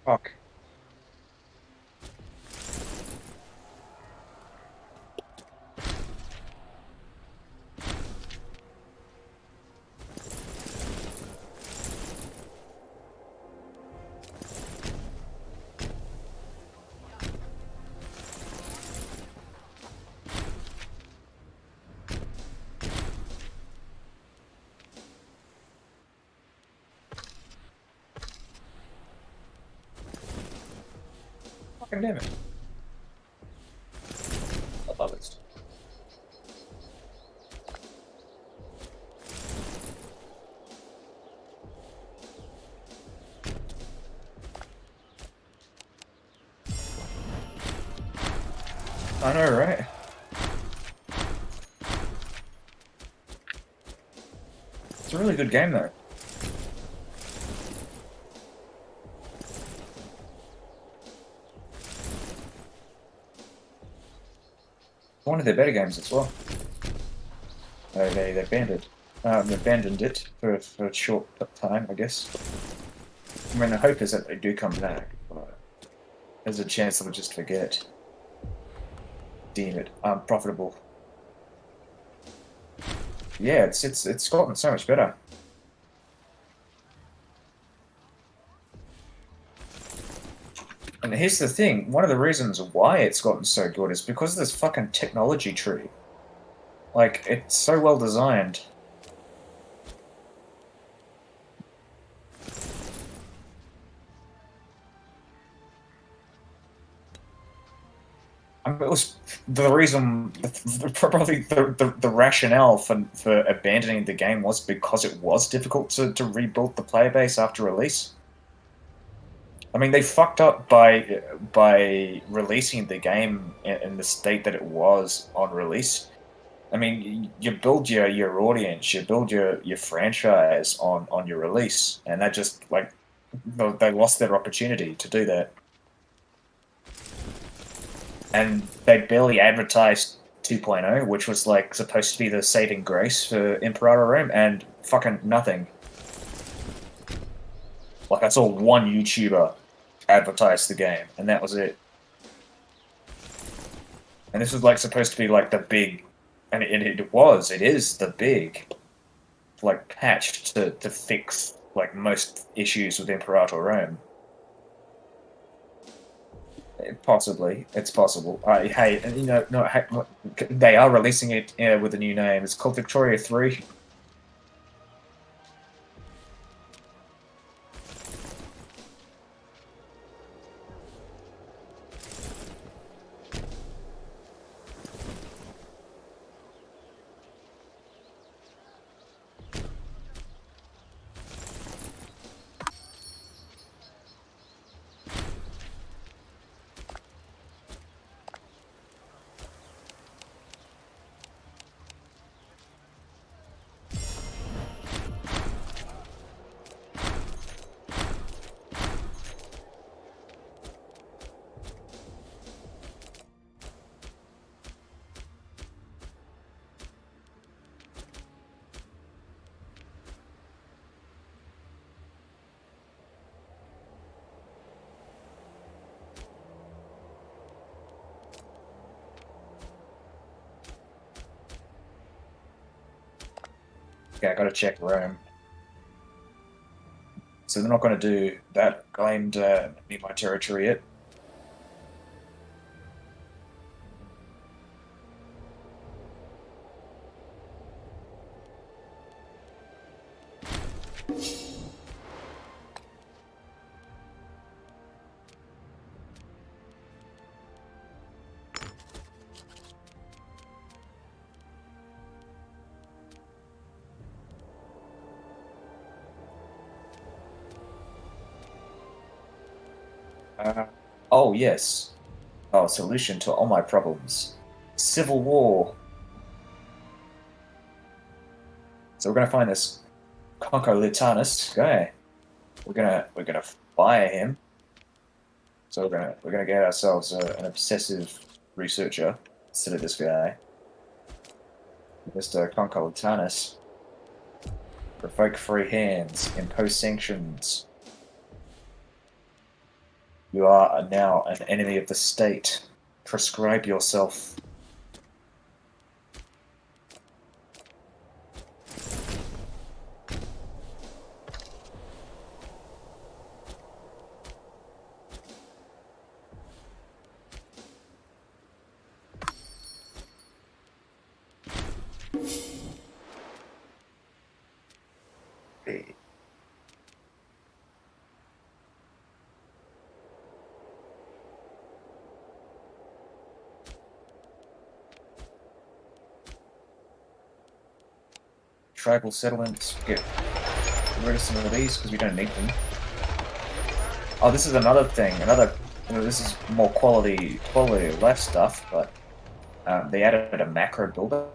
Fuck. Fucking damn it. I love it. I know, right? It's a really good game, though. One of their better games as well. They abandoned it for a short time, I guess. I mean, the hope is that they do come back, but there's a chance they'll just forget. Deem it unprofitable. Yeah, it's gotten so much better. And here's the thing, one of the reasons why it's gotten so good is because of this fucking technology tree. Like, it's so well designed. I mean, it was the reason, probably the rationale for abandoning the game was because it was difficult to rebuild the player base after release. I mean, they fucked up by releasing the game in the state that it was on release. I mean, you build your audience, you build your franchise on your release, and that just like they lost their opportunity to do that. And they barely advertised 2.0, which was like supposed to be the saving grace for Imperator Rome, and fucking nothing. Like I saw one YouTuber advertise the game, and that was it. And this was like supposed to be like the big, and it is the big, like patch to fix like most issues with Imperator Rome. Possibly, it's possible. Hey, you know, no, hey, they are releasing it with a new name. It's called Victoria 3. Okay, I gotta check Rome. So they're not going to do that claimed near my territory yet. Oh, yes. Oh, solution to all my problems. Civil war. So we're gonna find this Conco guy. We're gonna fire him. So we're gonna get ourselves an obsessive researcher instead of this guy, Mr. Conco. Revoke free hands. Impose sanctions. You are now an enemy of the state. Prescribe yourself. Tribal settlements. Get rid of some of these because we don't need them. Oh, this is another thing. This is more quality of life stuff, but they added a macro builder,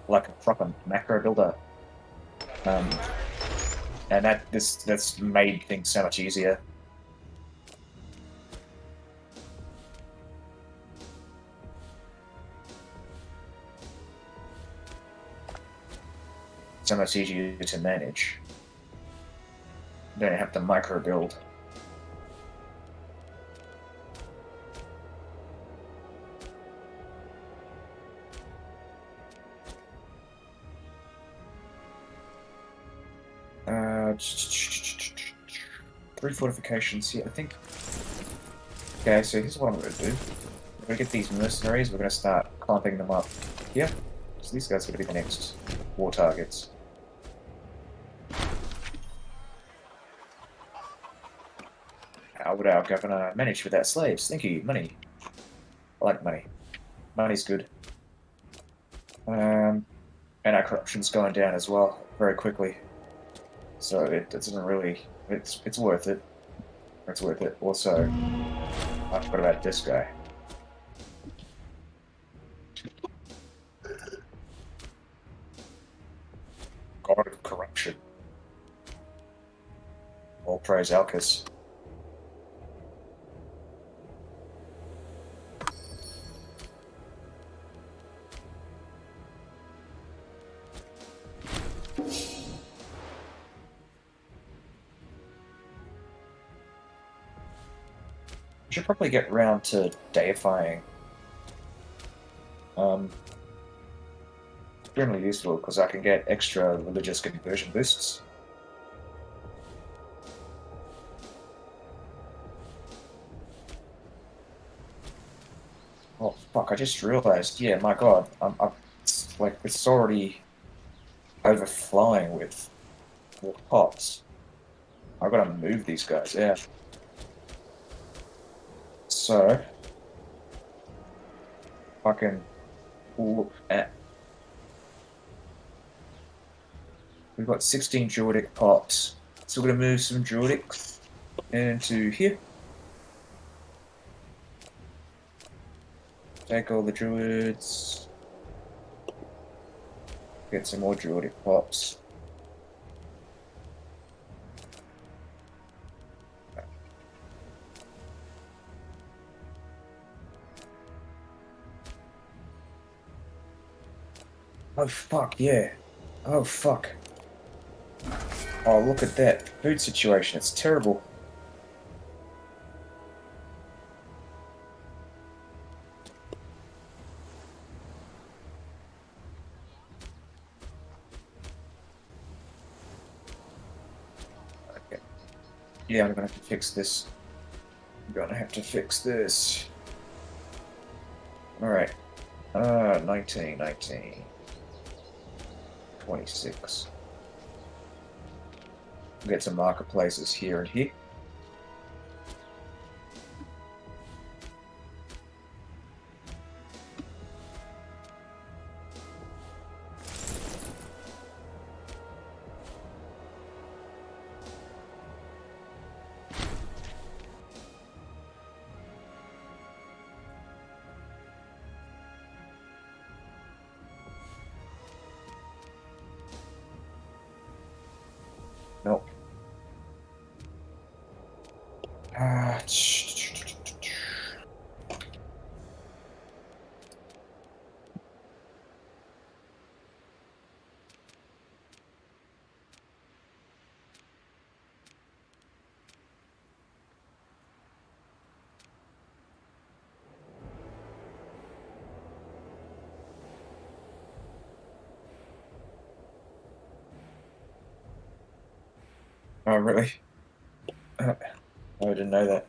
like a proper macro builder, and that's made things so much easier. So much easier to manage. You don't have to micro build. Three fortifications here, I think. Okay, so here's what I'm going to do. We're going to get these mercenaries, we're going to start clumping them up here. So these guys are going to be the next war targets. How would our governor manage without slaves? Thank you, money. I like money. Money's good. And our corruption's going down as well, very quickly. So it doesn't really... It's worth it. It's worth it. Also, what about this guy? God of corruption. All praise Alcus. Should probably get round to deifying. Extremely useful because I can get extra religious conversion boosts. Oh fuck! I just realized. Yeah, my god, it's already overflowing with pots. I've got to move these guys. Yeah. So, fucking look at. We've got 16 Druidic pots. So we're going to move some Druidics into here. Take all the Druids. Get some more Druidic pots. Oh fuck, yeah. Oh fuck. Oh, look at that food situation. It's terrible. Okay. Yeah, I'm gonna have to fix this. I'm gonna have to fix this. Alright. 19, 26. We'll get some marketplaces here and here. Nope. Oh, really? I didn't know that.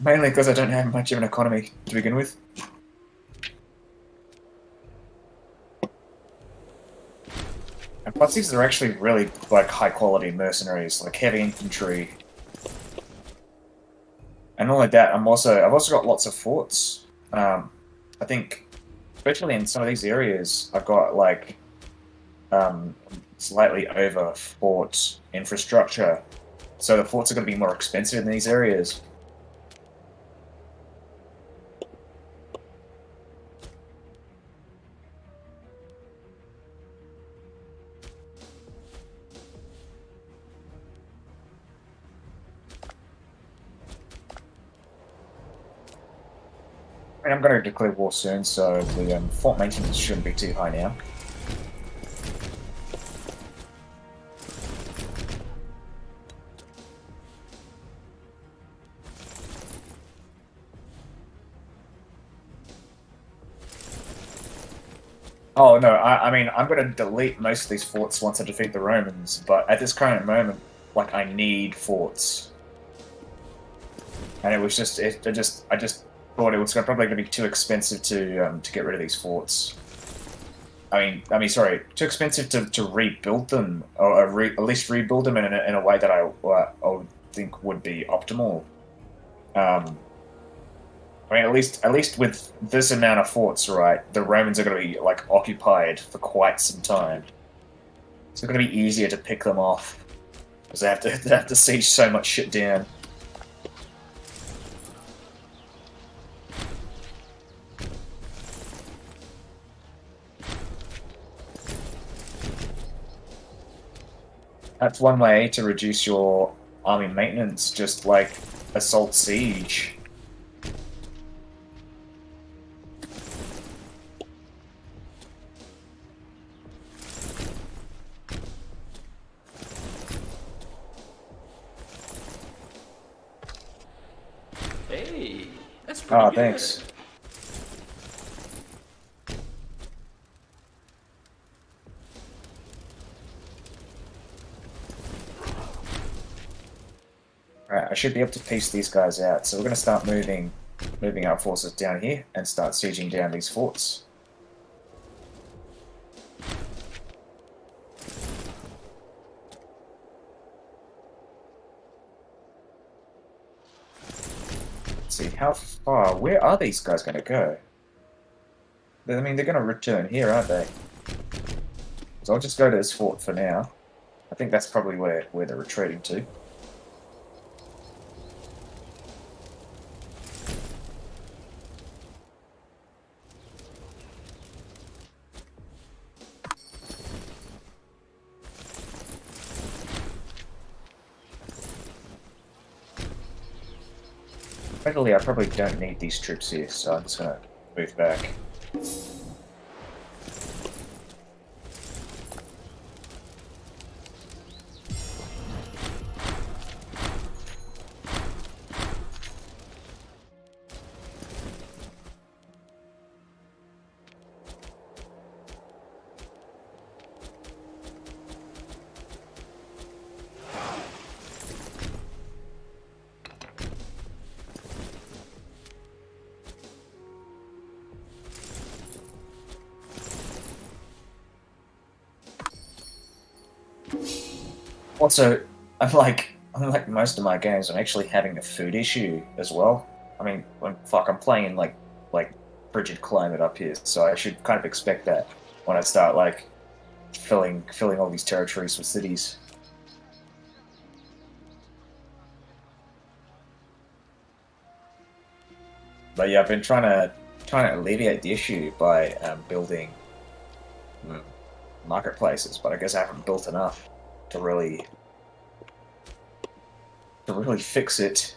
Mainly because I don't have much of an economy to begin with. And plus these are actually really like high quality mercenaries, like heavy infantry. And not only that, I've also got lots of forts. I think especially in some of these areas I've got like slightly over fort infrastructure. So the forts are going to be more expensive in these areas. I mean, I'm going to declare war soon, so the fort maintenance shouldn't be too high now. Oh no, I mean, I'm going to delete most of these forts once I defeat the Romans, but at this current moment, like, I need forts. And it was just, I just thought it was probably going to be too expensive to get rid of these forts. I mean, sorry, too expensive to rebuild them, or at least rebuild them in a way that I would think would be optimal. I mean, at least with this amount of forts, right, the Romans are going to be like occupied for quite some time. It's going to be easier to pick them off because they have to siege so much shit down. That's one way to reduce your army maintenance, just like assault siege. Hey, that's pretty good. Thanks. Right, I should be able to piece these guys out. So we're going to start moving our forces down here and start sieging down these forts. Let's see, how far? Where are these guys going to go? I mean, they're going to return here, aren't they? So I'll just go to this fort for now. I think that's probably where they're retreating to. Luckily, I probably don't need these troops here, so I'm just going to move back. Also, unlike most of my games, I'm actually having a food issue as well. I mean, I'm playing in like frigid climate up here, so I should kind of expect that when I start like filling all these territories with cities. But yeah, I've been trying to alleviate the issue by building marketplaces, but I guess I haven't built enough to really fix it.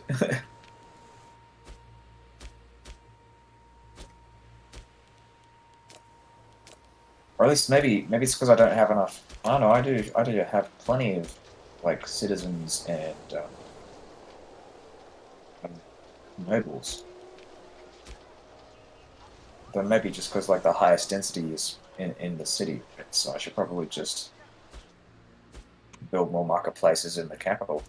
Or at least maybe it's because I don't have enough. I don't know. I do have plenty of like citizens and nobles. But maybe just because like the highest density is in the city, so I should probably just build more marketplaces in the capital.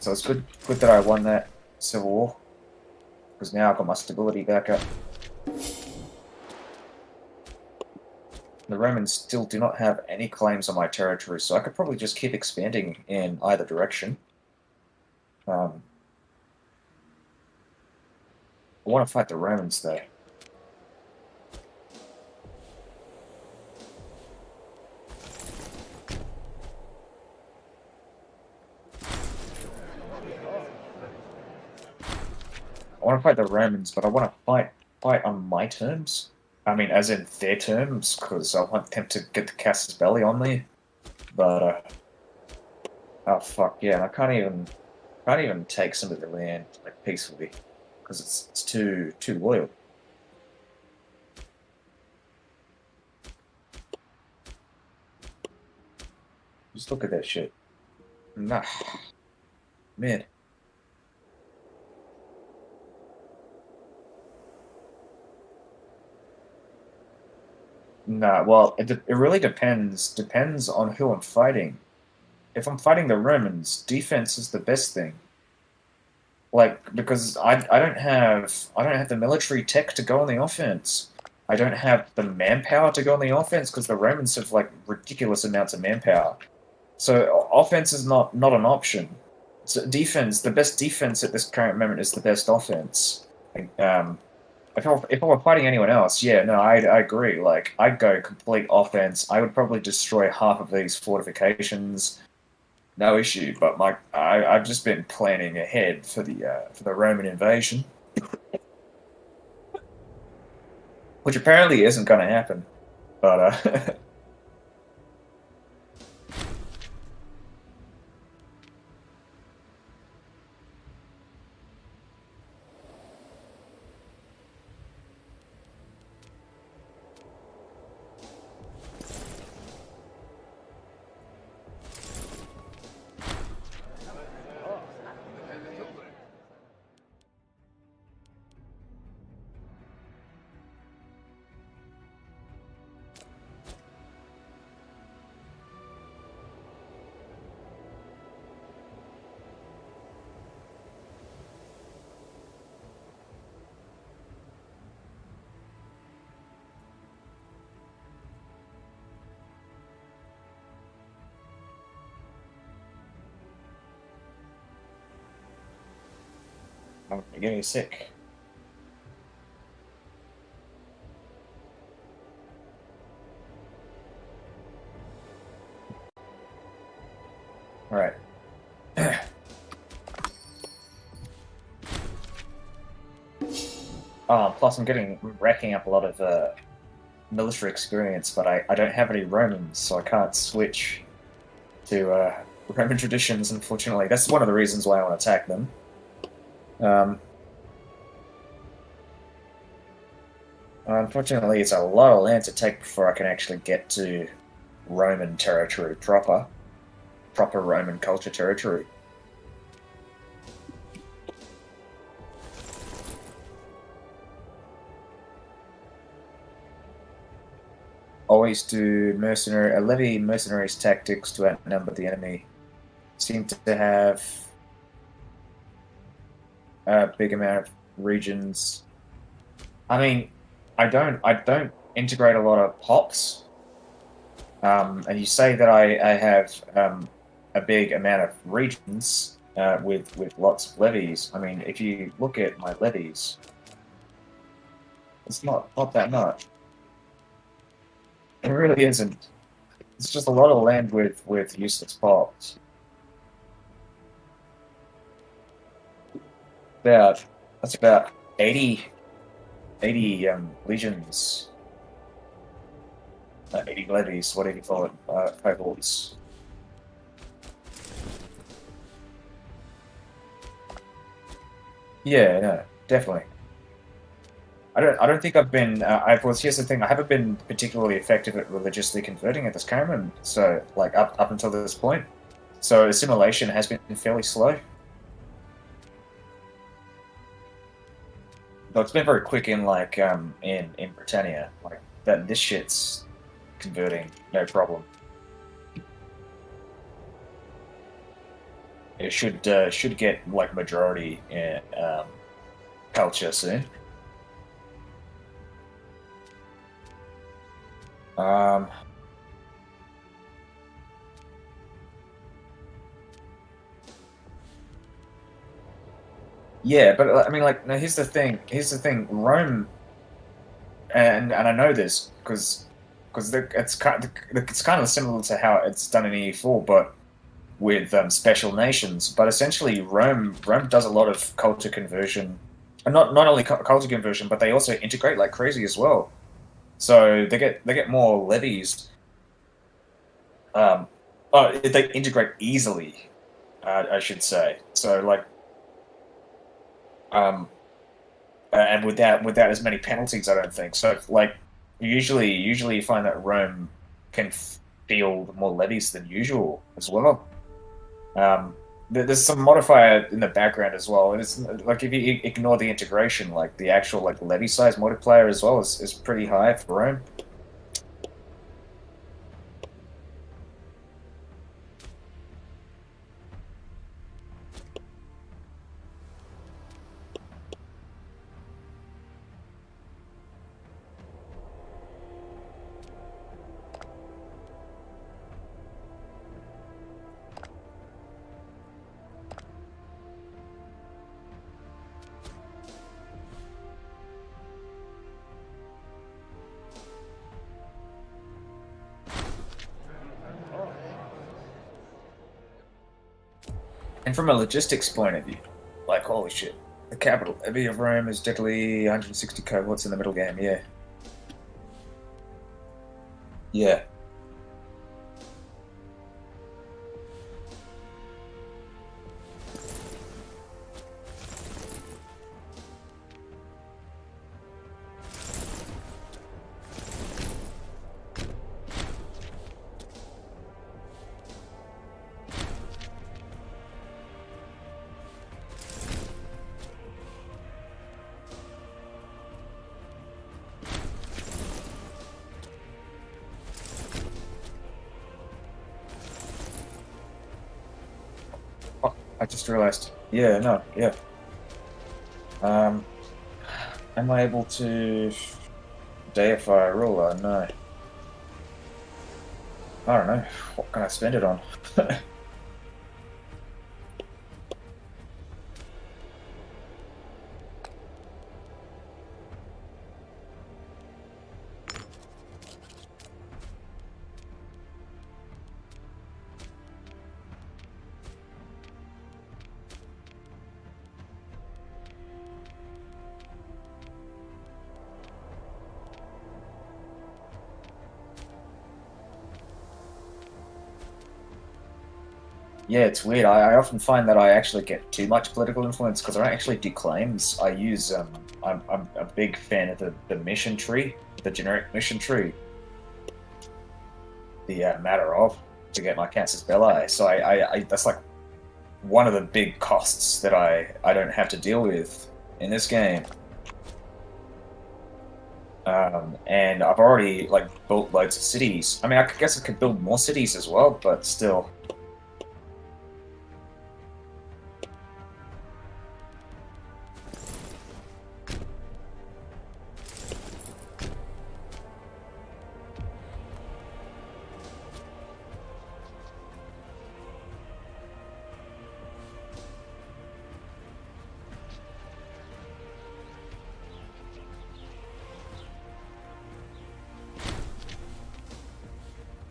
So it's good that I won that civil war, because now I've got my stability back up. The Romans still do not have any claims on my territory, so I could probably just keep expanding in either direction. I want to fight the Romans, though. I want to fight the Romans, but I want to fight on my terms. I mean, as in their terms, because I want them to get the Casus Belli on me. But oh fuck yeah, and I can't even take some of the land like peacefully, because it's too loyal. Just look at that shit. Nah, man. Nah, well, it really depends on who I'm fighting. If I'm fighting the Romans, defense is the best thing. Like, because I don't have the military tech to go on the offense. I don't have the manpower to go on the offense because the Romans have like ridiculous amounts of manpower. So offense is not an option. So defense, the best defense at this current moment is the best offense. If I were fighting anyone else, yeah, no, I agree. Like, I'd go complete offense. I would probably destroy half of these fortifications, no issue. But I've just been planning ahead for the Roman invasion, which apparently isn't going to happen. But I'm getting sick. All right. Plus I'm racking up a lot of military experience, but I don't have any Romans, so I can't switch to Roman traditions, unfortunately. That's one of the reasons why I want to attack them. Unfortunately, it's a lot of land to take before I can actually get to Roman territory proper Roman culture territory. Always do levy mercenaries tactics to outnumber the enemy. Seem to have a big amount of regions. I mean, I don't integrate a lot of pops. And you say that I have a big amount of regions with lots of levies. I mean, if you look at my levies, it's not that much. It really isn't. It's just a lot of land with useless pops. That's about 80 legions. 80 levies, whatever you call it, cohorts. Yeah, no, definitely. I don't think I've been. Here's the thing. I haven't been particularly effective at religiously converting at this current moment. So, like up until this point, so assimilation has been fairly slow. But it's been very quick in like in Britannia. Like that, this shit's converting, no problem. it should get like majority in culture soon. Um, yeah, but I mean, like, no, here's the thing. Here's the thing. Rome, and I know this because it's kind of similar to how it's done in E4, but with special nations. But essentially, Rome does a lot of culture conversion, and not only culture conversion, but they also integrate like crazy as well. So they get more levies. Um, oh, they integrate easily, I should say. So like, um, and without as many penalties, I don't think. So like, usually you find that Rome can field more levies than usual as well. Um, there's some modifier in the background as well. And it's like if you ignore the integration, like the actual like levy size multiplier as well is pretty high for Rome. And from a logistics point of view, like holy shit, the capital levy of Rome is deadly 160 cohorts in the middle game. Yeah, yeah. Oh, I just realized. Yeah, no, yeah. Um, am I able to deify a ruler? No. I don't know. What can I spend it on? Yeah, it's weird. I often find that I actually get too much political influence because I don't actually do claims. I use I'm a big fan of the mission tree, the generic mission tree, the matter of to get my casus belli. So I that's like one of the big costs that I don't have to deal with in this game. And I've already like built loads of cities. I mean, I guess I could build more cities as well, but still.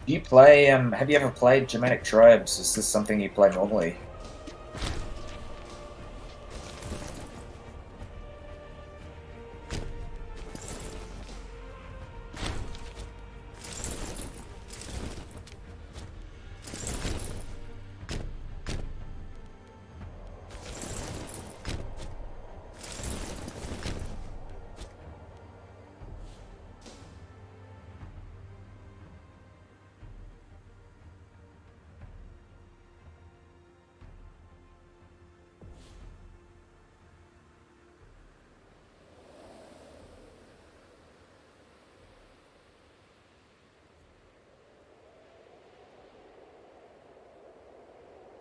Do you play? Have you ever played Germanic Tribes? Is this something you play normally?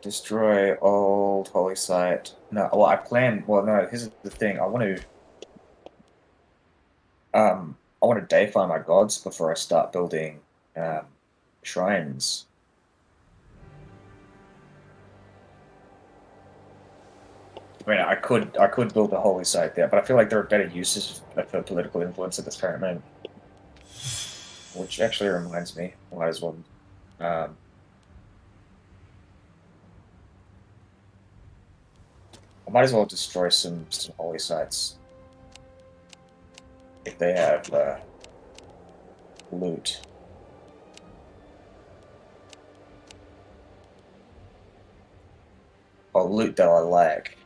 Destroy old holy site. No, well, I plan. Well, no. Here's the thing. I want to deify my gods before I start building um, shrines. I mean, I could build a holy site there, but I feel like there are better uses for political influence at this current moment. Which actually reminds me, I might as well. Um, I might as well destroy some holy sites if they have loot. Or loot that I lack.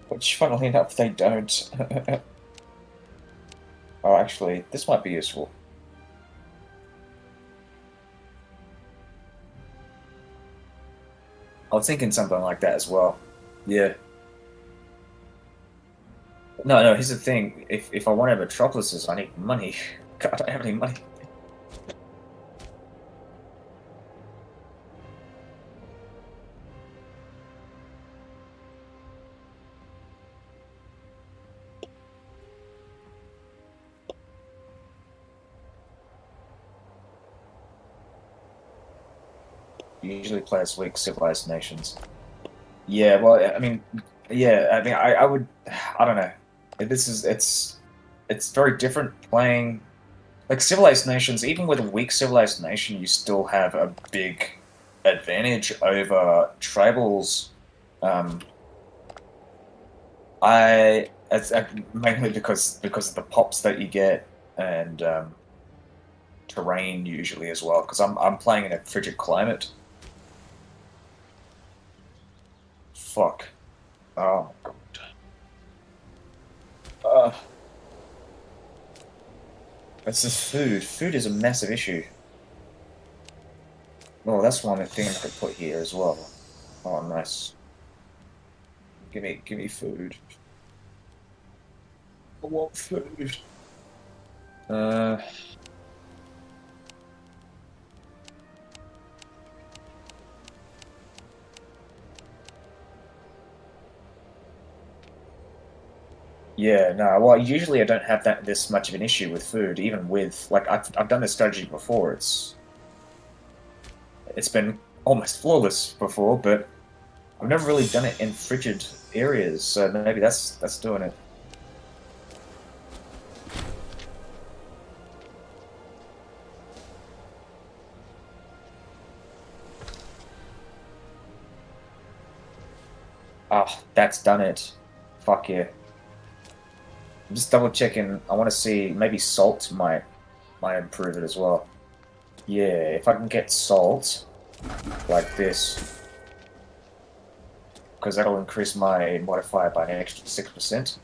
Which, funnily enough, they don't. Oh, actually, this might be useful. I was thinking something like that as well. Yeah. No, no, here's the thing. If I want to have metropolises, I need money. God, I don't have any money. Usually play as weak civilized nations. Yeah, well, I mean, yeah, I mean, I would, I don't know. It's very different playing like civilized nations. Even with a weak civilized nation, you still have a big advantage over tribals. Um, it's mainly because of the pops that you get and terrain usually as well. Because I'm playing in a frigid climate. Fuck. Oh my god. It's just food. Food is a massive issue. Oh, that's one thing I could put here as well. Oh, nice. Give me food. I want food. Uh, yeah, no. Well, usually I don't have this much of an issue with food, even with like I've done this strategy before. It's been almost flawless before, but I've never really done it in frigid areas, so maybe that's doing it. Ah, that's done it. Fuck yeah. I'm just double checking. I want to see maybe salt might improve it as well. Yeah, if I can get salt like this, because that'll increase my modifier by an extra 6%.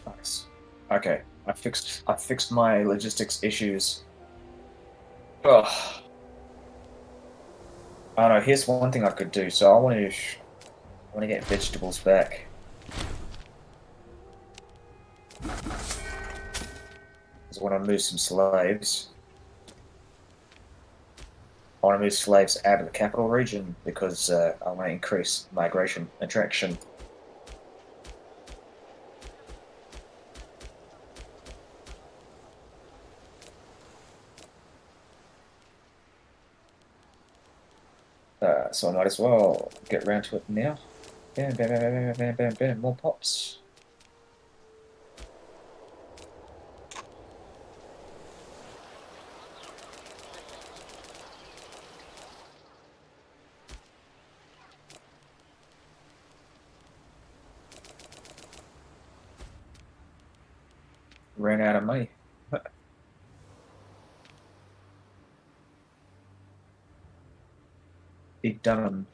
Nice. Okay, I fixed my logistics issues. Ugh. I don't know. Here's one thing I could do. So I want to get vegetables back. So I want to move some slaves. I want to move slaves out of the capital region because I want to increase migration attraction. So I might as well get round to it now. Bam, bam, bam, bam, bam, bam, bam, more pops. Ran out of money. Big Dunham.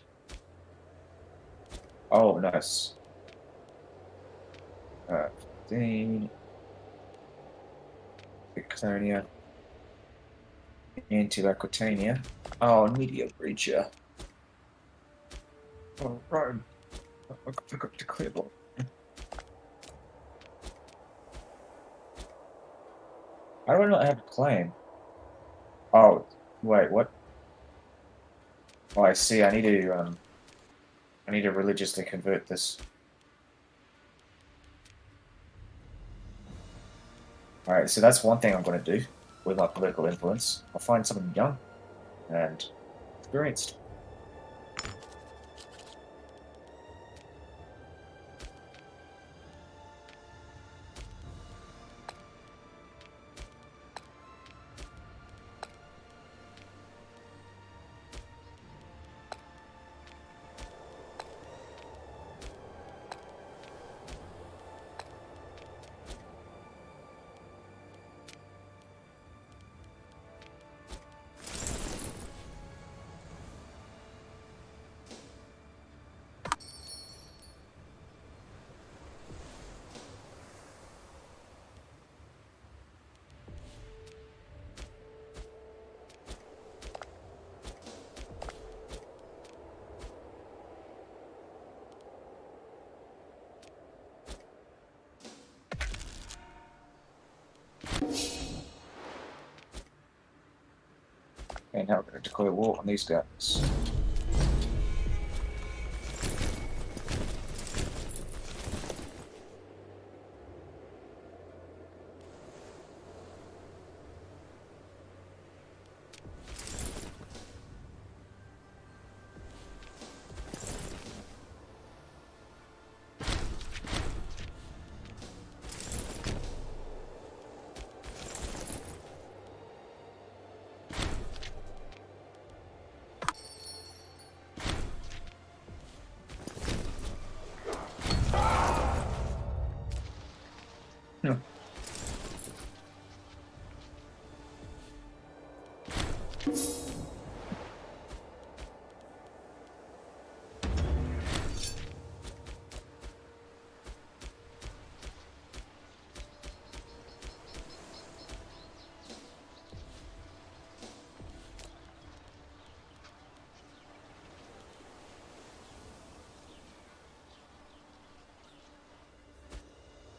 Oh, nice. 15. Saxonia. Into Aquitania. Oh, Media Breacher. Oh, Rome. I forgot to clear block. How do I not have a claim? Oh, wait, what? Oh, I see. I need to religiously convert this. All right, so that's one thing I'm going to do with my political influence. I'll find someone young and experienced. And now we're going to declare war on these guys.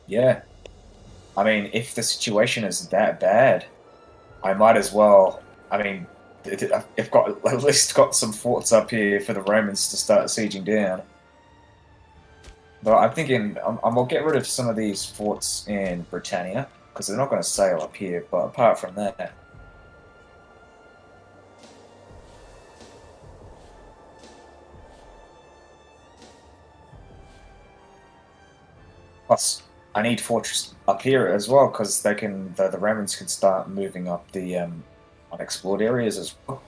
Yeah. I mean, if the situation is that bad, I might as well. I mean, I've got at least got some forts up here for the Romans to start sieging down. But I'm thinking I'll get rid of some of these forts in Britannia because they're not going to sail up here. But apart from that, plus I need fortress up here as well because the Romans can start moving up the unexplored areas as well.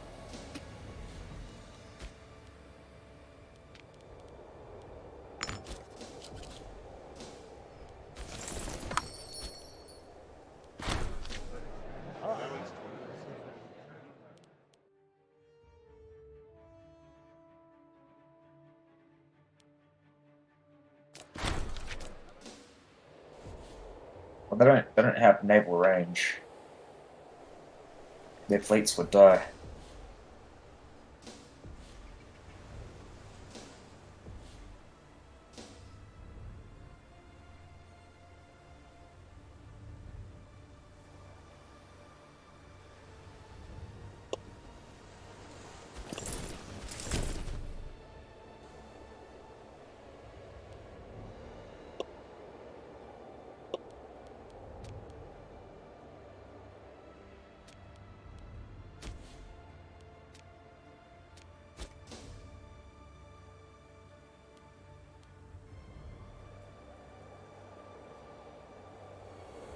Well, they don't have naval range. Their fleets would die.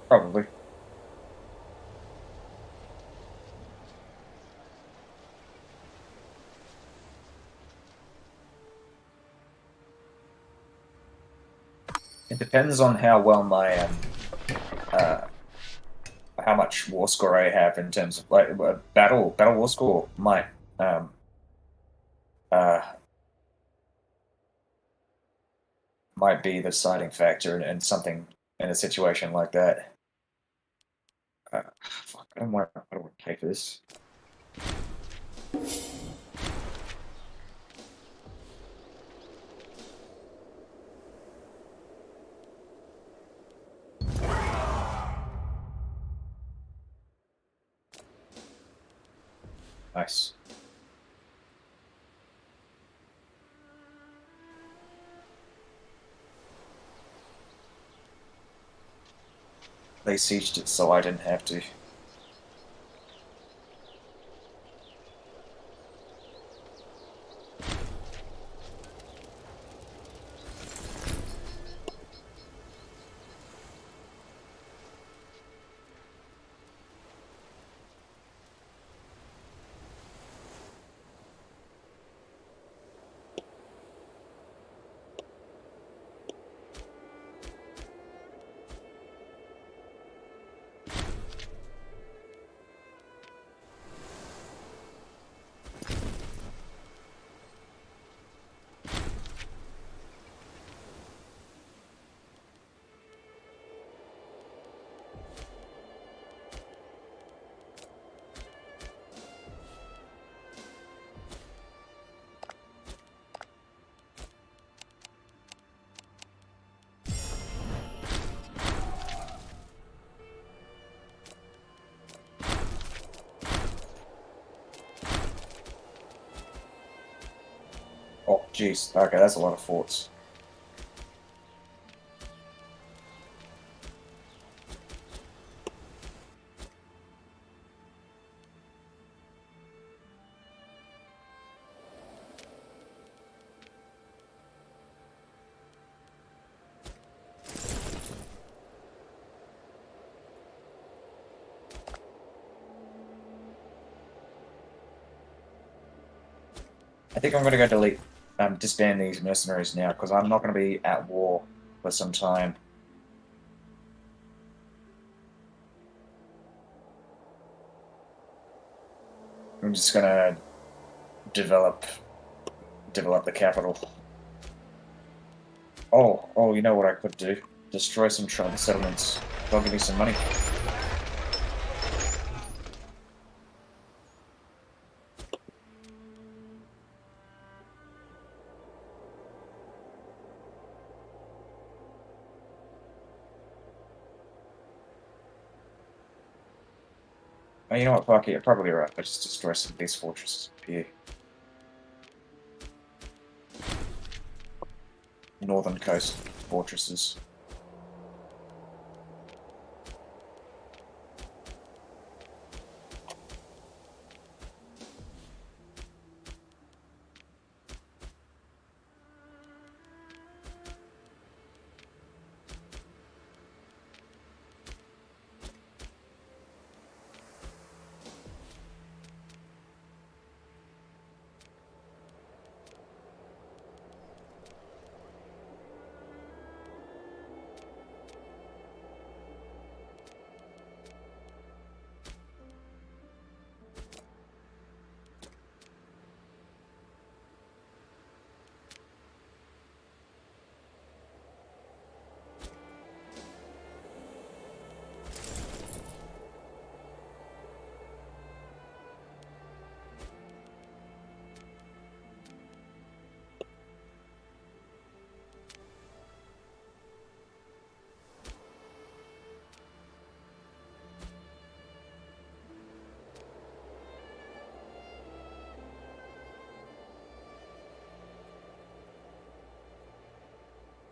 Probably. It depends on how well my how much war score I have in terms of like battle war score might um uh might be the deciding factor in something in a situation like that. Fuck, I don't want to pay for this. Nice. They sieged it, so I didn't have to. Oh, jeez. Okay, that's a lot of forts. I think I'm going to go delete, disband these mercenaries now, because I'm not going to be at war for some time. I'm just going to develop the capital. Oh, you know what I could do? Destroy some tribal settlements. They'll give me some money. Oh, you know what, fuck it, you're probably right. I just destroy some of these fortresses up here. Northern coast fortresses.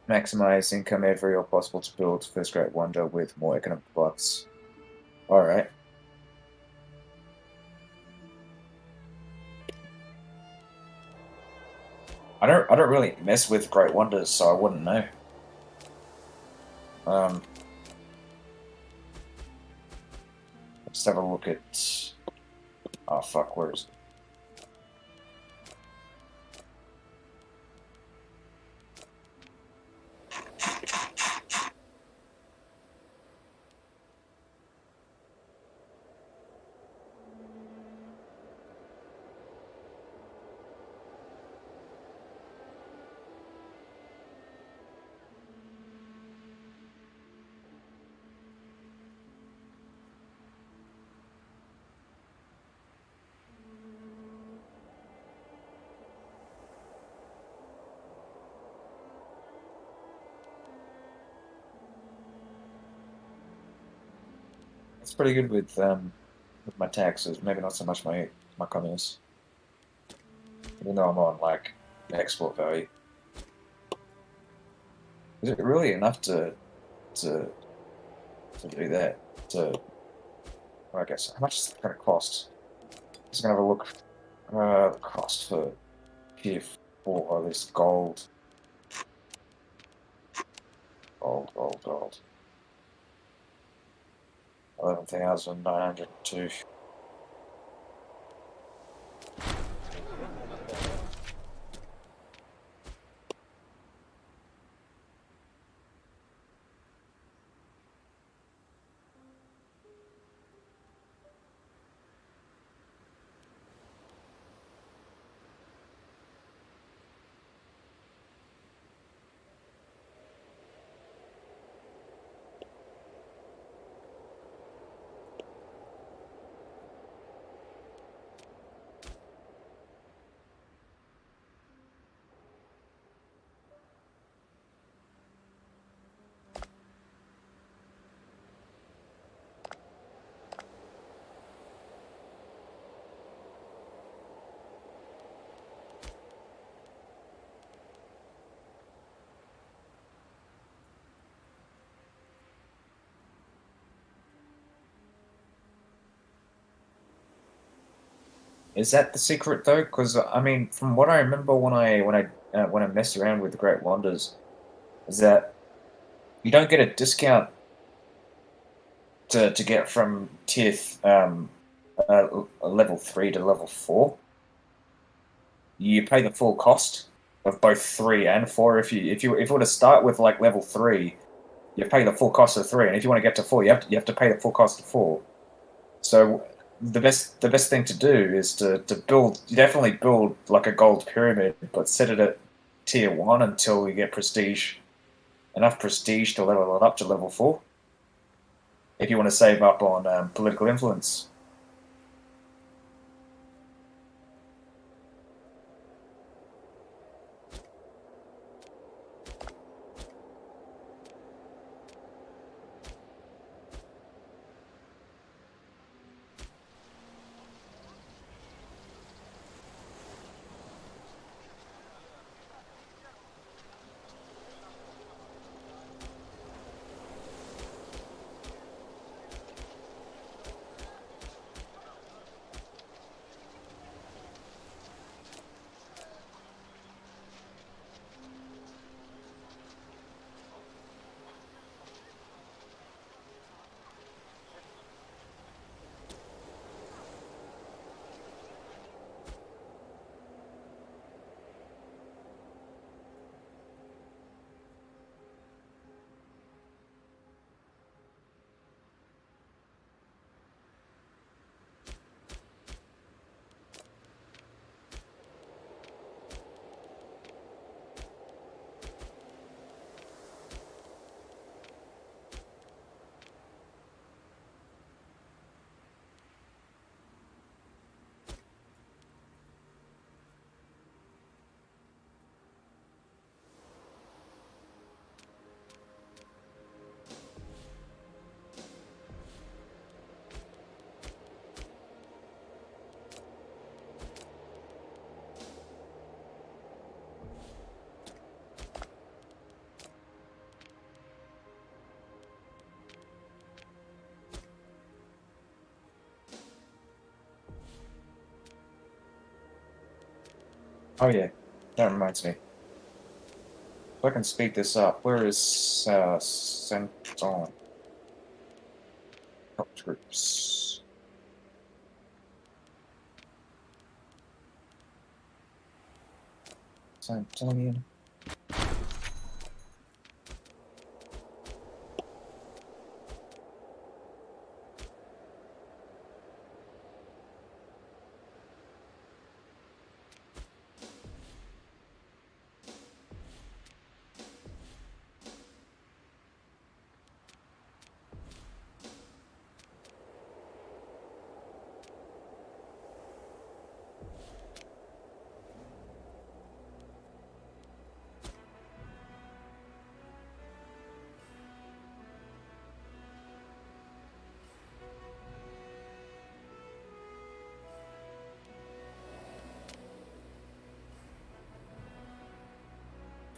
Maximize income every or possible to build first great wonder with more economic buffs. Alright. I don't really mess with great wonders, so I wouldn't know. Let's have a look at... Oh, fuck, where is it? It's pretty good with my taxes. Maybe not so much my commerce. Even though I'm on like export value. Is it really enough to do that? To well, I guess how much is it going to cost? Just gonna have a look. The cost for tier 4 or this gold. Gold. 11,902. Is that the secret though? Because I mean, from what I remember when I messed around with the Great Wonders, is that you don't get a discount to get from level 3 to level 4. You pay the full cost of both 3 and 4. If you were to start with like level 3, you pay the full cost of 3, and if you want to get to 4, you have to pay the full cost of 4. So the best thing to do is to build. You definitely build like a gold pyramid, but set it at tier 1 until you get enough prestige to level it up to level 4. If you want to save up on political influence. Oh yeah, that reminds me. If I can speed this up, where is Saxonia? Help troops. Saxonia.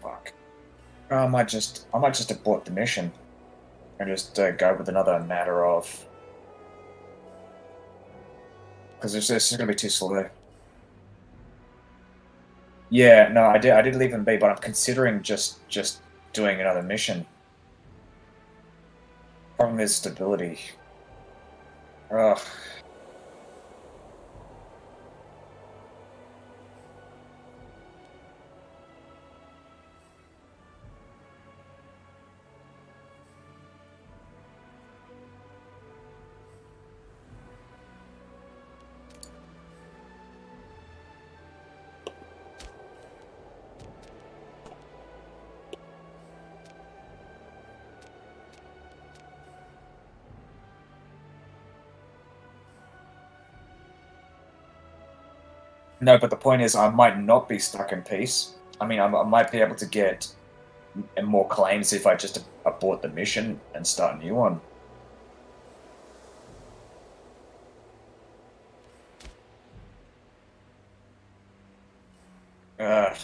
Fuck. I might just abort the mission and just go with another matter of, because this is gonna be too slow. Yeah, no, I did leave him be, but I'm considering just doing another mission. Problem is stability. Ugh. No, but the point is, I might not be stuck in peace. I mean, I might be able to get more claims if I just abort the mission and start a new one. Ugh.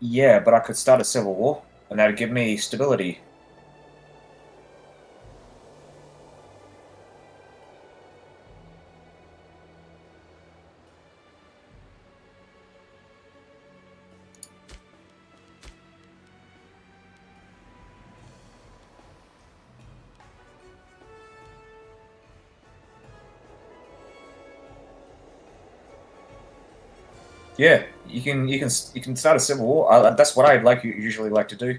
Yeah, but I could start a civil war, and that'd give me stability. Yeah, you can start a civil war. That's what I'd usually like to do.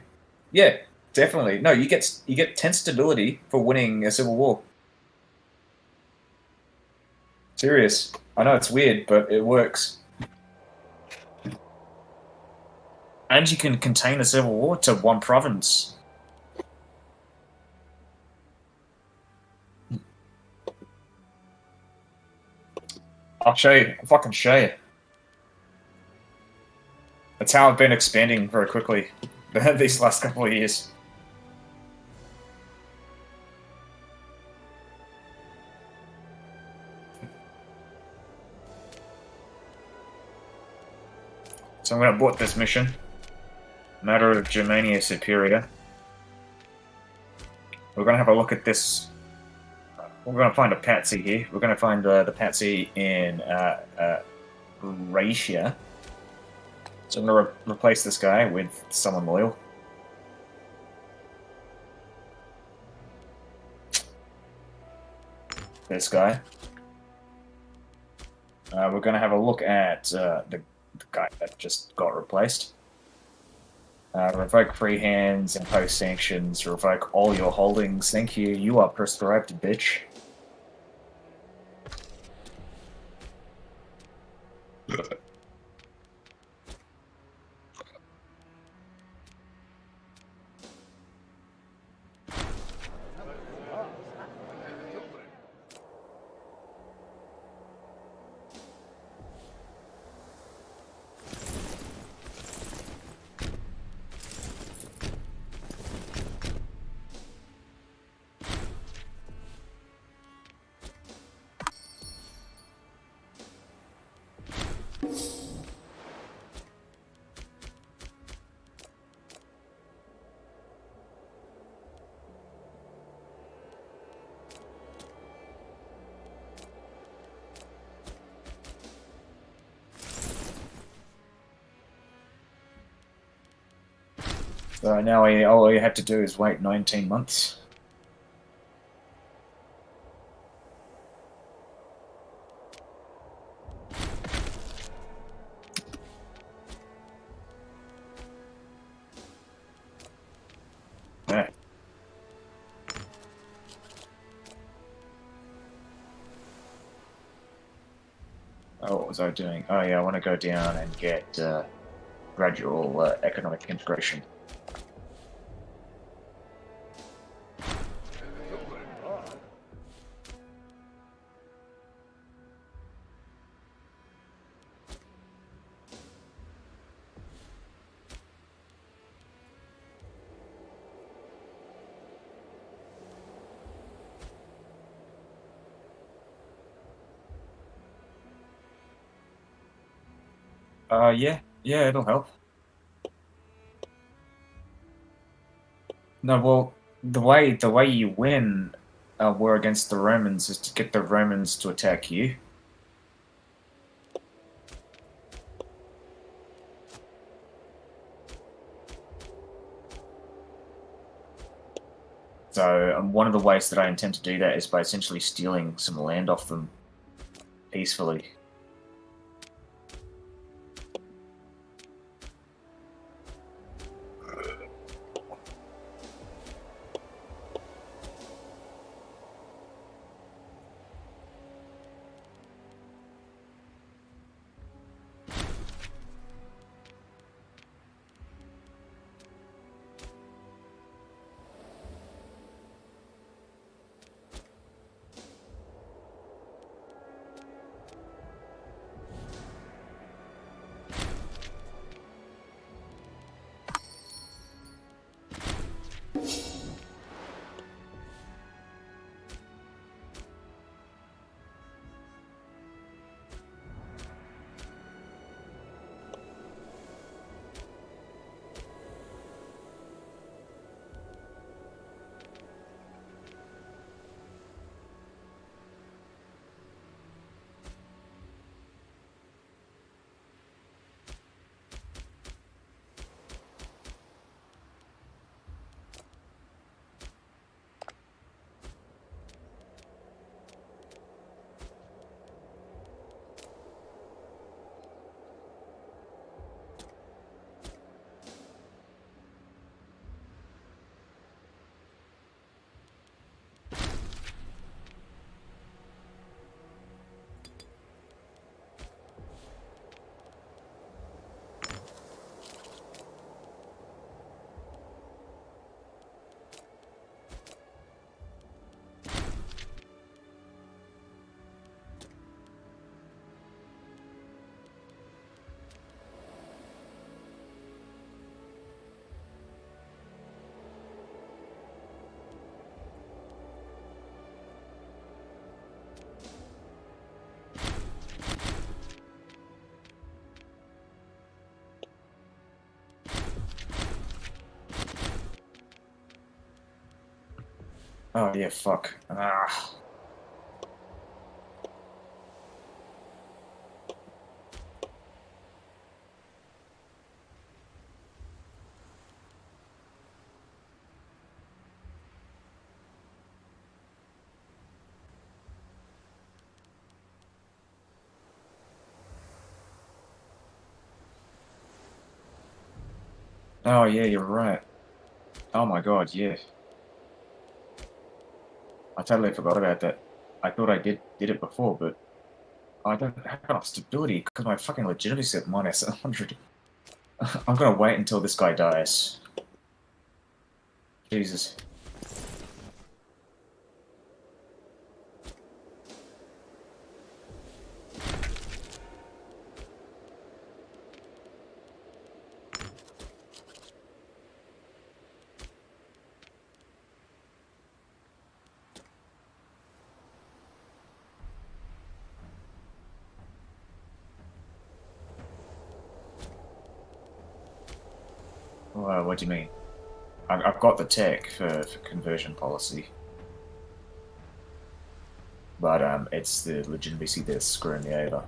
Yeah, definitely. No, you get 10 stability for winning a civil war. Serious. I know it's weird, but it works. And you can contain a civil war to one province. I'll show you. I'll fucking show you. That's how I've been expanding very quickly these last couple of years. So I'm going to abort this mission. Matter of Germania Superior. We're going to have a look at this. We're going to find a patsy here. We're going to find the patsy in Ratia. So I'm going to replace this guy with someone loyal. This guy. We're going to have a look at the guy that just got replaced. Revoke free hands, impose sanctions, revoke all your holdings. Thank you. You are prescribed, bitch. So now all you have to do is wait 19 months. Yeah. Oh, what was I doing? Oh yeah, I want to go down and get gradual economic integration. Yeah, it'll help. No, well, the way you win a war against the Romans is to get the Romans to attack you. So one of the ways that I intend to do that is by essentially stealing some land off them peacefully. Oh yeah, fuck. Ah. Oh yeah, you're right. Oh my god, yeah. I totally forgot about that. I thought I did it before, but I don't have enough stability because my fucking legitimacy at minus 100. I'm gonna wait until this guy dies. Jesus. What do you mean? I've got the tech for conversion policy, but it's the legitimacy that's screwing me over.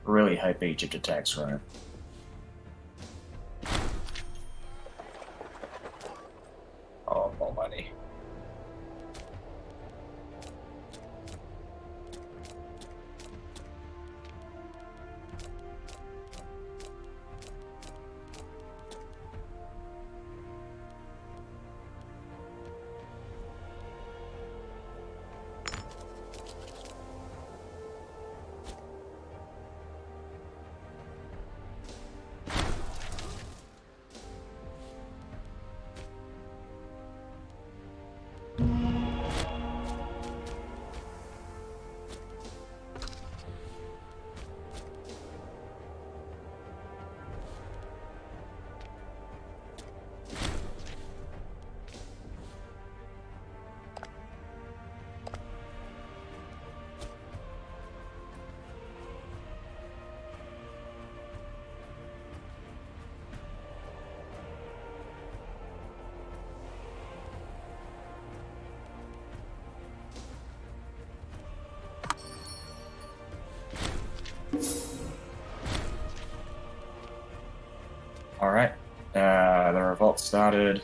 really hope Egypt attacks Rome. Oh, more money. Alright, the revolt started.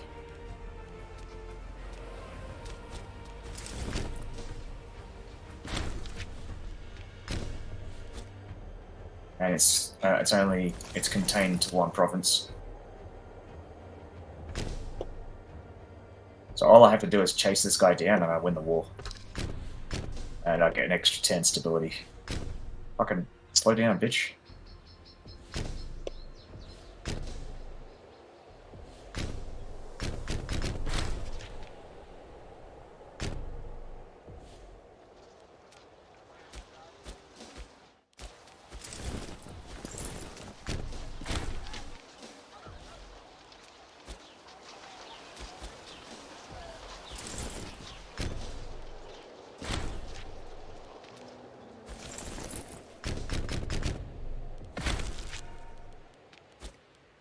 And it's contained to one province. So all I have to do is chase this guy down and I win the war. And I get an extra 10 stability. Fucking slow down, bitch.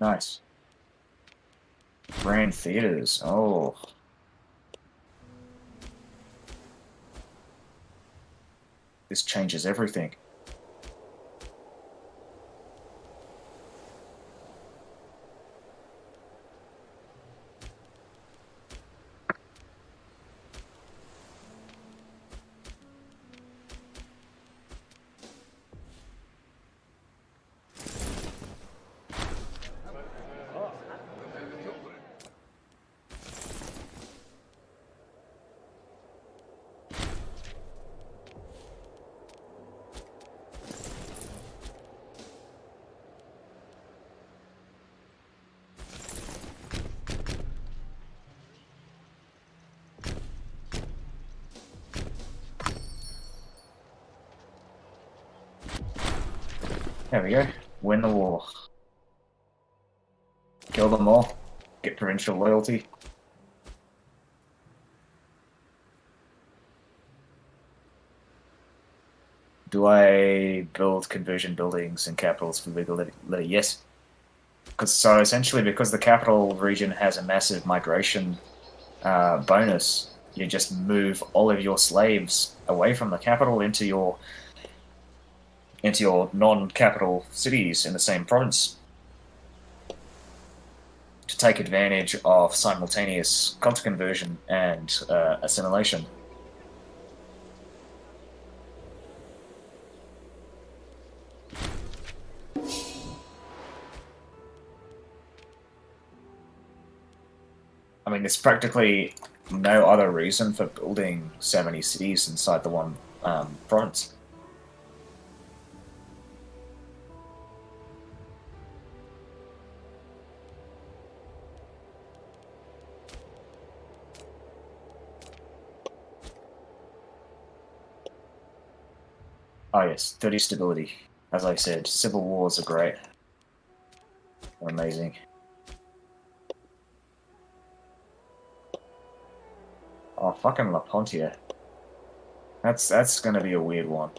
Nice. Grand theaters. Oh. This changes everything. There we go. Win the war. Kill them all. Get provincial loyalty. Do I build conversion buildings and capitals for legal? Yes. So essentially, because the capital region has a massive migration bonus, you just move all of your slaves away from the capital into your non-capital cities in the same province to take advantage of simultaneous contra-conversion and assimilation. I mean, there's practically no other reason for building so many cities inside the one province. Oh yes, 30 stability. As I said, civil wars are great. They're amazing. Oh, fucking La Pontia. That's gonna be a weird one.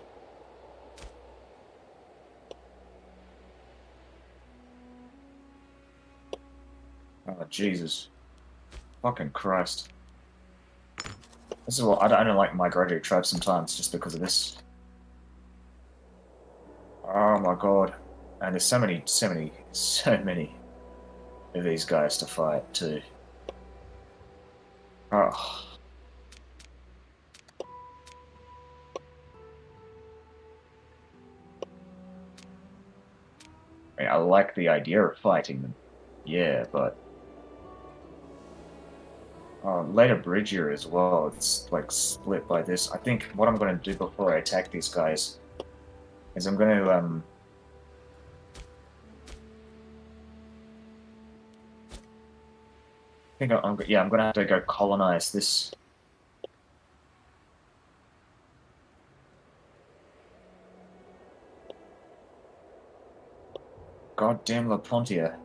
Oh, Jesus. Fucking Christ. This is what I don't like migratory tribes sometimes just because of this. Oh my god. And there's so many of these guys to fight too. Oh. I like the idea of fighting them. Yeah, but later Bridger as well, it's like split by this. I think what I'm going to do before I attack these guys is I'm going to I think I'm going to have to go colonize this. Goddamn La Pontia.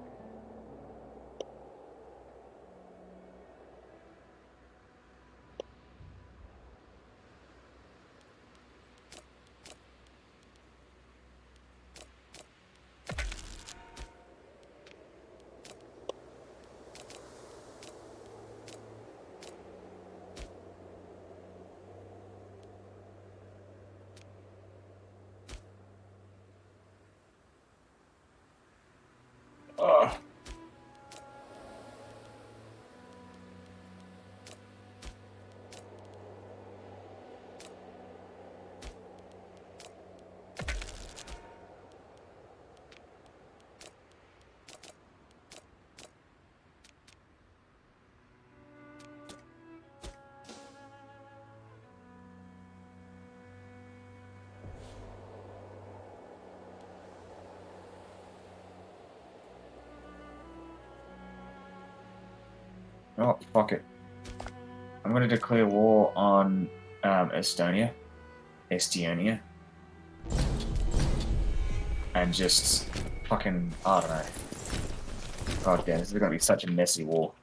Oh. Oh, fuck it. I'm going to declare war on Estonia. And just fucking, I don't know. God damn, this is going to be such a messy war.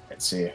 Let's see.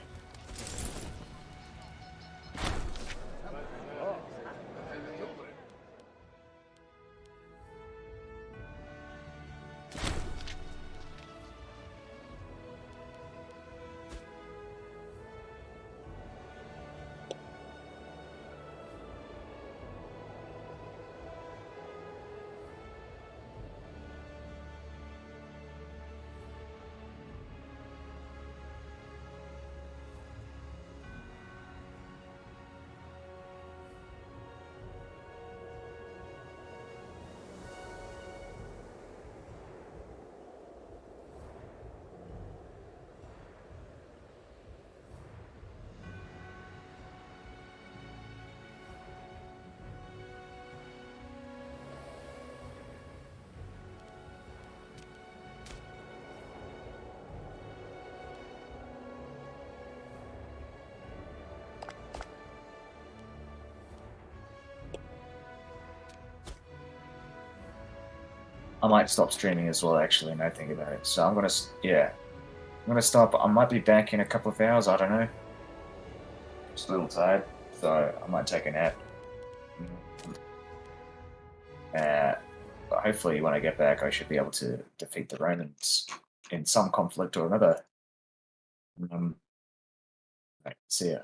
I might stop streaming as well, actually, now think about it. So I'm gonna, yeah. I'm gonna stop. I might be back in a couple of hours, I don't know. Just a little tired, so I might take a nap. But hopefully when I get back, I should be able to defeat the Romans in some conflict or another. Right, see ya.